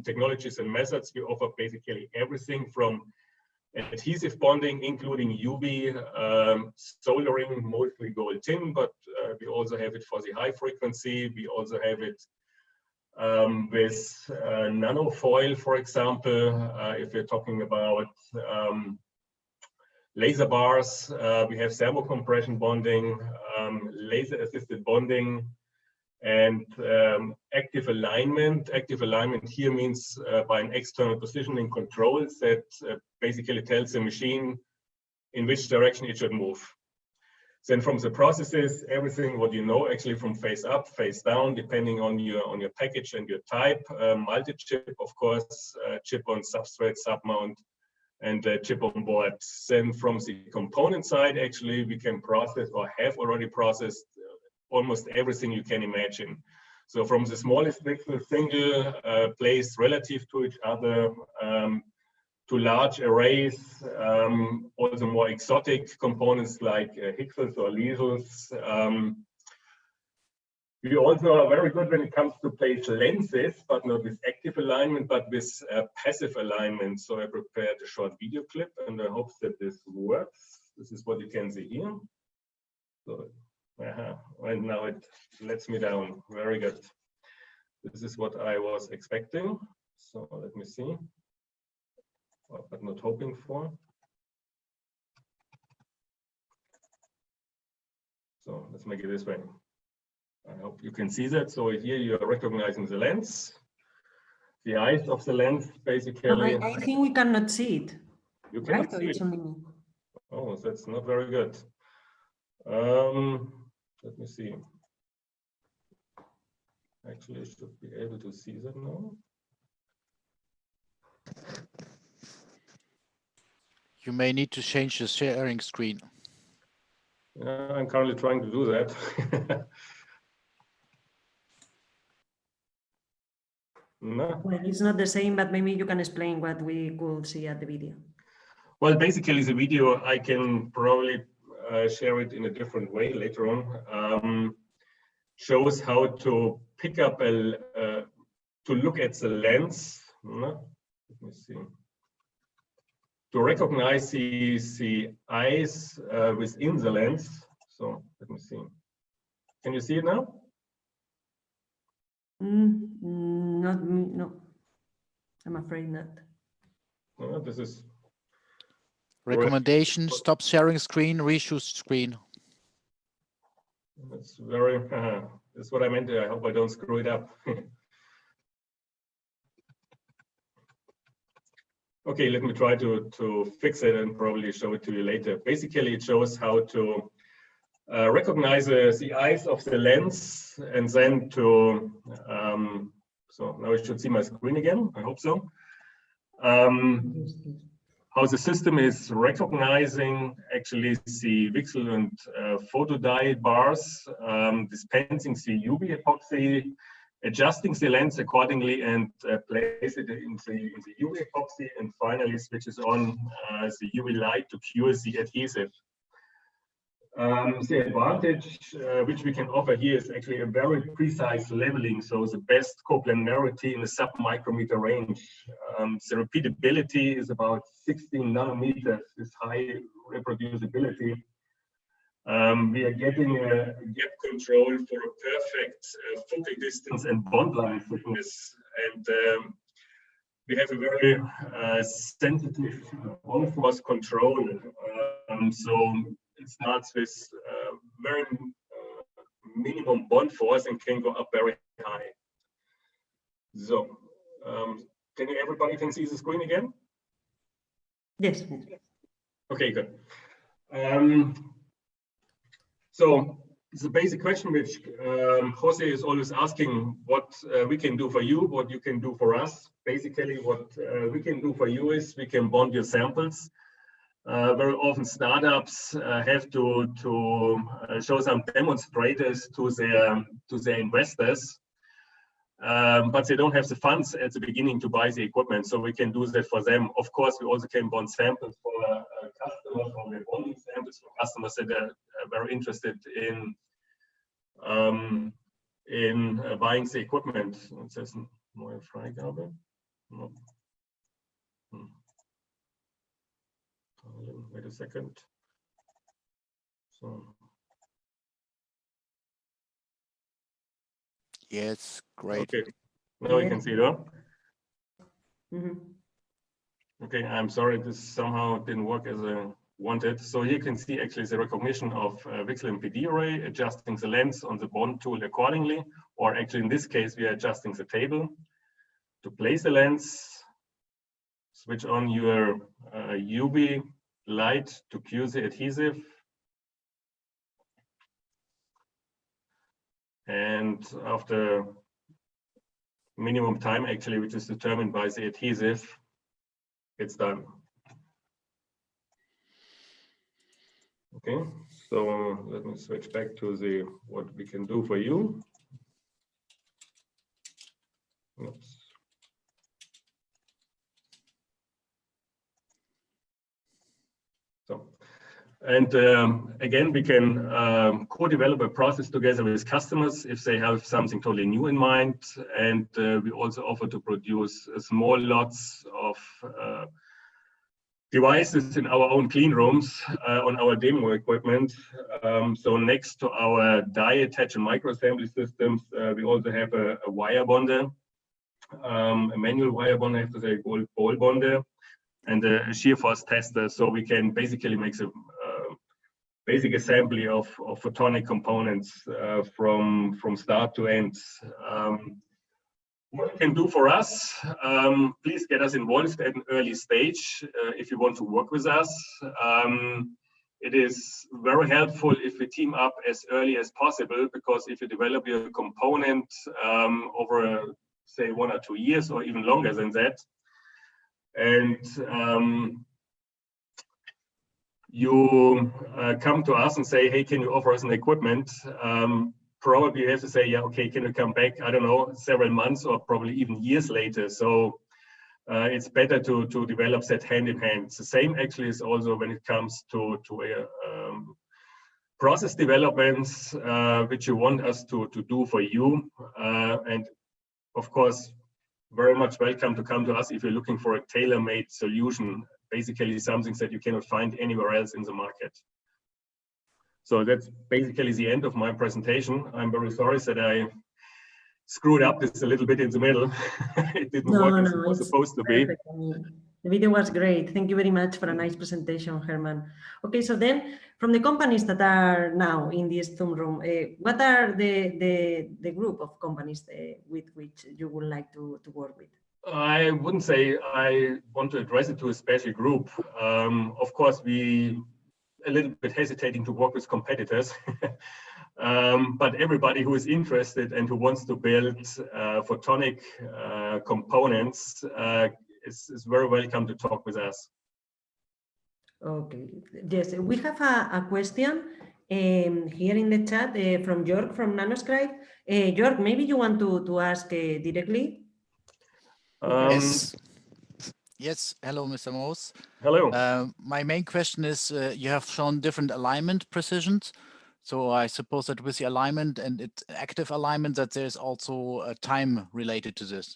Technologies and methods, we offer basically everything from adhesive bonding, including UV, soldering, mostly gold tin, but we also have it for the high frequency. We also have it with nanofoil, for example, if we're talking about laser bars, we have thermocompression bonding, laser-assisted bonding, and active alignment. Active alignment here means by an external positioning controls that basically tells the machine in which direction it should move. Then from the processes, everything what you know, actually from face up, face down, depending on your package and your type, multi-chip, of course, chip on substrate, submount, and chip on board. Then from the component side, actually, we can process or have already processed almost everything you can imagine. So from the smallest pixel, single placed relative to each other, to large arrays, also more exotic components like Higgsels or Liesels. We also are very good when it comes to place lenses, but not with active alignment, but with passive alignment. So I prepared a short video clip, and I hope that this works. This is what you can see here. So, and now it lets me down. Very good. This is what I was expecting. So let me see, but not hoping for. So let's make it this way. I hope you can see that. So here you are recognizing the lens, the eyes of the lens, basically. I think we cannot see it. You cannot see it. Oh, that's not very good. Let me see. Actually, I should be able to see that now. You may need to change the sharing screen. I'm currently trying to do that. No. Well, it's not the same, but maybe you can explain what we could see at the video. Well, basically, the video, I can probably share it in a different way later on. Shows how to pick up to look at the lens me see. To recognize the eyes within the lens. So let me see. Can you see it now? Not me, no. I'm afraid not. No, this is recommendation. Stop sharing screen, reshoot screen. That's very. That's what I meant. I hope I don't screw it up. Okay, let me try to fix it and probably show it to you later. Basically, it shows how to recognize the eyes of the lens and then to, so now you should see my screen again, I hope so. How the system is recognizing actually the VCSEL and photodiode bars, dispensing the UV epoxy, adjusting the lens accordingly and place it in the UV epoxy, and finally switches on the UV light to cure the adhesive. The advantage which we can offer here is actually a very precise leveling, so the best coplanarity in the sub-micrometer range. The repeatability is about 16 nanometers, this high reproducibility. We are getting a gap control for a perfect focal distance and bond line thickness, and we have a very sensitive bond force control. So it starts with very minimum bond force and can go up very high. So, everybody can see the screen again? Yes. Okay, good. So the basic question which Jose is always asking, what we can do for you, what you can do for us. Basically, what we can do for you is we can bond your samples. Very often startups have to show some demonstrators to their investors, but they don't have the funds at the beginning to buy the equipment, so we can do that for them. Of course, we also can bond samples for customers, or we're bonding samples for customers that are very interested in buying the equipment. It says neue Freigabe. No. Wait a second. So. Yes, great. Okay. Now you can see it, huh? Mm-hmm. Okay, I'm sorry, this somehow didn't work as I wanted. So here you can see actually the recognition of VCSEL and PD array, adjusting the lens on the bond tool accordingly, or actually in this case, we are adjusting the table to place the lens, switch on your UV light to cure the adhesive. And after minimum time actually, which is determined by the adhesive, it's done. Okay, so let me switch back to what we can do for you. Oops. So, and again, we can co-develop a process together with customers if they have something totally new in mind. And we also offer to produce small lots of devices in our own clean rooms on our demo equipment. So next to our die attach and micro assembly systems, we also have a wire bonder, a manual wire bonder, I have to say, ball bonder, and a shear force tester. So we can basically make a basic assembly of photonic components from start to end. What you can do for us, please get us involved at an early stage if you want to work with us. It is very helpful if we team up as early as possible, because if you develop your component over, say, 1 or 2 years or even longer than that, and you come to us and say, hey, can you offer us an equipment? Probably you have to say, yeah, okay, can you come back, I don't know, several months or probably even years later. So it's better to develop that hand in hand. The same actually is also when it comes to process developments, which you want us to do for you. And of course, very much welcome to come to us if you're looking for a tailor-made solution, basically something that you cannot find anywhere else in the market. So that's basically the end of my presentation. I'm very sorry that I screwed up this a little bit in the middle. It didn't work as it was supposed to be. Perfect. The video was great. Thank you very much for a nice presentation, Hermann. Okay, so then from the companies that are now in this Zoom room, what are the group of companies with which you would like to work with? I wouldn't say I want to address it to a special group. Of course, we a little bit hesitating to work with competitors, but everybody who is interested and who wants to build photonic components is very welcome to talk with us. Okay, yes, we have a question here in the chat from Georg from Nanoscribe. Georg, maybe you want to ask directly? Yes. Yes, hello, Mr. Moos. Hello. My main question is, you have shown different alignment precisions. So I suppose that with the alignment and its active alignment, that there's also a time related to this.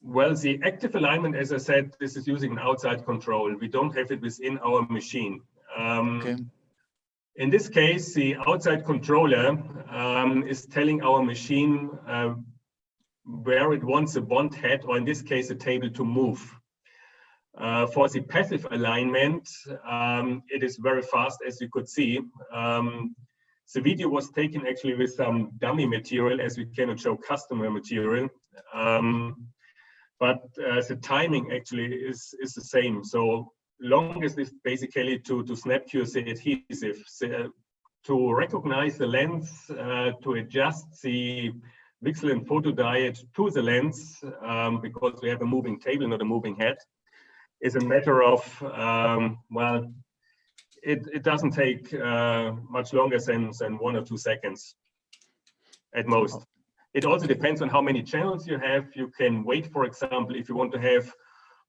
Well, the active alignment, as I said, this is using an outside control. We don't have it within our machine. Okay. In this case, the outside controller is telling our machine where it wants a bond head, or in this case, a table to move. For the passive alignment, it is very fast, as you could see. The video was taken actually with some dummy material, as we cannot show customer material. But the timing actually is the same. So long as it's basically to snap cure the adhesive, to recognize the lens, to adjust the VCSEL and photodiode to the lens, because we have a moving table, not a moving head, is a matter of, well, it doesn't take much longer than 1 or 2 seconds at most. It also depends on how many channels you have. You can wait, for example, if you want to have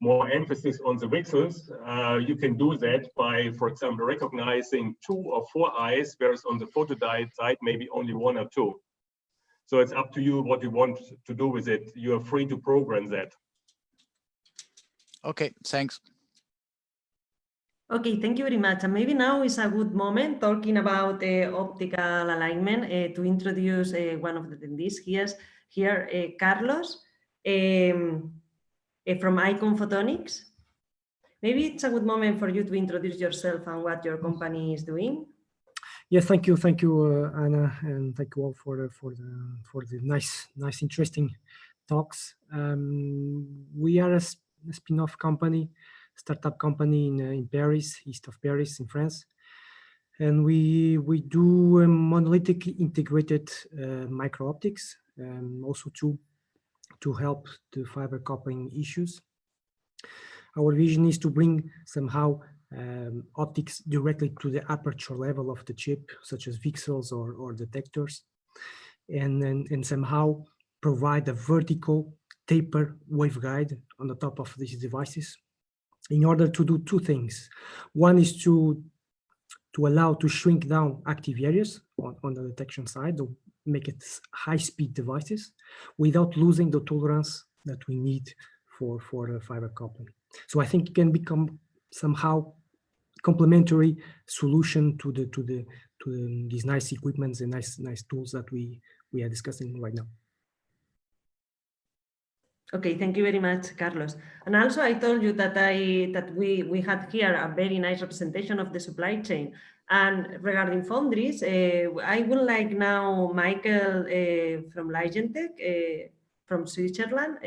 more emphasis on the VCSELs, you can do that by, for example, recognizing 2 or 4 eyes, whereas on the photodiode side, maybe only 1 or 2. So it's up to you what you want to do with it. You are free to program that. Okay, thanks. Okay, thank you very much. And maybe now is a good moment talking about optical alignment to introduce one of the attendees here, Carlos from Icon Photonics. Maybe it's a good moment for you to introduce yourself and what your company is doing. Yes, thank you, Anna, and thank you all for the nice, interesting talks. We are a spin-off company, startup company in Paris, east of Paris, in France, and we do monolithic integrated micro optics, also to help the fiber coupling issues. Our vision is to bring somehow optics directly to the aperture level of the chip, such as VCSELs or detectors, and somehow provide a vertical taper waveguide on the top of these devices in order to do 2 things. One is to allow to shrink down active areas on the detection side, to make it high-speed devices without losing the tolerance that we need for the fiber coupling. So I think it can become somehow complementary solution to these nice equipments and nice tools that we are discussing right now. Okay, thank you very much, Carlos. And also, I told you that we had here a very nice representation of the supply chain. And regarding foundries, I would like now Michael from Aixemtec from Switzerland.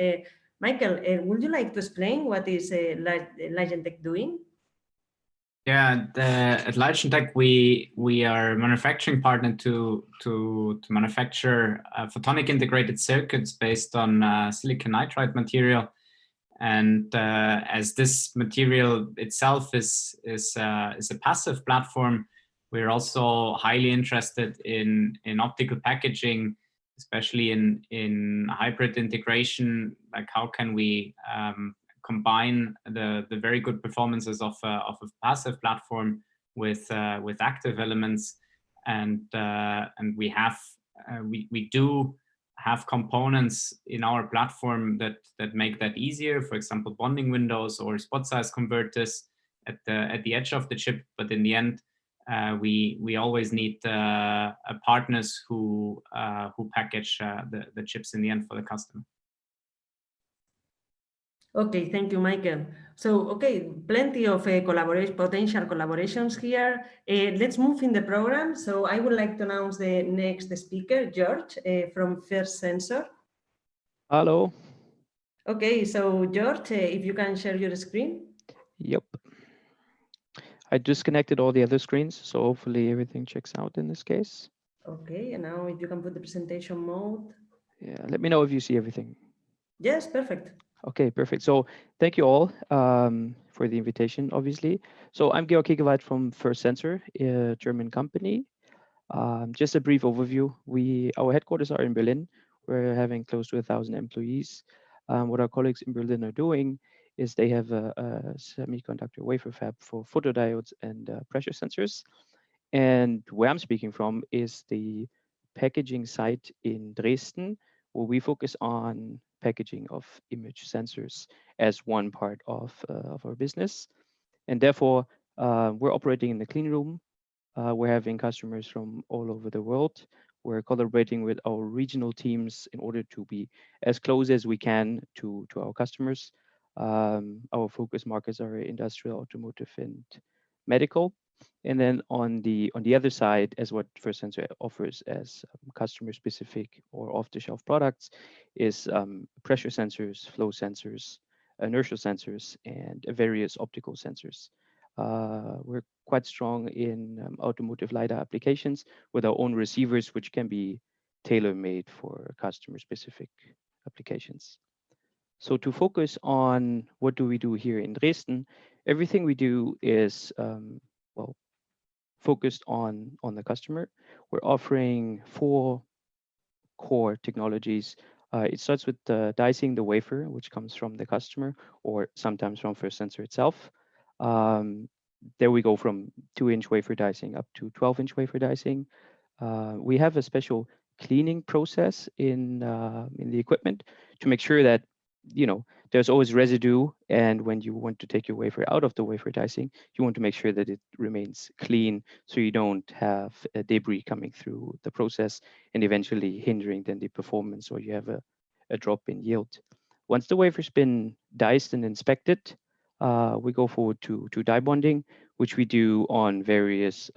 Michael, would you like to explain what is Aixemtec doing? Yeah, at Aixemtec we are a manufacturing partner to manufacture photonic integrated circuits based on silicon nitride material, and as this material itself is a passive platform, we're also highly interested in optical packaging, especially in hybrid integration. Like how can we combine the very good performances of a passive platform with active elements, and we do have components in our platform that make that easier. For example, bonding windows or spot size converters at the edge of the chip. But in the end, we always need partners who package the chips in the end for the customer. Okay, thank you, Michael. So, okay, plenty of potential collaborations here. Let's move in the program. So I would like to announce the next speaker, Georg, from First Sensor. Hello. Okay, so Georg, if you can share your screen. Yep. I disconnected all the other screens, so hopefully everything checks out in this case. Okay, and now if you can put the presentation mode. Yeah, let me know if you see everything. Yes, perfect. Okay, perfect. So thank you all for the invitation, obviously. So I'm Georg Hegewald from First Sensor, a German company. Just a brief overview. Our headquarters are in Berlin. We're having close to 1,000 employees. What our colleagues in Berlin are doing is they have a semiconductor wafer fab for photodiodes and pressure sensors. And where I'm speaking from is the packaging site in Dresden, where we focus on packaging of image sensors as one part of our business. And therefore, we're operating in the clean room. We're having customers from all over the world. We're collaborating with our regional teams in order to be as close as we can to our customers. Our focus markets are industrial, automotive, and medical. And then on the other side, as what First Sensor offers as customer-specific or off-the-shelf products, is pressure sensors, flow sensors, inertial sensors, and various optical sensors. We're quite strong in automotive LiDAR applications with our own receivers, which can be tailor-made for customer-specific applications. So to focus on what do we do here in Dresden, everything we do is well, focused on the customer. We're offering 4 core technologies. It starts with dicing the wafer, which comes from the customer or sometimes from First Sensor itself. There we go from 2-inch wafer dicing up to 12-inch wafer dicing. We have a special cleaning process in the equipment to make sure that there's always residue, and when you want to take your wafer out of the wafer dicing, you want to make sure that it remains clean so you don't have debris coming through the process and eventually hindering then the performance, or you have a drop in yield. Once the wafer's been diced and inspected, we go forward to die bonding, which we do on various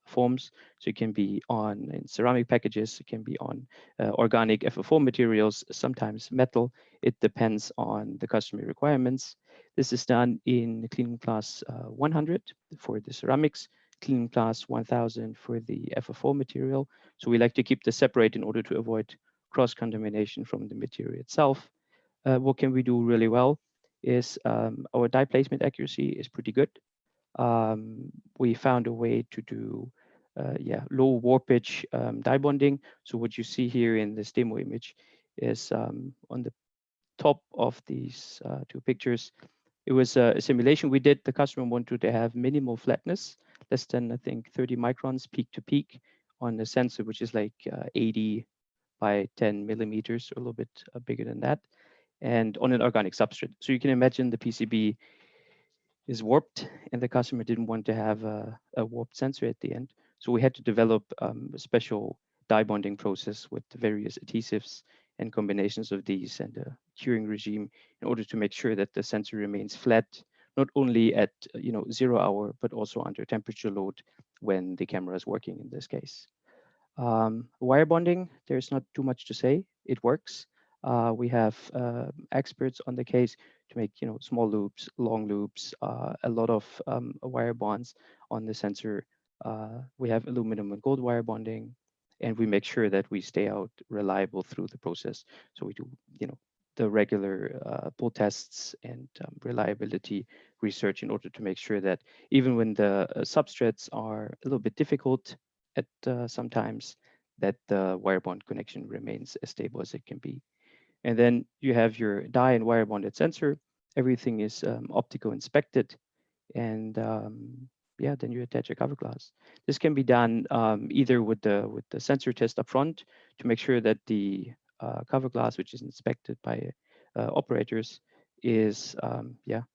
forms. So it can be in ceramic packages, it can be on organic FF4 materials, sometimes metal. It depends on the customer requirements. This is done in cleaning class 100 for the ceramics, cleaning class 1000 for the FF4 material. So we like to keep this separate in order to avoid cross-contamination from the material itself. What can we do really well is our die placement accuracy is pretty good. We found a way to do low warpage die bonding. So what you see here in this demo image is on the top of these 2 pictures. It was a simulation we did. The customer wanted to have minimal flatness, less than, I think, 30 microns peak to peak on the sensor, which is like 80 by 10 millimeters, or a little bit bigger than that, and on an organic substrate. So you can imagine the PCB is warped, and the customer didn't want to have a warped sensor at the end. So we had to develop a special die bonding process with various adhesives and combinations of these and a curing regime in order to make sure that the sensor remains flat, not only at 0 hour, but also under temperature load when the camera is working in this case. Wire bonding, there's not too much to say. It works. We have experts on the case to make small loops, long loops, a lot of wire bonds on the sensor. We have aluminum and gold wire bonding, and we make sure that we stay out reliable through the process. So we do the regular pull tests and reliability research in order to make sure that even when the substrates are a little bit difficult at sometimes, that the wire bond connection remains as stable as it can be. And then you have your die and wire bonded sensor. Everything is optical inspected, and then you attach a cover glass. This can be done either with the sensor test up front to make sure that the cover glass, which is inspected by operators, is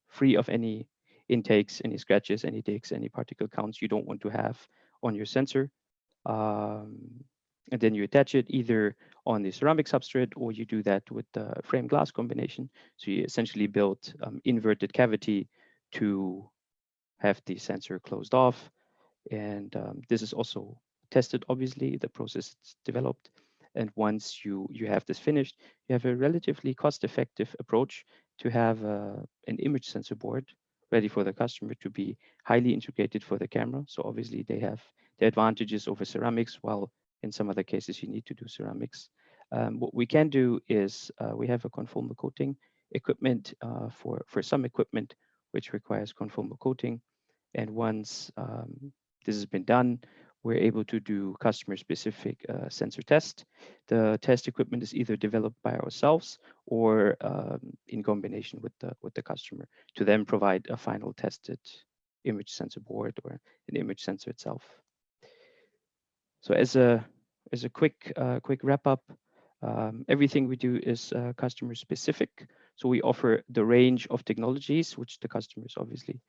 free of any intakes, any scratches, any digs, any particle counts you don't want to have on your sensor. And then you attach it either on the ceramic substrate, or you do that with the frame glass combination. So you essentially build inverted cavity to have the sensor closed off. And this is also tested, obviously, the process is developed. And once you have this finished, you have a relatively cost-effective approach to have an image sensor board ready for the customer to be highly integrated for the camera. So obviously they have the advantages over ceramics, while in some other cases you need to do ceramics. What we can do is we have a conformal coating equipment for some equipment which requires conformal coating. And once this has been done, we're able to do customer-specific sensor test. The test equipment is either developed by ourselves or in combination with the customer to then provide a final tested image sensor board or an image sensor itself. So as a quick wrap up, everything we do is customer specific. So we offer the range of technologies which the customer is obviously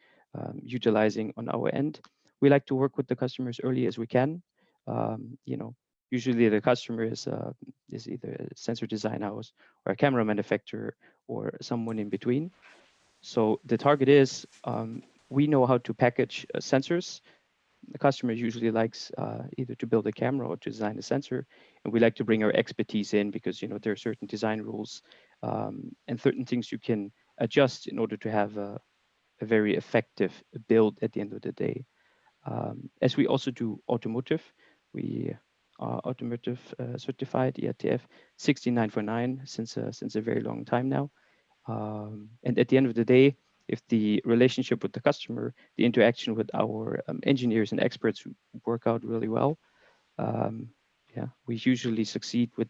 utilizing on our end. We like to work with the customer as early as we can. Usually the customer is either a sensor design house or a camera manufacturer or someone in between. So the target is we know how to package sensors. The customer usually likes either to build a camera or to design a sensor, and we like to bring our expertise in because there are certain design rules and certain things you can adjust in order to have a very effective build at the end of the day. As we also do automotive, we are automotive certified IATF 16949 since a very long time now. And at the end of the day, if the relationship with the customer, the interaction with our engineers and experts work out really well, we usually succeed with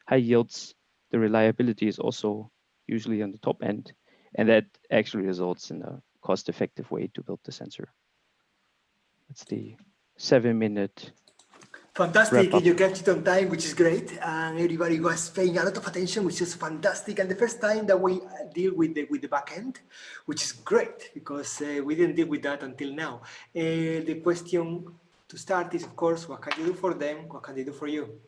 high yields. The reliability is also usually on the top end, and that actually results in a cost-effective way to build the sensor. That's the 7-minute. Fantastic. You kept it on time, which is great. And everybody was paying a lot of attention, which is fantastic. And the first time that we deal with the back end, which is great because we didn't deal with that until now. The question to start is, of course, what can you do for them? What can they do for you?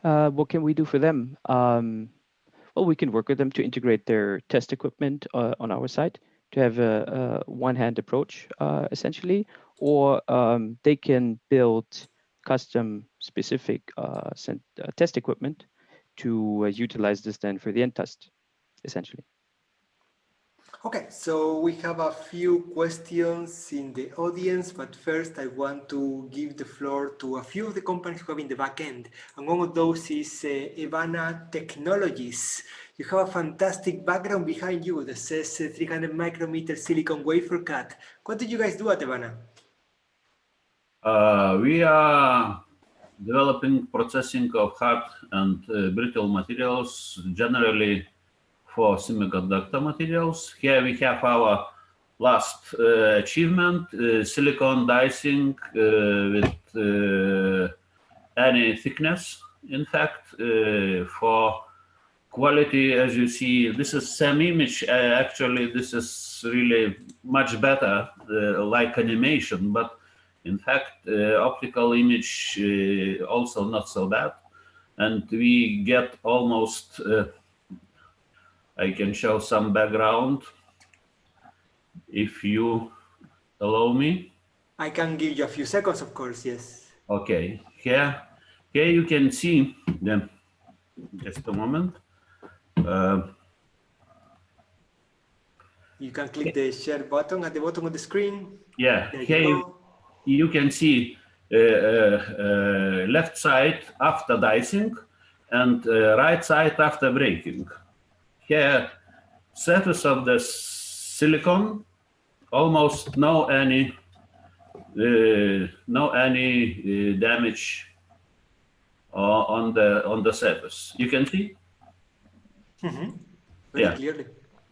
What can we do for them? Well, we can work with them to integrate their test equipment on our side to have a one-hand approach, essentially, or they can build custom specific test equipment to utilize this then for the end test, essentially. Okay, so we have a few questions in the audience, but first I want to give the floor to a few of the companies who have in the back end. And one of those is Evana Technologies. You have a fantastic background behind you that says 300 micrometer silicon wafer cut. What do you guys do at Evana? We are developing processing of hard and brittle materials, generally for semiconductor materials. Here we have our last achievement, silicon dicing with any thickness. In fact, for quality, as you see, this is same image. Actually, this is really much better, like animation, but in fact, optical image also not so bad. And we get almost, I can show some background if you allow me. I can give you a few seconds, of course, yes. Okay, here you can see them. Just a moment. You can click the share button at the bottom of the screen. Yeah, there here you can see left side after dicing and right side after breaking. Here, surface of the silicon, almost no any damage on the surface. You can see. Very clearly.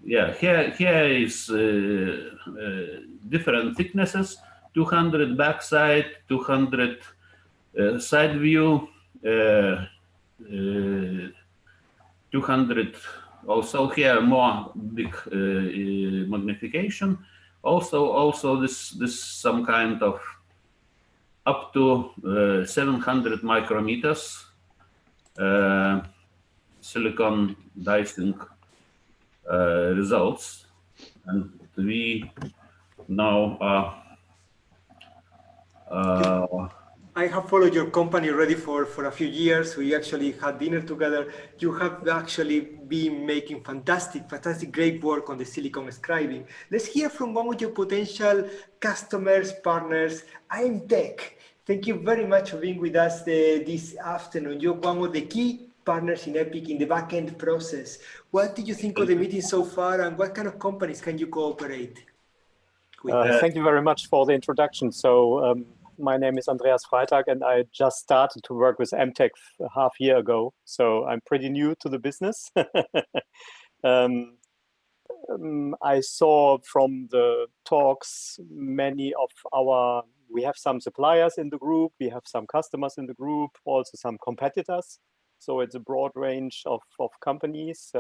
Yeah, here is different thicknesses: 200 backside, 200 side view, 200 also here more big magnification. Also this some kind of up to 700 micrometers silicon dicing results, and we now are I have followed your company already for a few years. We actually had dinner together. You have actually been making fantastic, great work on the silicon scribing. Let's hear from one of your potential customers, partners, Aixemtec. Thank you very much for being with us this afternoon. You're one of the key partners in EPIC in the back-end process. What did you think of the meeting so far, and what kind of companies can you cooperate with? Thank you very much for the introduction. So my name is Andreas Freitag, and I just started to work with Aixemtec half year ago. So I'm pretty new to the business. I saw from the talks we have some suppliers in the group, we have some customers in the group, also some competitors. So it's a broad range of companies,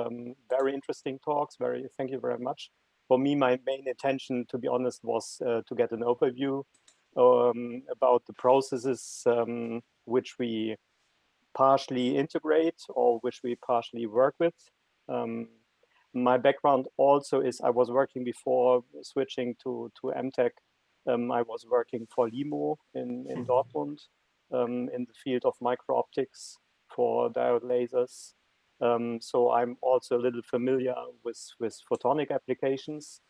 very interesting talks, thank you very much. For me, my main intention, to be honest, was to get an overview about the processes which we partially integrate or which we partially work with. My background also is I was working before switching to Aixemtec. I was working for Limo in Dortmund in the field of micro-optics for diode lasers. So I'm also a little familiar with photonic applications.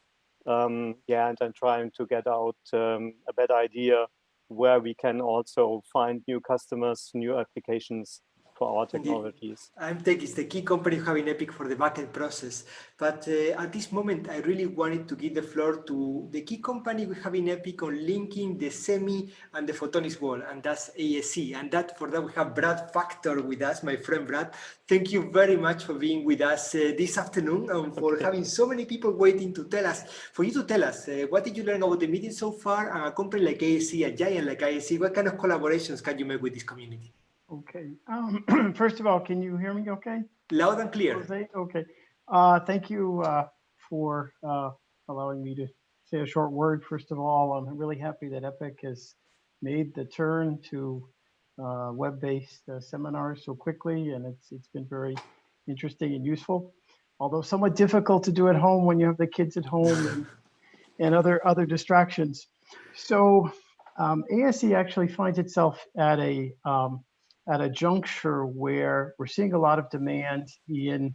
And I'm trying to get out a better idea where we can also find new customers, new applications for our technologies. Aixemtec is the key company you have in EPIC for the backend process. But at this moment, I really wanted to give the floor to the key company we have in EPIC on linking the semi and the photonics wall, and that's ASE. And for that, we have Brad Factor with us, my friend Brad. Thank you very much for being with us this afternoon and for having so many people waiting to tell us, what did you learn about the meeting so far, and a company like ASE, a giant like ASE, what kind of collaborations can you make with this community? Okay. First of all, can you hear me okay? Loud and clear. Jose? Okay. Thank you for allowing me to say a short word. First of all, I'm really happy that EPIC has made the turn to web-based seminars so quickly, and it's been very interesting and useful, although somewhat difficult to do at home when you have the kids at home and other distractions. So ASE actually finds itself at a juncture where we're seeing a lot of demand in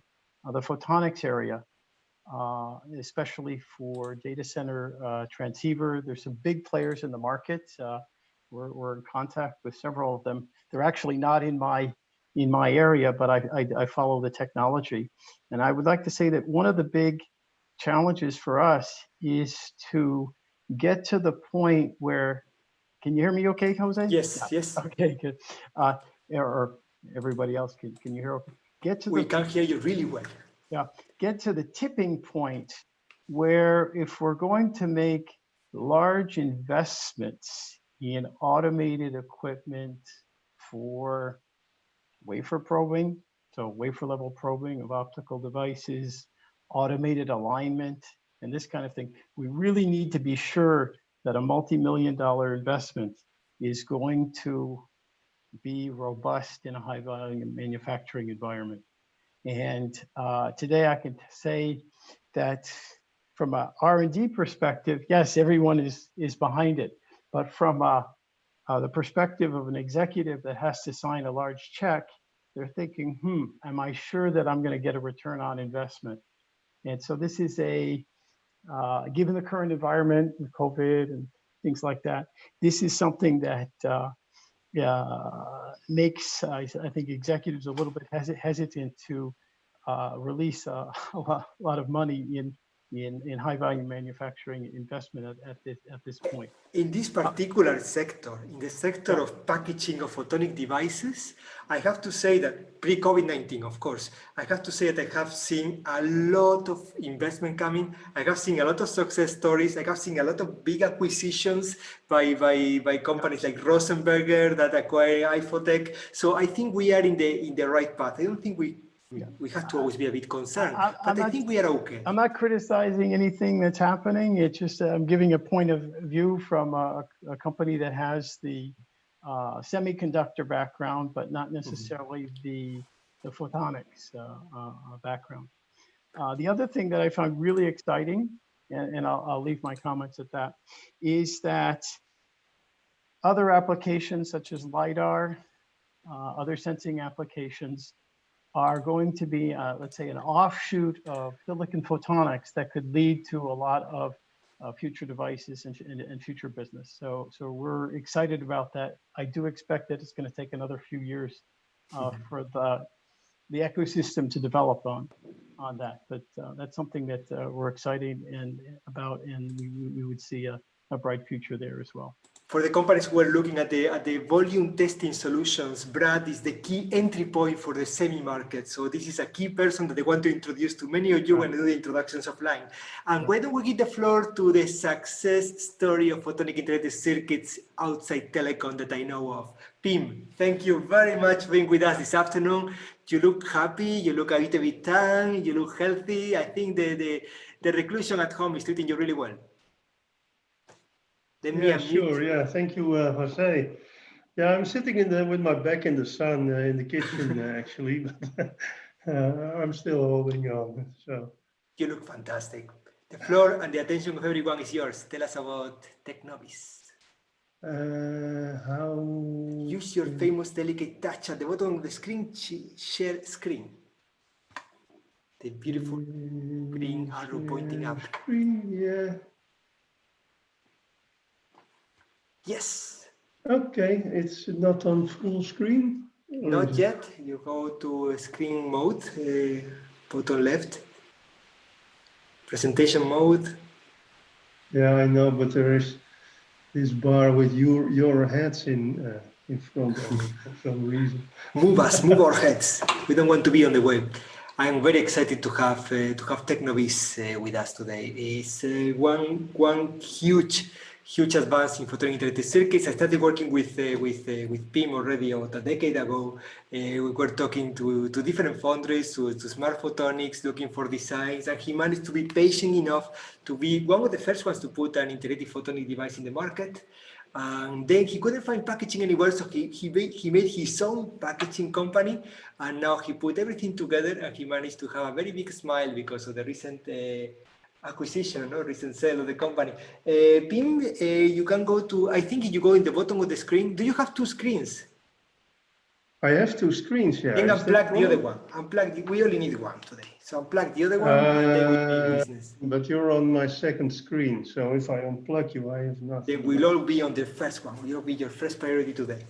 the photonics area, especially for data center transceiver. There's some big players in the market. We're in contact with several of them. They're actually not in my area, but I follow the technology. And I would like to say that one of the big challenges for us is to get to the point where, can you hear me okay, Jose? Yes, yes. Okay, good. Or everybody else, can you hear okay? We can hear you really well. Yeah, get to the tipping point where if we're going to make large investments in automated equipment for wafer probing, so wafer level probing of optical devices, automated alignment, and this kind of thing, we really need to be sure that a multi-million-dollar investment is going to be robust in a high volume manufacturing environment. And today I can say that from a R&D perspective, yes, everyone is behind it. But from the perspective of an executive that has to sign a large check, they're thinking, am I sure that I'm going to get a return on investment? And so this is given the current environment with COVID and things like that, this is something that makes, I think, executives a little bit hesitant to release a lot of money in high volume manufacturing investment at this point. In this particular sector, in the sector of packaging of photonic devices, I have to say that pre-COVID-19, of course, I have to say that I have seen a lot of investment coming. I have seen a lot of success stories. I have seen a lot of big acquisitions by companies like Rosenberger that acquire Photonic. So I think we are in the right path. I don't think we We have to always be a bit concerned, but I think we are okay. I'm not criticizing anything that's happening. It's just I'm giving a point of view from a company that has the semiconductor background, but not necessarily the photonics background. The other thing that I found really exciting, and I'll leave my comments at that, is that other applications such as LiDAR, other sensing applications are going to be, let's say, an offshoot of silicon photonics that could lead to a lot of future devices and future business. So we're excited about that. I do expect that it's going to take another few years for the ecosystem to develop on that. But that's something that we're excited about, and we would see a bright future there as well. For the companies who are looking at the volume testing solutions, Brad is the key entry point for the semi market. So this is a key person that they want to introduce to many of you when they do the introductions offline. And why don't we give the floor to the success story of photonic integrated circuits outside telecom that I know of. Pim, thank you very much for being with us this afternoon. You look happy, you look a bit tan, you look healthy. I think the reclusion at home is treating you really well. Yeah, sure. Yeah, thank you, Jose. Yeah, I'm sitting with my back in the sun in the kitchen actually, but I'm still holding on. So you look fantastic. The floor and the attention of everyone is yours. Tell us about Technobis. Use your famous delicate touch at the bottom of the screen. Share screen. The beautiful green arrow pointing up. Yeah. Yes. Okay, it's not on full screen. Not yet. You go to screen mode, bottom left. Presentation mode. Yeah, I know, but there is this bar with your heads in front of it for some reason. Move our heads. We don't want to be on the web. I'm very excited to have Technobis with us today. It's one huge advance in photonic integrated circuits. I started working with Pim already about a decade ago. We were talking to different foundries, to Smart Photonics, looking for designs, and he managed to be patient enough to be one of the first ones to put an integrated photonic device in the market. And then he couldn't find packaging anywhere, so he made his own packaging company, and now he put everything together, and he managed to have a very big smile because of the recent acquisition, recent sale of the company. Pim, you can go to, I think you go in the bottom of the screen. Do you have two screens? I have two screens, yeah. Then unplug the other one. We only need one today. So unplug the other one, and then we'll be in business. But you're on my second screen, so if I unplug you, I have nothing. Then we'll all be on the first one. We'll be your first priority today.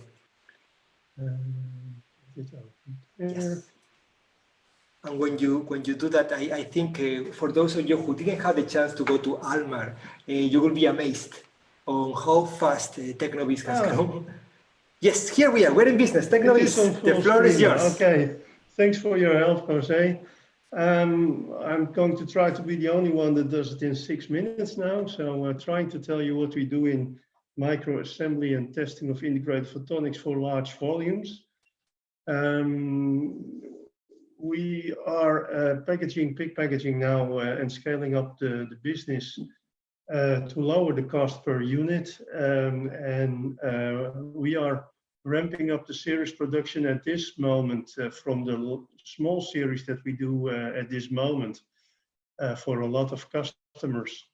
Yes. And when you do that, I think for those of you who didn't have the chance to go to Almar, you will be amazed on how fast Technobis has grown. Yes, here we are. We're in business. Technobis, the floor is yours. Okay, thanks for your help, Jose. I'm going to try to be the only one that does it in 6 minutes now. So we're trying to tell you what we do in microassembly and testing of integrated photonics for large volumes. We are pick packaging now and scaling up the business to lower the cost per unit. We are ramping up the series production at this moment from the small series that we do at this moment for a lot of customers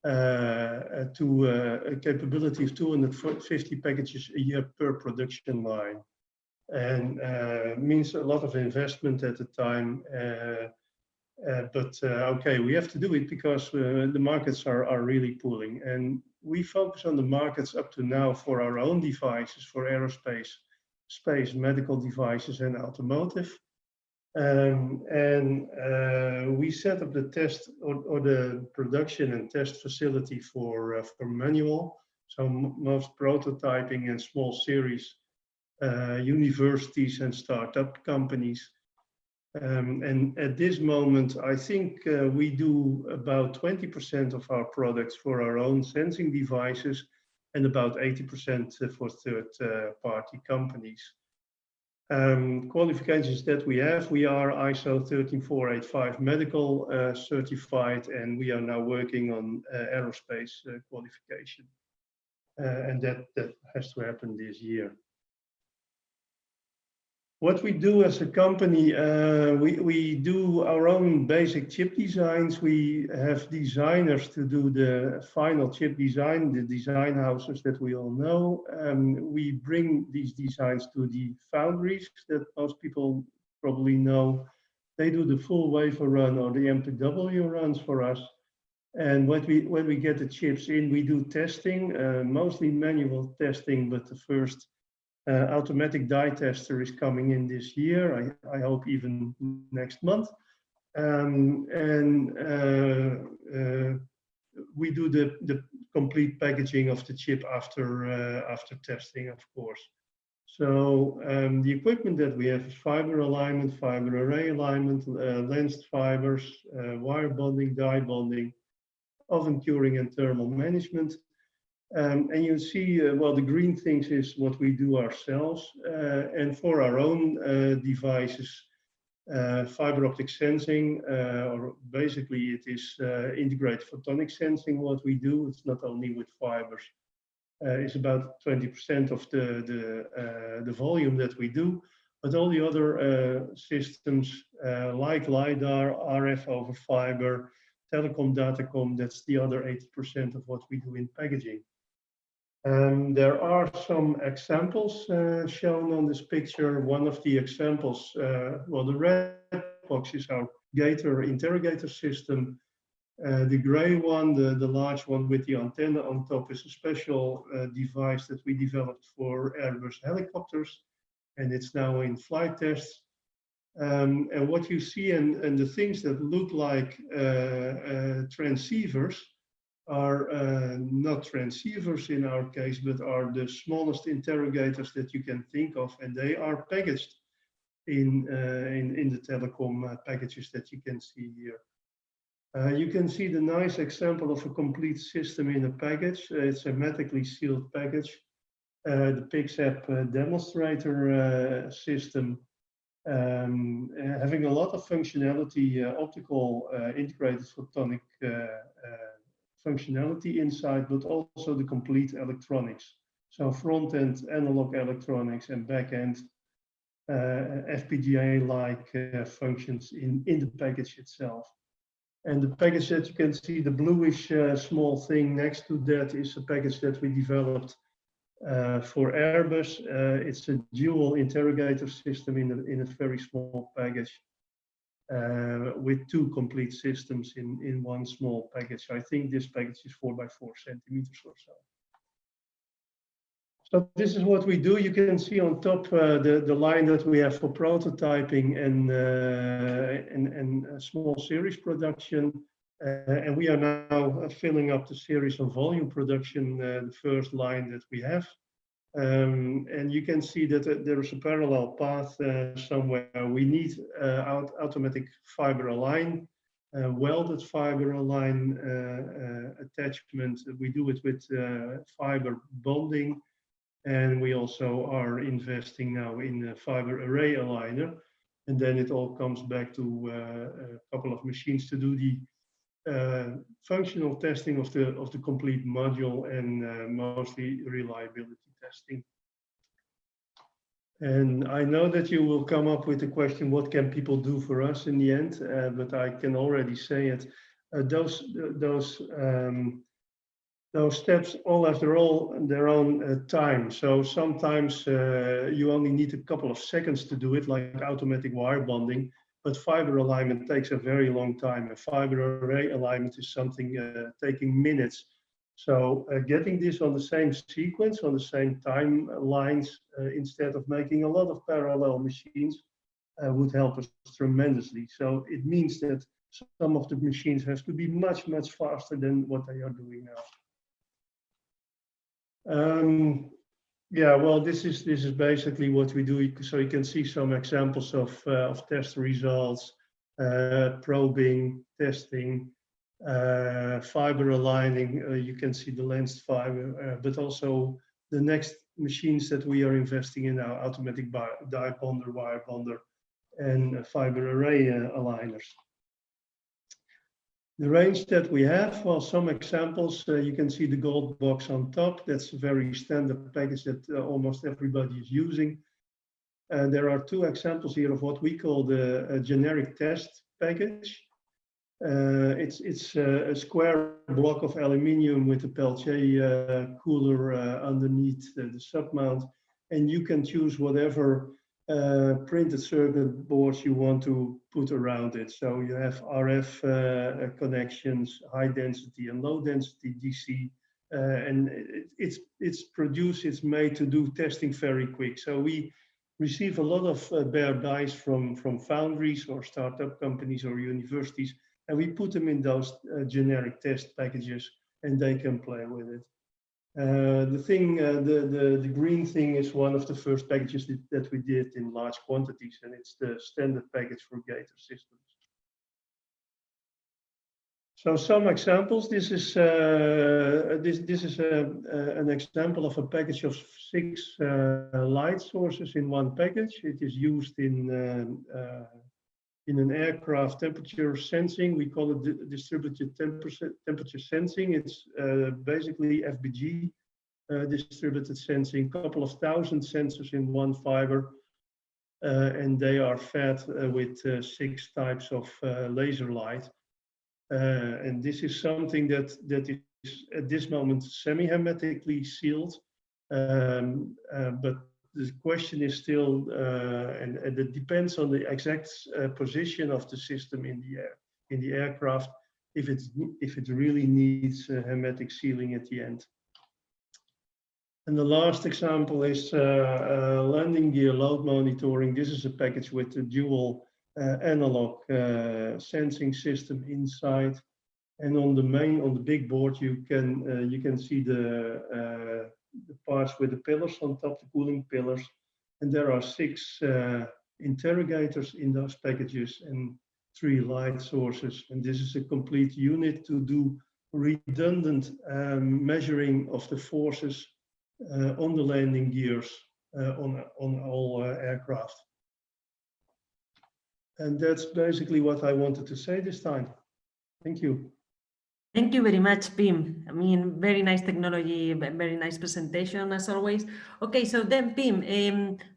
to a capability of 250 packages a year per production line. And means a lot of investment at the time. But okay, we have to do it because the markets are really pulling. And we focus on the markets up to now for our own devices, for aerospace, space, medical devices, and automotive. We set up the test or the production and test facility for manual. So most prototyping and small series, universities and startup companies. And at this moment, I think we do about 20% of our products for our own sensing devices and about 80% for third-party companies. Qualifications that we have, we are ISO 13485 medical certified, and we are now working on aerospace qualification. And that has to happen this year. What we do as a company, we do our own basic chip designs. We have designers to do the final chip design, the design houses that we all know. We bring these designs to the foundries that most people probably know. They do the full wafer run or the MPW runs for us. And when we get the chips in, we do testing, mostly manual testing, but the first automatic die tester is coming in this year. I hope even next month. We do the complete packaging of the chip after testing, of course. So the equipment that we have is fiber alignment, fiber array alignment, lensed fibers, wire bonding, die bonding, oven curing, and thermal management. And you see, well, the green things is what we do ourselves. And for our own devices, fiber optic sensing, or basically it is integrated photonic sensing what we do. It's not only with fibers. It's about 20% of the volume that we do. But all the other systems like LiDAR, RF over fiber, telecom, datacom, that's the other 80% of what we do in packaging. There are some examples shown on this picture. One of the examples, well, the red box is our gator interrogator system. The gray one, the large one with the antenna on top, is a special device that we developed for Airbus helicopters, and it's now in flight tests. And what you see and the things that look like transceivers are not transceivers in our case, but are the smallest interrogators that you can think of, and they are packaged in the telecom packages that you can see here. You can see the nice example of a complete system in a package. It's a hermetically sealed package. The PIXAP demonstrator system, having a lot of functionality, optical integrated photonic functionality inside, but also the complete electronics. So front-end analog electronics and back-end FPGA-like functions in the package itself. And the package that you can see, the bluish small thing next to that, is a package that we developed for Airbus. It's a dual interrogator system in a very small package. With two complete systems in one small package. I think this package is 4 by 4 centimeters or so. So this is what we do. You can see on top the line that we have for prototyping and small series production. And we are now filling up the series of volume production, the first line that we have. And you can see that there is a parallel path somewhere. We need automatic fiber align, welded fiber align attachment. We do it with fiber bonding, and we also are investing now in a fiber array aligner. And then it all comes back to a couple of machines to do the functional testing of the complete module and mostly reliability testing. And I know that you will come up with the question, what can people do for us in the end? But I can already say it. Those steps all have their own time. So sometimes you only need a couple of seconds to do it, like automatic wire bonding. But fiber alignment takes a very long time. And fiber array alignment is something taking minutes. So getting this on the same sequence, on the same timelines, instead of making a lot of parallel machines, would help us tremendously. So it means that some of the machines have to be much, much faster than what they are doing now. Yeah, well, this is basically what we do. So you can see some examples of test results, probing, testing, fiber aligning. You can see the lensed fiber, but also the next machines that we are investing in now, automatic die bonder, wire bonder, and fiber array aligners. The range that we have, well, some examples, you can see the gold box on top. That's a very standard package that almost everybody is using. There are two examples here of what we call the generic test package. It's a square block of aluminium with a Peltier cooler underneath the submount, and you can choose whatever printed circuit boards you want to put around it. So you have RF connections, high density and low density DC, and it's made to do testing very quick. So we receive a lot of bare dies from foundries or startup companies or universities, and we put them in those generic test packages, and they can play with it. The green thing is one of the first packages that we did in large quantities, and it's the standard package for Gator systems. So some examples. This is an example of a package of 6 light sources in one package. It is used in an aircraft temperature sensing. We call it distributed temperature sensing. It's basically FBG distributed sensing, couple of thousand sensors in one fiber, and they are fed with 6 types of laser light. And this is something that is at this moment semi-hermetically sealed, but the question is still, and it depends on the exact position of the system in the aircraft, if it really needs hermetic sealing at the end. And the last example is landing gear load monitoring. This is a package with a dual analog sensing system inside, and on the big board you can see the parts with the pillars on top, the cooling pillars, and there are 6 interrogators in those packages and 3 light sources, and this is a complete unit to do redundant measuring of the forces on the landing gears on all aircraft. And that's basically what I wanted to say this time. Thank you. Thank you very much, Pim. I mean, very nice technology, very nice presentation as always. Okay, so then Pim,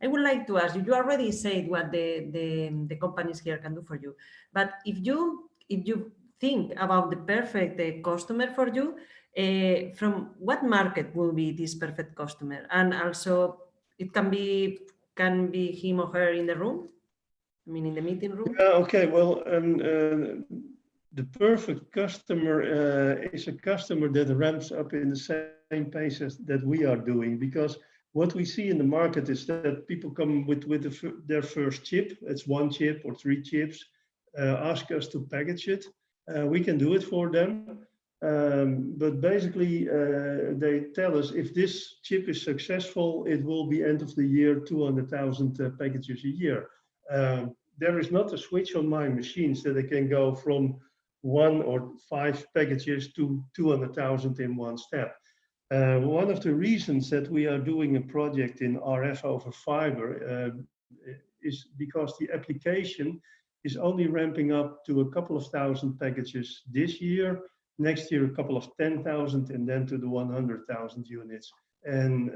I would like to ask you, you already said what the companies here can do for you, but if you think about the perfect customer for you, from what market will be this perfect customer? And also it can be him or her in the room? I mean, in the meeting room? Okay, well, the perfect customer is a customer that ramps up in the same pace as that we are doing, because what we see in the market is that people come with their first chip. It's 1 chip or 3 chips, ask us to package it. We can do it for them, but basically they tell us if this chip is successful, it will be end of the year 200,000 packages a year. There is not a switch on my machines that I can go from 1 or 5 packages to 200,000 in one step. One of the reasons that we are doing a project in RF over fiber is because the application is only ramping up to a couple of thousand packages this year, next year a couple of 10,000, and then to the 100,000 units. And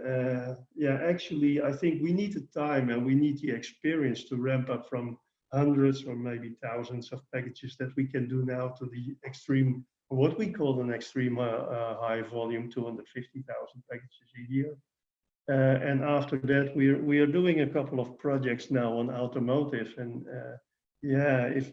yeah, actually, I think we need the time and we need the experience to ramp up from hundreds or maybe thousands of packages that we can do now to the extreme, what we call an extreme high volume, 250,000 packages a year. And after that, we are doing a couple of projects now on automotive, and yeah, if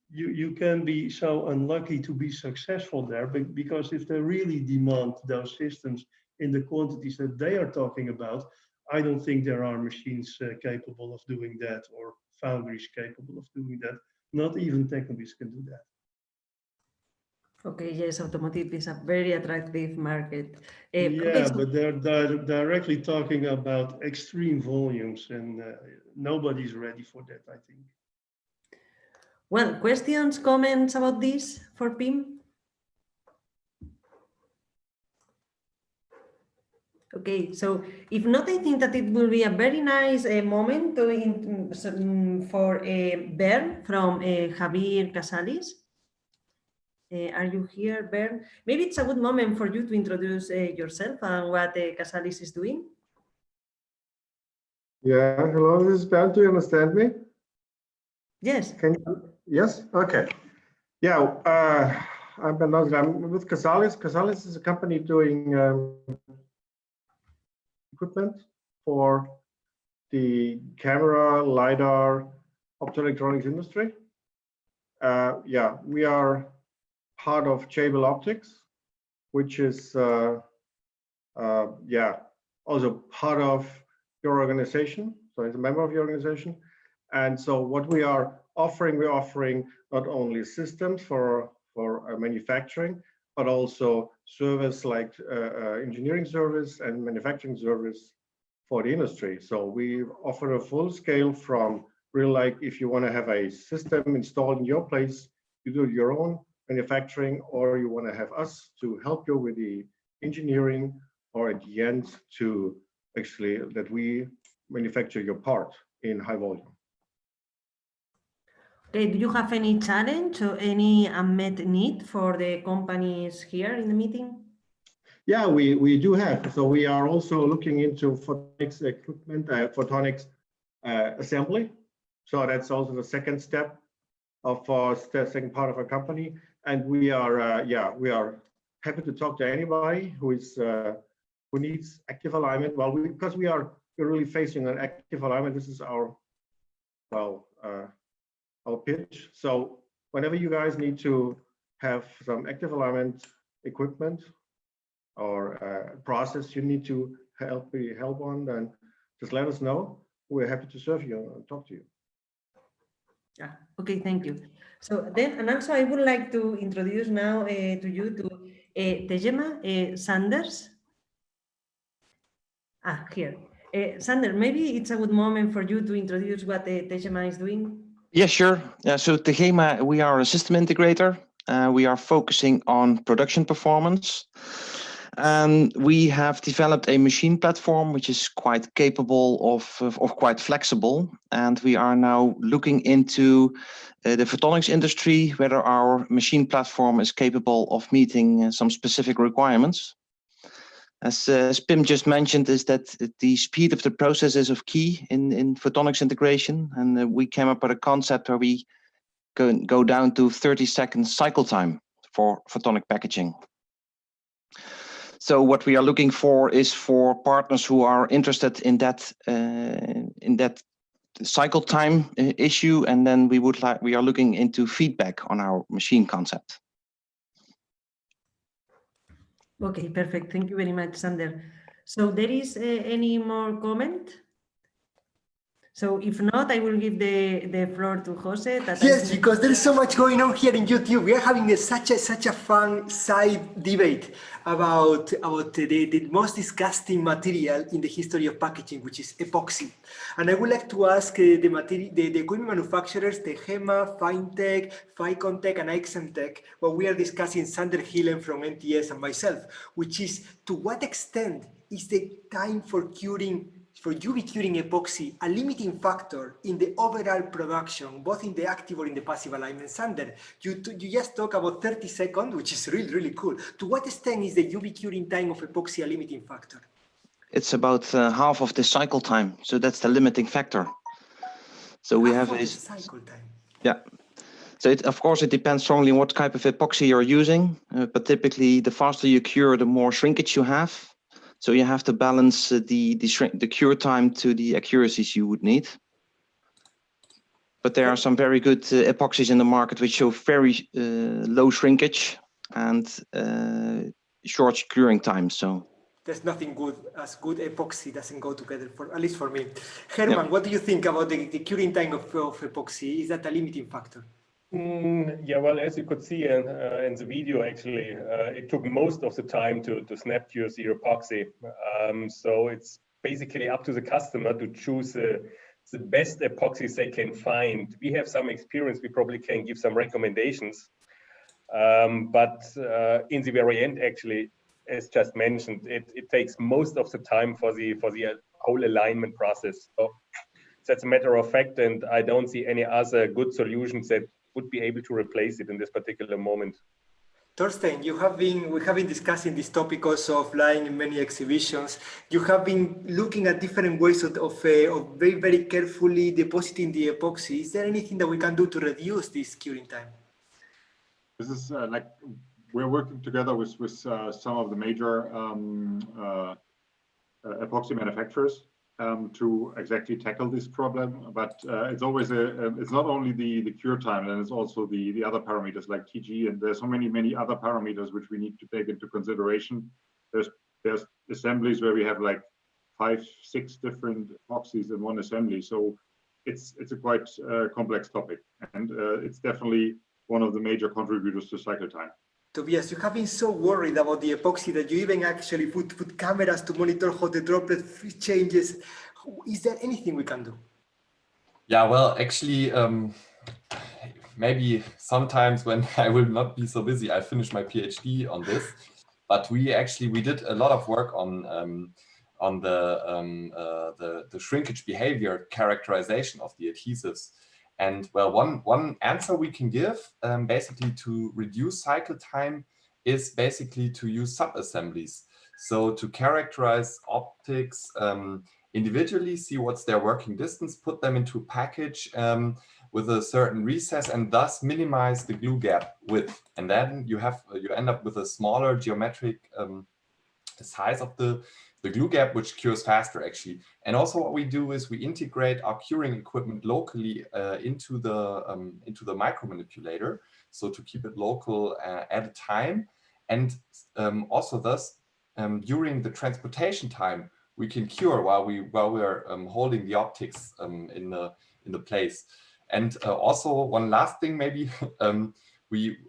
you can be so unlucky to be successful there, but because if they really demand those systems in the quantities that they are talking about, I don't think there are machines capable of doing that, or foundries capable of doing that. Not even Technobis can do that. Okay, yes, automotive is a very attractive market. Yeah, okay, so but they're directly talking about extreme volumes, and nobody's ready for that, I think. well, questions, comments about this for Pim? Okay, so if not, I think that it will be a very nice moment to for Bern from Javier Kasalis. Are you here, Bern? Maybe it's a good moment for you to introduce yourself and what Kasalis is doing. Yeah, hello, this is Bernd. Do you understand me? Yes. Yes? Okay. Yeah, I'm Bernd. I'm with Kasalis. Kasalis is a company doing equipment for the camera, LiDAR, optoelectronics industry. Yeah, we are part of Jabil Optics, which is yeah, also part of your organization. So it's a member of your organization. And so what we are offering, we're offering not only systems for manufacturing, but also service like engineering service and manufacturing service for the industry. So we offer a full scale from real, like if you want to have a system installed in your place, you do your own manufacturing, or you want to have us to help you with the engineering, or at the end to actually that we manufacture your part in high volume. Okay, do you have any challenge or any unmet need for the companies here in the meeting? Yeah, we do have. So we are also looking into photonics equipment, photonics assembly. So that's also the second step of our second part of our company. And we are, yeah, we are happy to talk to anybody who is who needs active alignment. Well, because we're really facing an active alignment. This is our, well, our pitch. So whenever you guys need to have some active alignment equipment or process you need to help on, then just let us know. We're happy to serve you and talk to you. Yeah. Okay, thank you. So then, and also I would like to introduce now to you to Tejema Sanders. Ah, here. Sander, maybe it's a good moment for you to introduce what Tejema is doing. Yeah, sure. So Tejema, we are a system integrator. We are focusing on production performance. And we have developed a machine platform which is quite capable of quite flexible. And we are now looking into the photonics industry, whether our machine platform is capable of meeting some specific requirements. As Pim just mentioned, is that the speed of the process is of key in photonics integration. And we came up with a concept where we go down to 30-second cycle time for photonic packaging. So what we are looking for is for partners who are interested in that cycle time issue, and then we are looking into feedback on our machine concept. Okay, perfect. Thank you very much, Sander. So there is any more comment? So if not, I will give the floor to Jose. Yes, because there is so much going on here in YouTube. We are having such a fun side debate about the most disgusting material in the history of packaging, which is epoxy. And I would like to ask the equipment manufacturers, Techema, Finetech, ficonTEC, and Aixemtec, what we are discussing, Sander Hillen from MTS and myself, which is to what extent is the time for UV curing epoxy a limiting factor in the overall production, both in the active or in the passive alignment? Sander, you just talk about 30 seconds, which is really, really cool. To what extent is the UV curing time of epoxy a limiting factor? It's about half of the cycle time, so that's the limiting factor. So we have a cycle time. Yeah. So of course, it depends strongly on what type of epoxy you're using, but typically the faster you cure, the more shrinkage you have. So you have to balance the cure time to the accuracies you would need. But there are some very good epoxies in the market which show very low shrinkage and short curing time. So there's nothing good as good epoxy doesn't go together, at least for me. Hermann, what do you think about the curing time of epoxy? Is that a limiting factor? Yeah, well, as you could see in the video, actually, it took most of the time to snap cure the epoxy. So it's basically up to the customer to choose the best epoxies they can find. We have some experience, we probably can give some recommendations. But in the very end, actually, as just mentioned, it takes most of the time for the whole alignment process. So that's a matter of fact, and I don't see any other good solutions that would be able to replace it in this particular moment. Torsten, we have been discussing this topic also offline in many exhibitions. You have been looking at different ways of very, very carefully depositing the epoxy. Is there anything that we can do to reduce this curing time? This is like we're working together with some of the major epoxy manufacturers to exactly tackle this problem. But it's always it's not only the cure time, and it's also the other parameters like TG, and there's so many other parameters which we need to take into consideration. There's assemblies where we have like 5-6 different epoxies in one assembly, so it's a quite complex topic, and it's definitely one of the major contributors to cycle time. Tobias, you have been so worried about the epoxy that you even actually put cameras to monitor how the droplet changes. Is there anything we can do? Yeah, well, actually, maybe sometimes when I will not be so busy, I finish my PhD on this. But we did a lot of work on the shrinkage behavior characterization of the adhesives. And well, one answer we can give basically to reduce cycle time is basically to use sub-assemblies. So to characterize optics individually, see what's their working distance, put them into a package with a certain recess, and thus minimize the glue gap width. And then you end up with a smaller geometric size of the glue gap, which cures faster actually. And also what we do is we integrate our curing equipment locally into the micromanipulator, so to keep it local at a time. And also thus during the transportation time, we can cure while we are holding the optics in the place. And also one last thing maybe,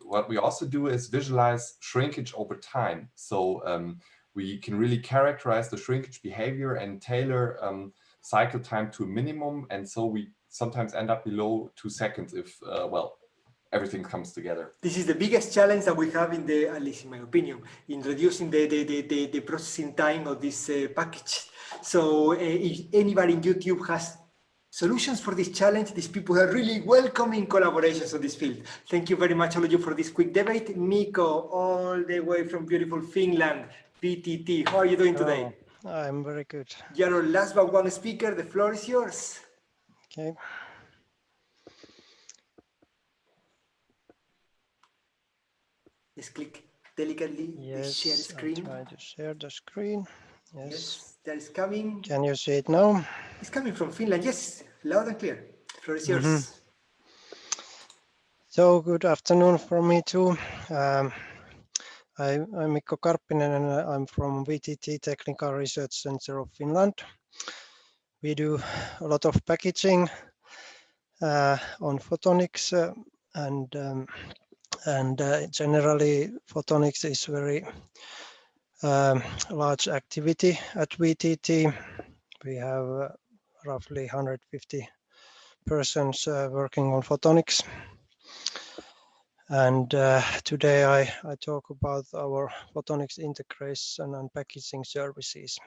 what we also do is visualize shrinkage over time. So we can really characterize the shrinkage behavior and tailor cycle time to a minimum. And so we sometimes end up below 2 seconds if, well, everything comes together. This is the biggest challenge that we have at least in my opinion, in reducing the processing time of this package. So if anybody in YouTube has solutions for this challenge, these people are really welcoming collaborations on this field. Thank you very much all of you for this quick debate. Mikko, all the way from beautiful Finland, VTT. How are you doing today? I'm very good. You're our last but one speaker. The floor is yours. Okay. Just click delicately the share screen. I'm trying to share the screen. Yes, that is coming. Can you see it now? It's coming from Finland. Yes, loud and clear. The floor is yours. So good afternoon from me too. I'm Mikko Karppinen and I'm from VTT Technical Research Center of Finland. We do a lot of packaging on photonics and generally photonics is very large activity at VTT. We have roughly 150 persons working on photonics. And today I talk about our photonics integration and packaging services.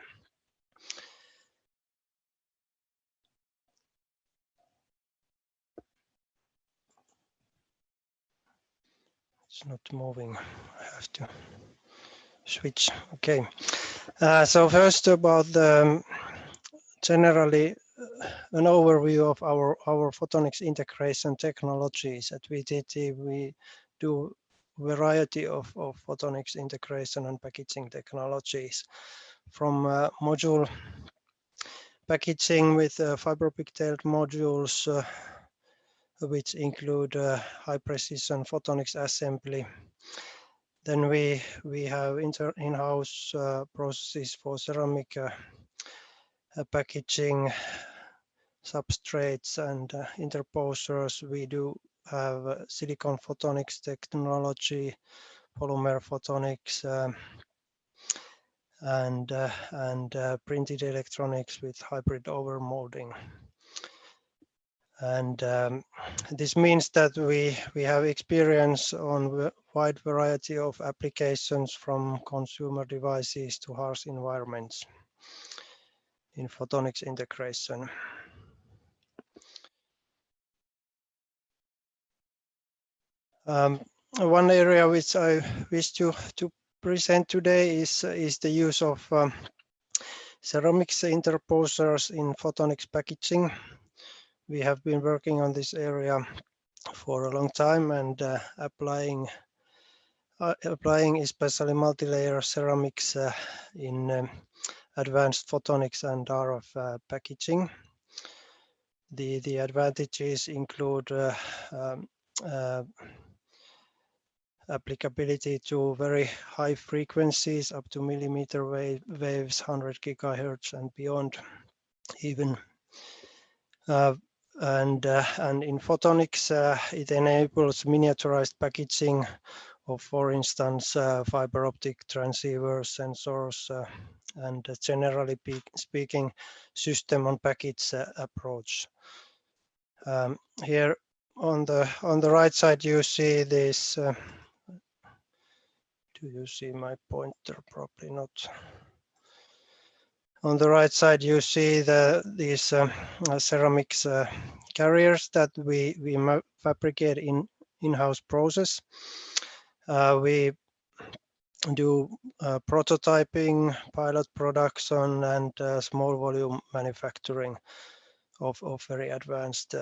It's not moving. I have to switch. Okay. So first about the generally an overview of our photonics integration technologies. At VTT, we do variety of photonics integration and packaging technologies, from module packaging with fiber pigtailed modules, which include high precision photonics assembly. Then we have in-house processes for ceramic packaging, substrates and interposers. We do have silicon photonics technology, polymer photonics, and printed electronics with hybrid overmolding. And this means that we have experience on a wide variety of applications, from consumer devices to harsh environments in photonics integration. One area which I wish to present today is the use of ceramics interposers in photonics packaging. We have been working on this area for a long time and applying especially multi-layer ceramics in advanced photonics and RF packaging. The advantages include applicability to very high frequencies, up to millimeter waves, 100 gigahertz and beyond even. And in photonics, it enables miniaturized packaging of, for instance, fiber optic transceivers, sensors, and generally speaking, system on package approach. Here on the right side, you see this. Do you see my pointer? Probably not. On the right side, you see these ceramics carriers that we fabricate in-house process. We do prototyping, pilot production, and small volume manufacturing of very advanced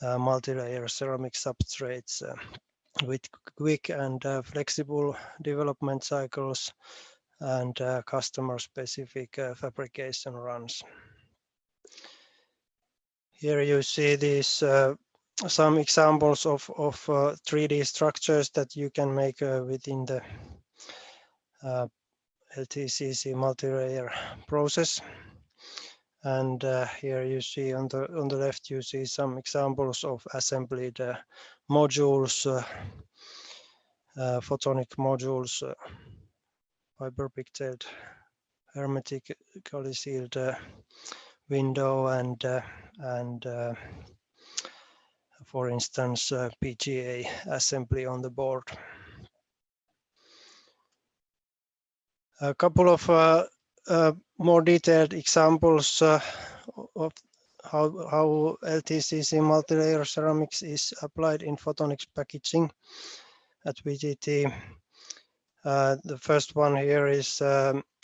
multi-layer ceramic substrates with quick and flexible development cycles and customer-specific fabrication runs. Here you see these some examples of 3D structures that you can make within the LTCC multi-layer process. And here you see on the left, you see some examples of assembled modules, photonic modules, fiber pigtailed, hermetically sealed window, and for instance, PGA assembly on the board. A couple of more detailed examples of how LTCC multi-layer ceramics is applied in photonics packaging at VTT. The first one here is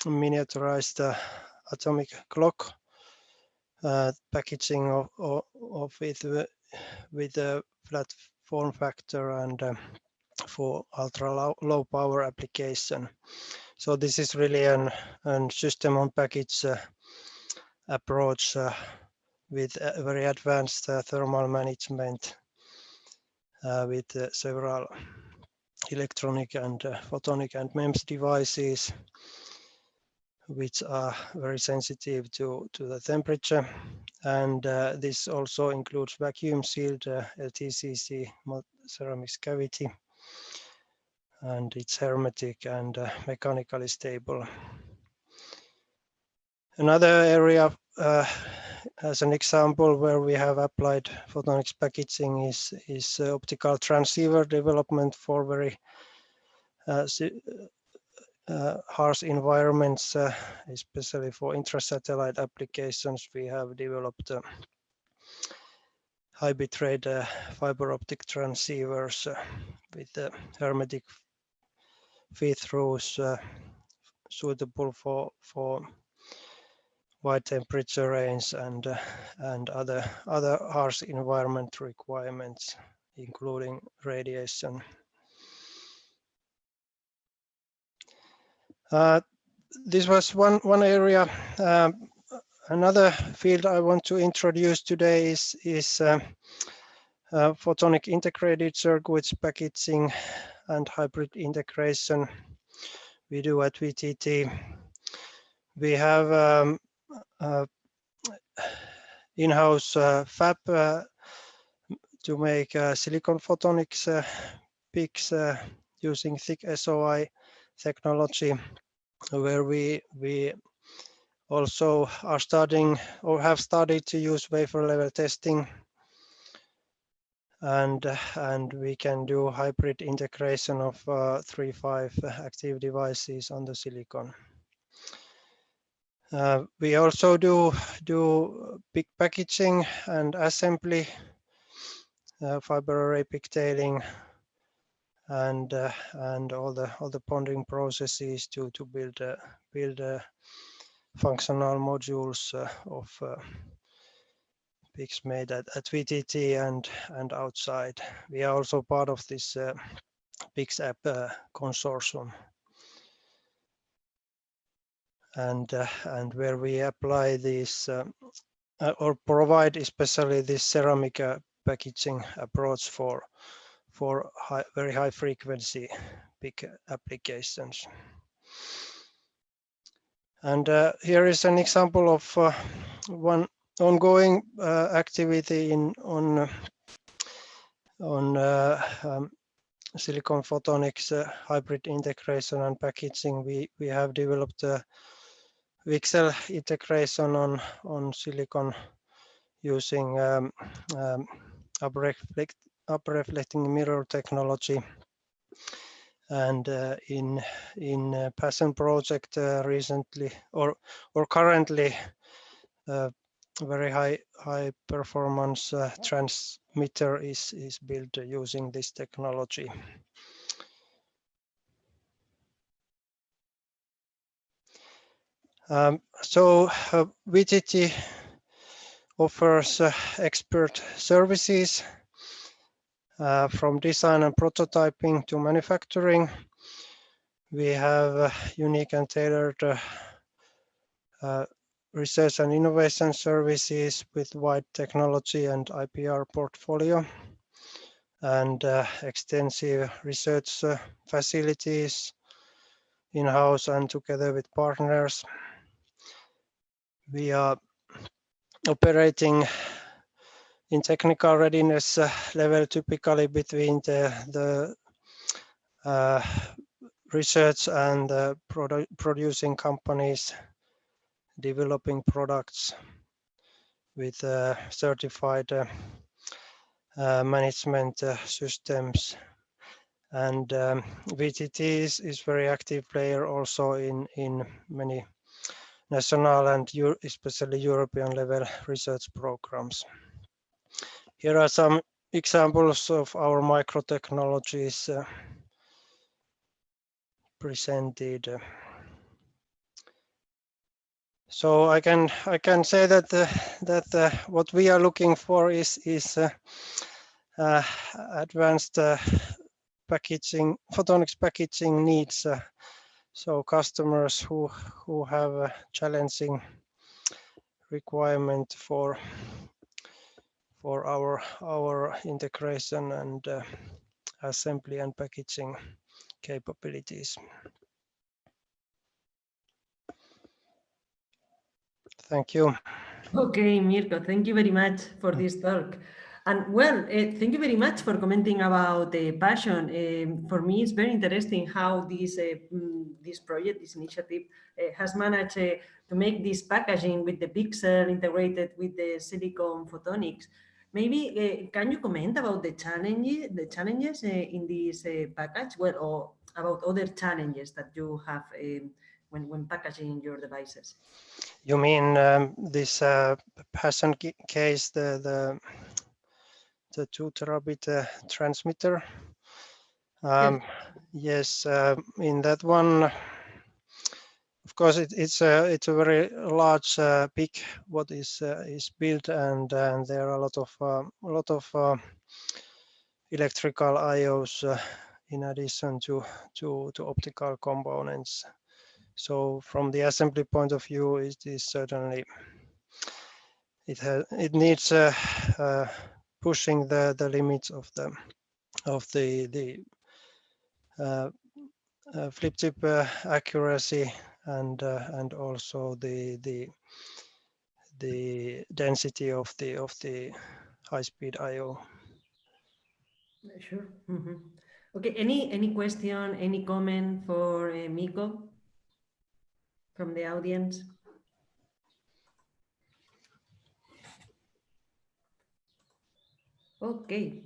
miniaturized atomic clock packaging of it with a flat form factor and for ultra low power application. So this is really an system on package approach with very advanced thermal management with several electronic and photonic and MEMS devices, which are very sensitive to the temperature. And this also includes vacuum sealed LTCC ceramics cavity, and it's hermetic and mechanically stable. Another area as an example where we have applied photonics packaging is optical transceiver development for very harsh environments, especially for intra-satellite applications. We have developed high bitrate fiber optic transceivers with hermetic feed-throughs suitable for wide temperature range and other harsh environment requirements, including radiation. This was one area. Another field I want to introduce today is photonic integrated circuits packaging and hybrid integration we do at VTT. We have in-house fab to make silicon photonics PICs using thick SOI technology, where we also are studying or have studied to use wafer level testing, and we can do hybrid integration of 3.5 active devices on the silicon. We also do big packaging and assembly, fiber array pigtailing, and all the bonding processes to build functional modules of pigs made at VTT and outside. We are also part of this PICS app consortium, and where we apply this or provide especially this ceramic packaging approach for very high frequency big applications. And here is an example of one ongoing activity on silicon photonics hybrid integration and packaging. We have developed a VCSEL integration on silicon using upreflecting mirror technology. And in passion project recently or currently, very high performance transmitter is built using this technology. So VTT offers expert services from design and prototyping to manufacturing. We have unique and tailored research and innovation services with wide technology and IPR portfolio, and extensive research facilities in-house and together with partners. We are operating in technical readiness level typically between the research and producing companies developing products with certified management systems. And VTT is very active player also in many national and especially European level research programs. Here are some examples of our microtechnologies presented. So I can say that what we are looking for is advanced packaging, photonics packaging needs. So customers who have a challenging requirement for our integration and assembly and packaging capabilities. Thank you. Okay, Mirko, thank you very much for this talk. And well, thank you very much for commenting about the passion. For me, it's very interesting how this project, this initiative, has managed to make this packaging with the pixel integrated with the silicon photonics. Maybe can you comment about the challenges in this package, well, or about other challenges that you have when packaging your devices? You mean this passion case, the 2 terabit transmitter? Yes, in that one, of course, it's a very large peak what is built, and there are a lot of electrical IOs in addition to optical components. So from the assembly point of view, it is certainly it needs pushing the limits of the flip chip accuracy and also the density of the high speed IO. Sure. Mm-hmm. Okay. Any question? Any comment for Mikko from the audience? Okay.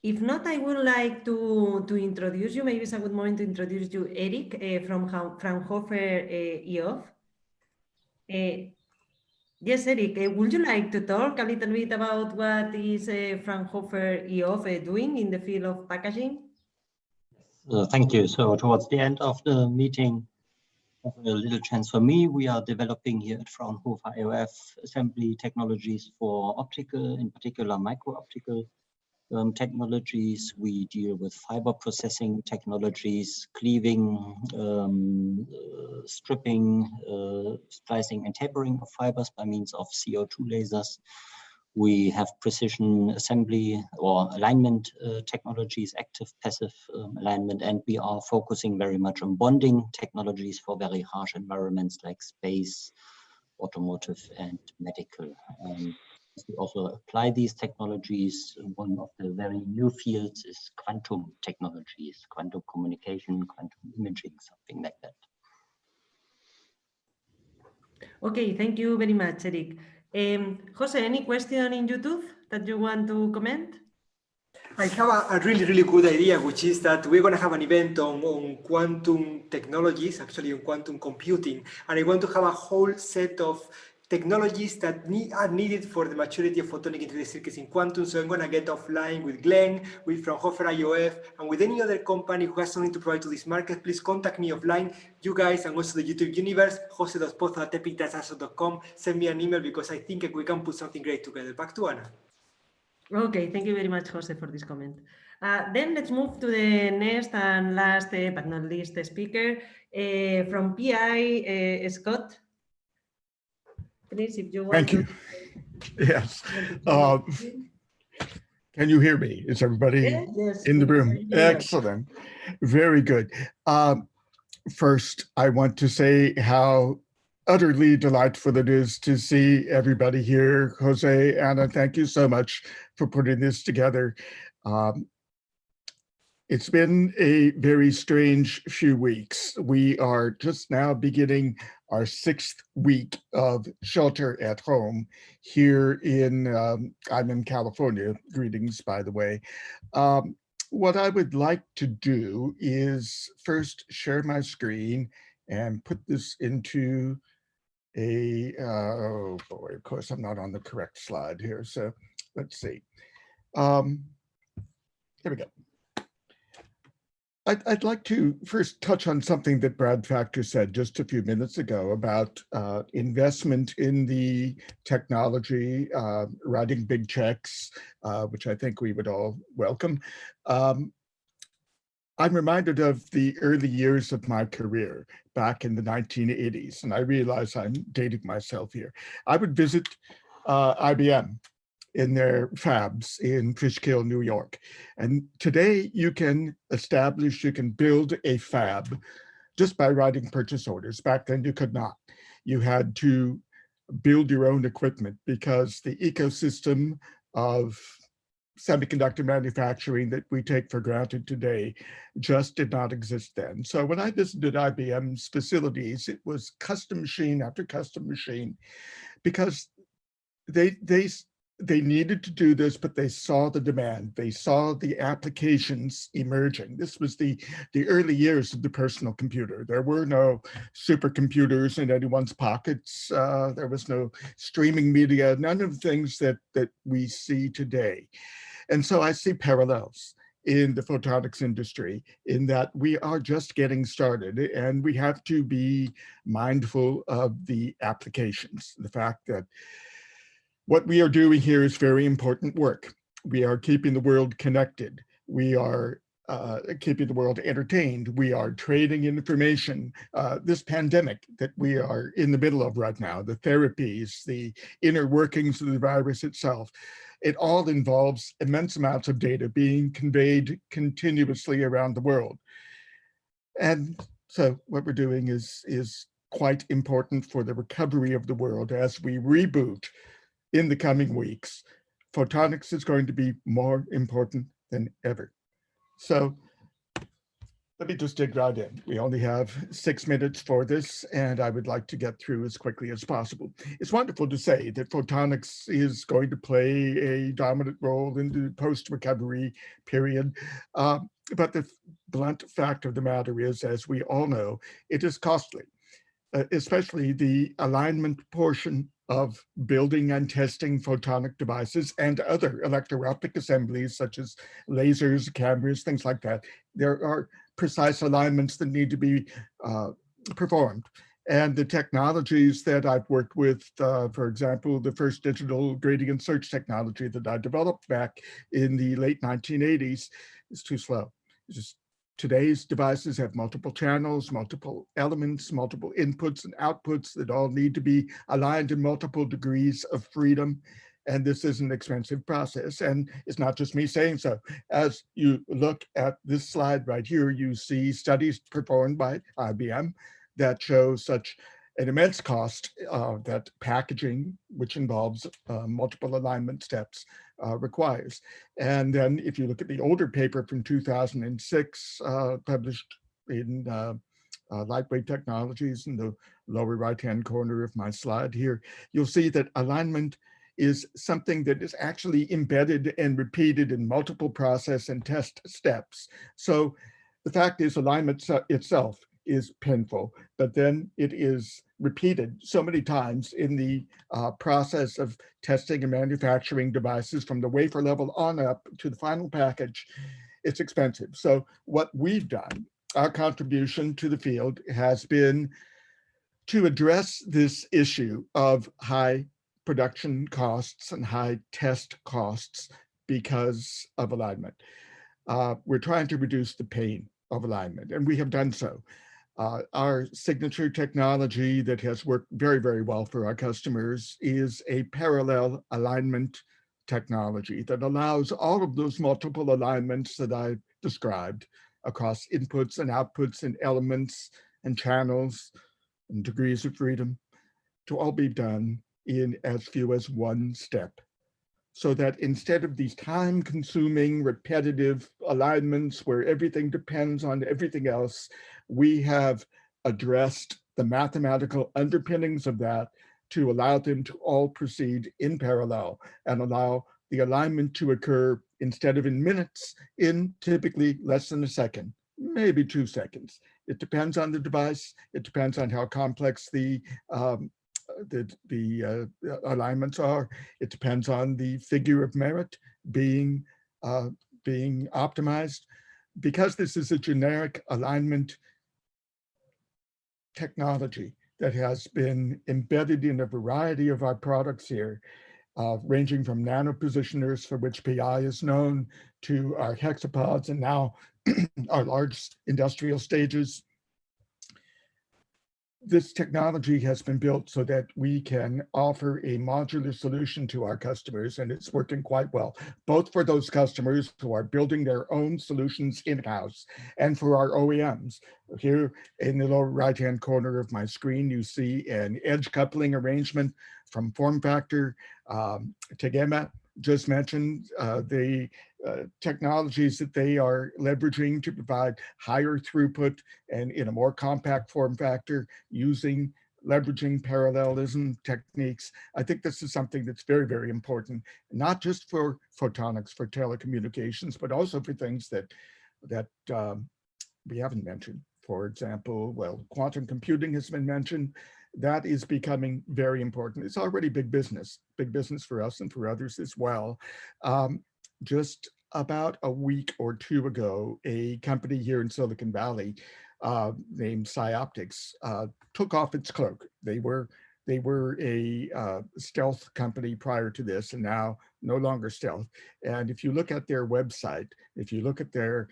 If not, I would like to introduce you. Maybe it's a good moment to introduce you, Eric, from Fraunhofer IOF. Yes, Eric, would you like to talk a little bit about what is Fraunhofer IOF doing in the field of packaging? Thank you. So towards the end of the meeting, a little chance for me. We are developing here at Fraunhofer IOF assembly technologies for optical, in particular micro-optical technologies. We deal with fiber processing technologies, cleaving, stripping, splicing and tapering of fibers by means of CO2 lasers. We have precision assembly or alignment technologies, active, passive alignment, and we are focusing very much on bonding technologies for very harsh environments like space, automotive, and medical. We also apply these technologies. One of the very new fields is quantum technologies, quantum communication, quantum imaging, something like that. Okay, thank you very much, Eric. Jose, any question in YouTube that you want to comment? I have a really good idea, which is that we're going to have an event on quantum technologies, actually on quantum computing, and I want to have a whole set of technologies that are needed for the maturity of photonic integrated circuits in quantum. So I'm going to get offline with Glenn, with Fraunhofer IOF, and with any other company who has something to provide to this market. Please contact me offline, you guys, and also the YouTube universe, jose.pozo@epicdatascience.com. Send me an email because I think we can put something great together. Back to Anna. Okay, thank you very much, Jose, for this comment. Then let's move to the next and last, but not least, speaker from PI, Scott. Please, if you want. Thank you. Yes. Can you hear me? Is everybody yes, in the room? Excellent. Very good. First, I want to say how utterly delightful it is to see everybody here. Jose, Anna, thank you so much for putting this together. It's been a very strange few weeks. We are just now beginning our 6th week of shelter at home here in, I'm in California, greetings by the way. What I would like to do is first share my screen and put this into a, oh boy, of course I'm not on the correct slide here, so let's see. Here we go. I'd like to first touch on something that Brad Factor said just a few minutes ago about investment in the technology, writing big checks, which I think we would all welcome. I'm reminded of the early years of my career back in the 1980s, and I realize I'm dating myself here. I would visit IBM in their fabs in Fishkill, New York. And today you can build a fab just by writing purchase orders. Back then you could not. You had to build your own equipment because the ecosystem of semiconductor manufacturing that we take for granted today just did not exist then. So when I visited IBM's facilities, it was custom machine after custom machine because they needed to do this, but they saw the demand. They saw the applications emerging. This was the early years of the personal computer. There were no supercomputers in anyone's pockets. There was no streaming media, none of the things that we see today. And so I see parallels in the photonics industry in that we are just getting started and we have to be mindful of the applications. The fact that what we are doing here is very important work. We are keeping the world connected. We are keeping the world entertained. We are trading information. This pandemic that we are in the middle of right now, the therapies, the inner workings of the virus itself, it all involves immense amounts of data being conveyed continuously around the world. And so what we're doing is quite important for the recovery of the world as we reboot in the coming weeks. Photonics is going to be more important than ever. So Let me just dig right in. We only have 6 minutes for this, and I would like to get through as quickly as possible. It's wonderful to say that photonics is going to play a dominant role in the post-recovery period. But the blunt fact of the matter is, as we all know, it is costly, especially the alignment portion of building and testing photonic devices and other electro-optic assemblies, such as lasers, cameras, things like that. There are precise alignments that need to be performed. And the technologies that I've worked with, for example, the first digital gradient search technology that I developed back in the late 1980s is too slow. It's just today's devices have multiple channels, multiple elements, multiple inputs and outputs that all need to be aligned in multiple degrees of freedom. And this is an expensive process. And it's not just me saying so. As you look at this slide right here, you see studies performed by IBM that show such an immense cost that packaging, which involves multiple alignment steps, requires. And then if you look at the older paper from 2006, published in Lightweight Technologies in the lower right-hand corner of my slide here, you'll see that alignment is something that is actually embedded and repeated in multiple process and test steps. So the fact is alignment itself is painful, but then it is repeated so many times in the process of testing and manufacturing devices from the wafer level on up to the final package. It's expensive. So what we've done, our contribution to the field has been to address this issue of high production costs and high test costs because of alignment. We're trying to reduce the pain of alignment, and we have done so. Our signature technology that has worked very, very well for our customers is a parallel alignment technology that allows all of those multiple alignments that I described across inputs and outputs and elements and channels and degrees of freedom to all be done in as few as one step. So that instead of these time-consuming, repetitive alignments where everything depends on everything else, we have addressed the mathematical underpinnings of that to allow them to all proceed in parallel and allow the alignment to occur instead of in minutes, in typically less than a second, maybe 2 seconds. It depends on the device. It depends on how complex the alignments are. It depends on the figure of merit being optimized. Because this is a generic alignment technology that has been embedded in a variety of our products here, ranging from nanopositioners, for which PI is known, to our hexapods and now our large industrial stages. This technology has been built so that we can offer a modular solution to our customers, and it's working quite well, both for those customers who are building their own solutions in-house and for our OEMs. Here in the lower right-hand corner of my screen, you see an edge coupling arrangement from FormFactor. Tegema just mentioned the technologies that they are leveraging to provide higher throughput and in a more compact form factor using leveraging parallelism techniques. I think this is something that's very, very important, not just for photonics, for telecommunications, but also for things that we haven't mentioned. For example, well, quantum computing has been mentioned. That is becoming very important. It's already big business for us and for others as well. Just about a week or two ago, a company here in Silicon Valley named Psyoptics took off its cloak. They were a stealth company prior to this, and now no longer stealth. And if you look at their website, if you look at their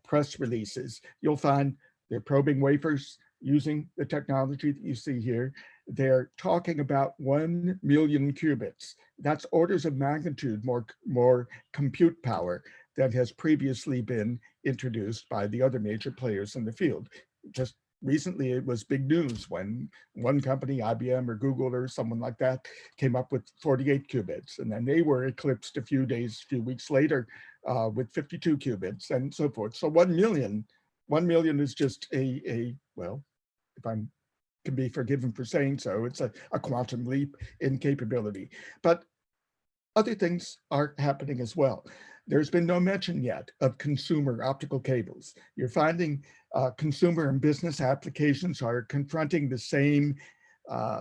press releases, you'll find they're probing wafers using the technology that you see here. They're talking about 1 million qubits. That's orders of magnitude more compute power that has previously been introduced by the other major players in the field. Just recently, it was big news when one company, IBM or Google or someone like that, came up with 48 qubits, and then they were eclipsed a few weeks later with 52 qubits and so forth. So 1 million 1 million is just well, if I'm can be forgiven for saying so, it's a quantum leap in capability. But other things are happening as well. There's been no mention yet of consumer optical cables. You're finding consumer and business applications are confronting the same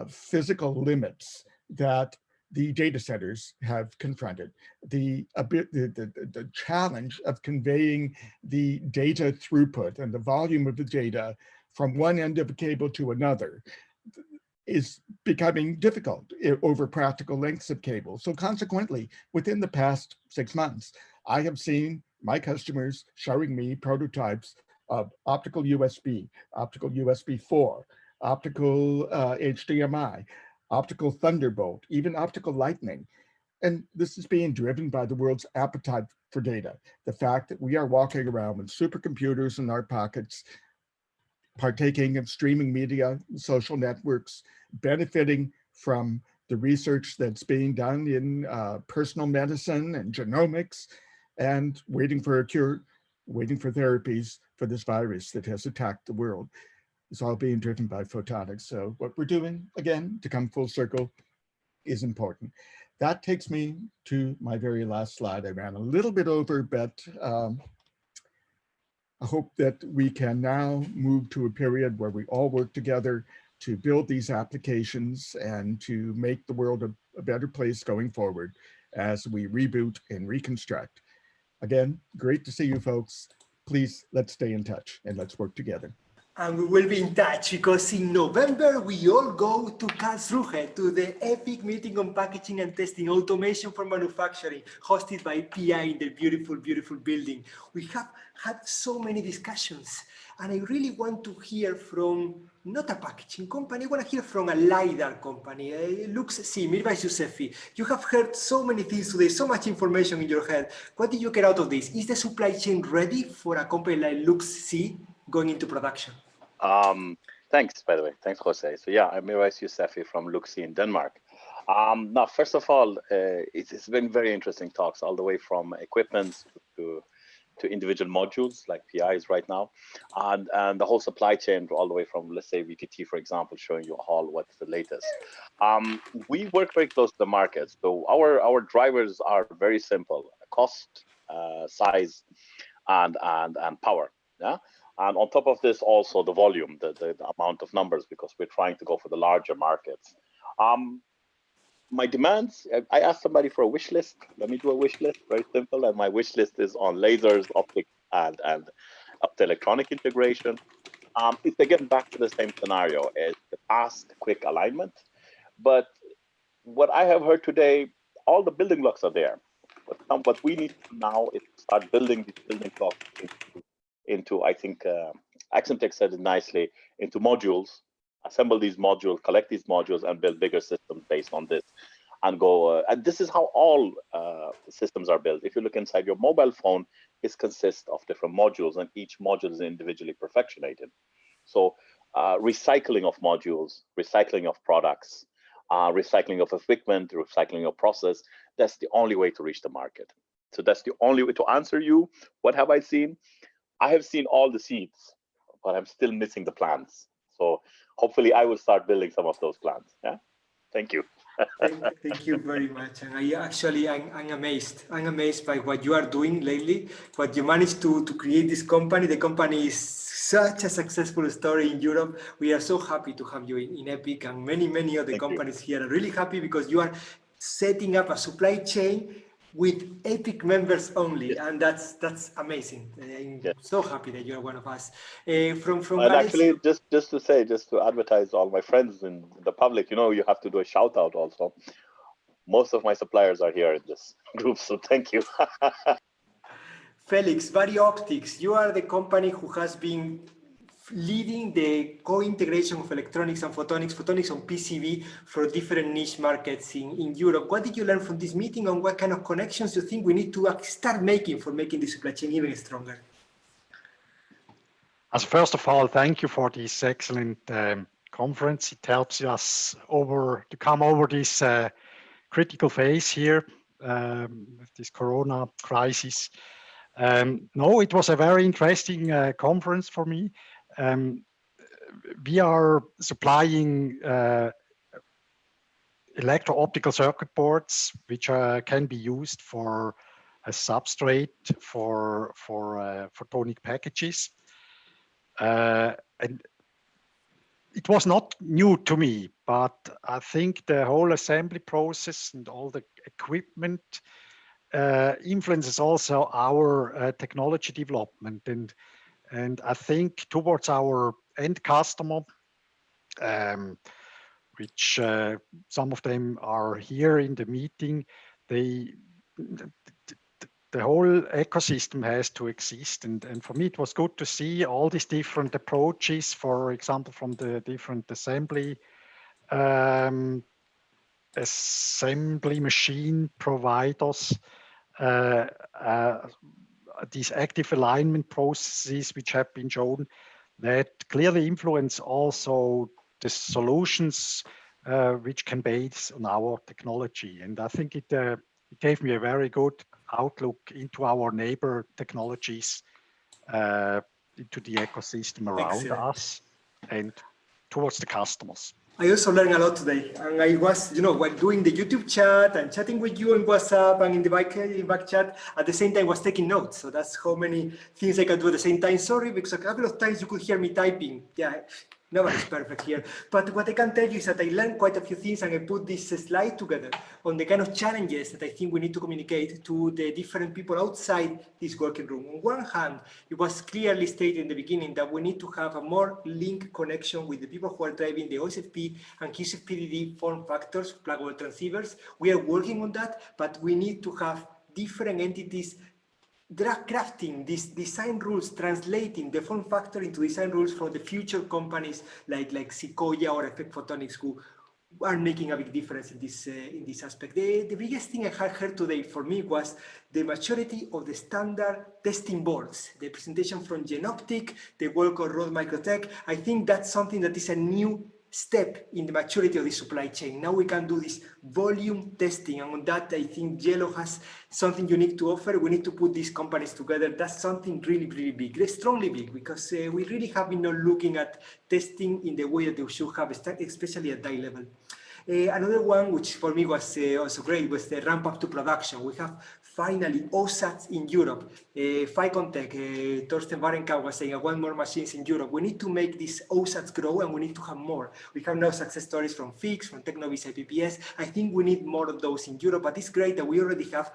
physical limits that the data centers have confronted. The challenge of conveying the data throughput and the volume of the data from one end of a cable to another is becoming difficult over practical lengths of cable. So consequently, within the past 6 months, I have seen my customers showing me prototypes of optical USB, optical USB 4, optical HDMI, optical Thunderbolt, even optical Lightning. And this is being driven by the world's appetite for data. The fact that we are walking around with supercomputers in our pockets, partaking of streaming media, social networks, benefiting from the research that's being done in personal medicine and genomics, and waiting for a cure, waiting for therapies for this virus that has attacked the world. It's all being driven by photonics. So what we're doing, again, to come full circle, is important. That takes me to my very last slide. I ran a little bit over, but I hope that we can now move to a period where we all work together to build these applications and to make the world a better place going forward as we reboot and reconstruct. Again, great to see you folks. Please, let's stay in touch and let's work together. And we will be in touch because in November, we all go to Karlsruhe to the EPIC meeting on packaging and testing automation for manufacturing, hosted by PI in the beautiful, beautiful building. We have had so many discussions, and I really want to hear from not a packaging company, I want to hear from a LiDAR company, LuxC, Mirvais Yousefi. You have heard so many things today, so much information in your head. What did you get out of this? Is the supply chain ready for a company like LuxC going into production? Thanks, by the way. Thanks, Jose. So yeah, I'm Mirvais Yousefi from LuxC in Denmark. Now, first of all, it's been very interesting talks all the way from equipment to individual modules like PIs right now, and the whole supply chain all the way from, let's say, VTT, for example, showing you all what's the latest. We work very close to the market. So our drivers are very simple: cost, size, and power. Yeah. And on top of this, also the volume, the amount of numbers, because we're trying to go for the larger markets. My demands, I asked somebody for a wish list. Let me do a wish list, very simple. And my wish list is on lasers, optics, and optoelectronic integration. It's again back to the same scenario. It's the fast, quick alignment. But what I have heard today, all the building blocks are there. But what we need now is to start building these building blocks into, I think Aixemtec said it nicely, into modules, assemble these modules, collect these modules, and build bigger systems based on this, and go. And this is how all systems are built. If you look inside your mobile phone, it consists of different modules, and each module is individually perfectionated. So recycling of modules, recycling of products, recycling of equipment, recycling of process, that's the only way to reach the market. So that's the only way to answer you. What have I seen? I have seen all the seeds, but I'm still missing the plants. So hopefully I will start building some of those plants. Yeah. Thank you. Thank you very much. And I'm amazed. I'm amazed by what you are doing lately, what you managed to create this company. The company is such a successful story in Europe. We are so happy to have you in EPIC, and many other companies here are really happy because you are setting up a supply chain with EPIC members only, and that's amazing. I'm so happy that you're one of us. And actually, just to advertise all my friends in the public, you have to do a shout out also. Most of my suppliers are here in this group, so thank you. Felix, Optics, you are the company who has been leading the co-integration of electronics and photonics on PCB for different niche markets in Europe. What did you learn from this meeting, and what kind of connections you think we need to start making for making the supply chain even stronger? As first of all, thank you for this excellent conference. It helps us to come over this critical phase here with this Corona crisis. No, it was a very interesting conference for me. We are supplying electro-optical circuit boards, which can be used for a substrate for photonic packages. And it was not new to me, but I think the whole assembly process and all the equipment influences also our technology development. And I think towards our end customer, which some of them are here in the meeting, the whole ecosystem has to exist. And for me, it was good to see all these different approaches, for example, from the different assembly machine providers, these active alignment processes which have been shown that clearly influence also the solutions which can base on our technology. And I think it gave me a very good outlook into our neighbor technologies, into the ecosystem around us and towards the customers. I also learned a lot today, and I was, while doing the YouTube chat and chatting with you on WhatsApp and in the back chat, at the same time was taking notes. So that's how many things I can do at the same time. Sorry, because a couple of times you could hear me typing. Yeah, nobody's perfect here. But what I can tell you is that I learned quite a few things, and I put this slide together on the kind of challenges that I think we need to communicate to the different people outside this working room. On one hand, it was clearly stated in the beginning that we need to have a more link connection with the people who are driving the OSFP and QSFP-DD form factors, pluggable transceivers. We are working on that, but we need to have different entities crafting these design rules, translating the form factor into design rules for the future companies like Sequoia or Effect Photonics, who are making a big difference in this aspect. The biggest thing I had heard today for me was the maturity of the standard testing boards. The presentation from Jenoptik, the work of Rode Microtech. I think that's something that is a new step in the maturity of the supply chain. Now we can do this volume testing, and on that I think Yellow has something unique to offer. We need to put these companies together. That's something really, really big, strongly big, because we really have been not looking at testing in the way that we should have, especially at die level. Another one, which for me was also great, was the ramp up to production. We have finally OSATs in Europe. ficonTEC, Torsten Vahrenkamp was saying, one more machines in Europe. We need to make these OSATs grow, and we need to have more. We have now success stories from FIX, from Technobis, IPPS. I think we need more of those in Europe, but it's great that we already have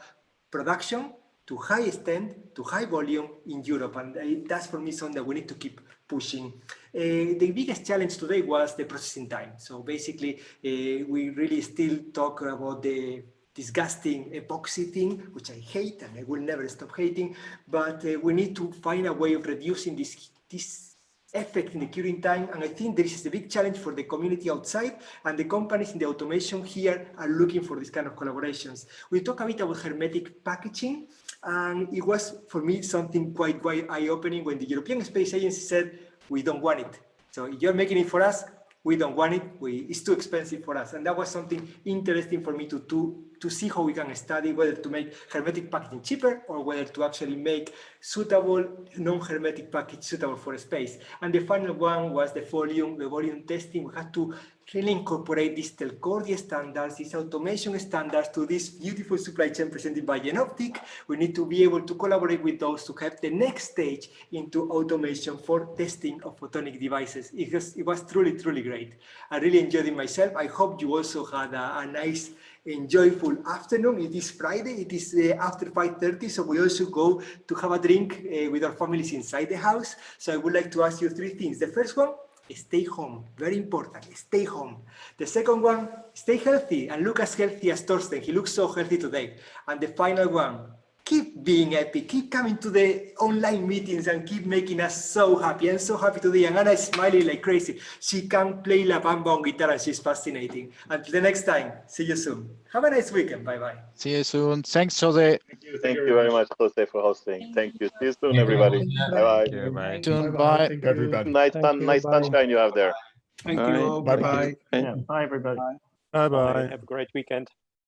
production to high extent, to high volume in Europe. And that's for me something that we need to keep pushing. The biggest challenge today was the processing time. So basically, we really still talk about the disgusting epoxy thing, which I hate and I will never stop hating, but we need to find a way of reducing this effect in the curing time. And I think this is a big challenge for the community outside, and the companies in the automation here are looking for this kind of collaborations. We talk a bit about hermetic packaging, and it was for me something quite eye-opening when the European Space Agency said, we don't want it. So if you're making it for us, we don't want it. It's too expensive for us. And that was something interesting for me to see how we can study whether to make hermetic packaging cheaper or whether to actually make suitable non-hermetic package suitable for space. And the final one was the volume testing. We had to really incorporate these Telcordia standards, these automation standards to this beautiful supply chain presented by Jenoptik. We need to be able to collaborate with those to have the next stage into automation for testing of photonic devices. It was truly, truly great. I really enjoyed it myself. I hope you also had a nice, enjoyable afternoon. It is Friday. It is after 5:30, so we also go to have a drink with our families inside the house. So I would like to ask you three things. The first one, stay home. Very important. Stay home. The second one, stay healthy and look as healthy as Torsten. He looks so healthy today. And the final one, keep being epic. Keep coming to the online meetings and keep making us so happy. I'm so happy today. And Anna is smiling like crazy. She can play La Bamba on guitar and she's fascinating. Until the next time, see you soon. Have a nice weekend. Bye-bye. See you soon. Thanks, Jose. Thank you very much, Jose, for hosting. Thank you. See you soon, everybody. Bye-bye. Bye. Soon. Bye. Thank you, everybody. Nice sunshine you have there. Thank you. Bye-bye. Bye, everybody. Bye-bye. Have a great weekend.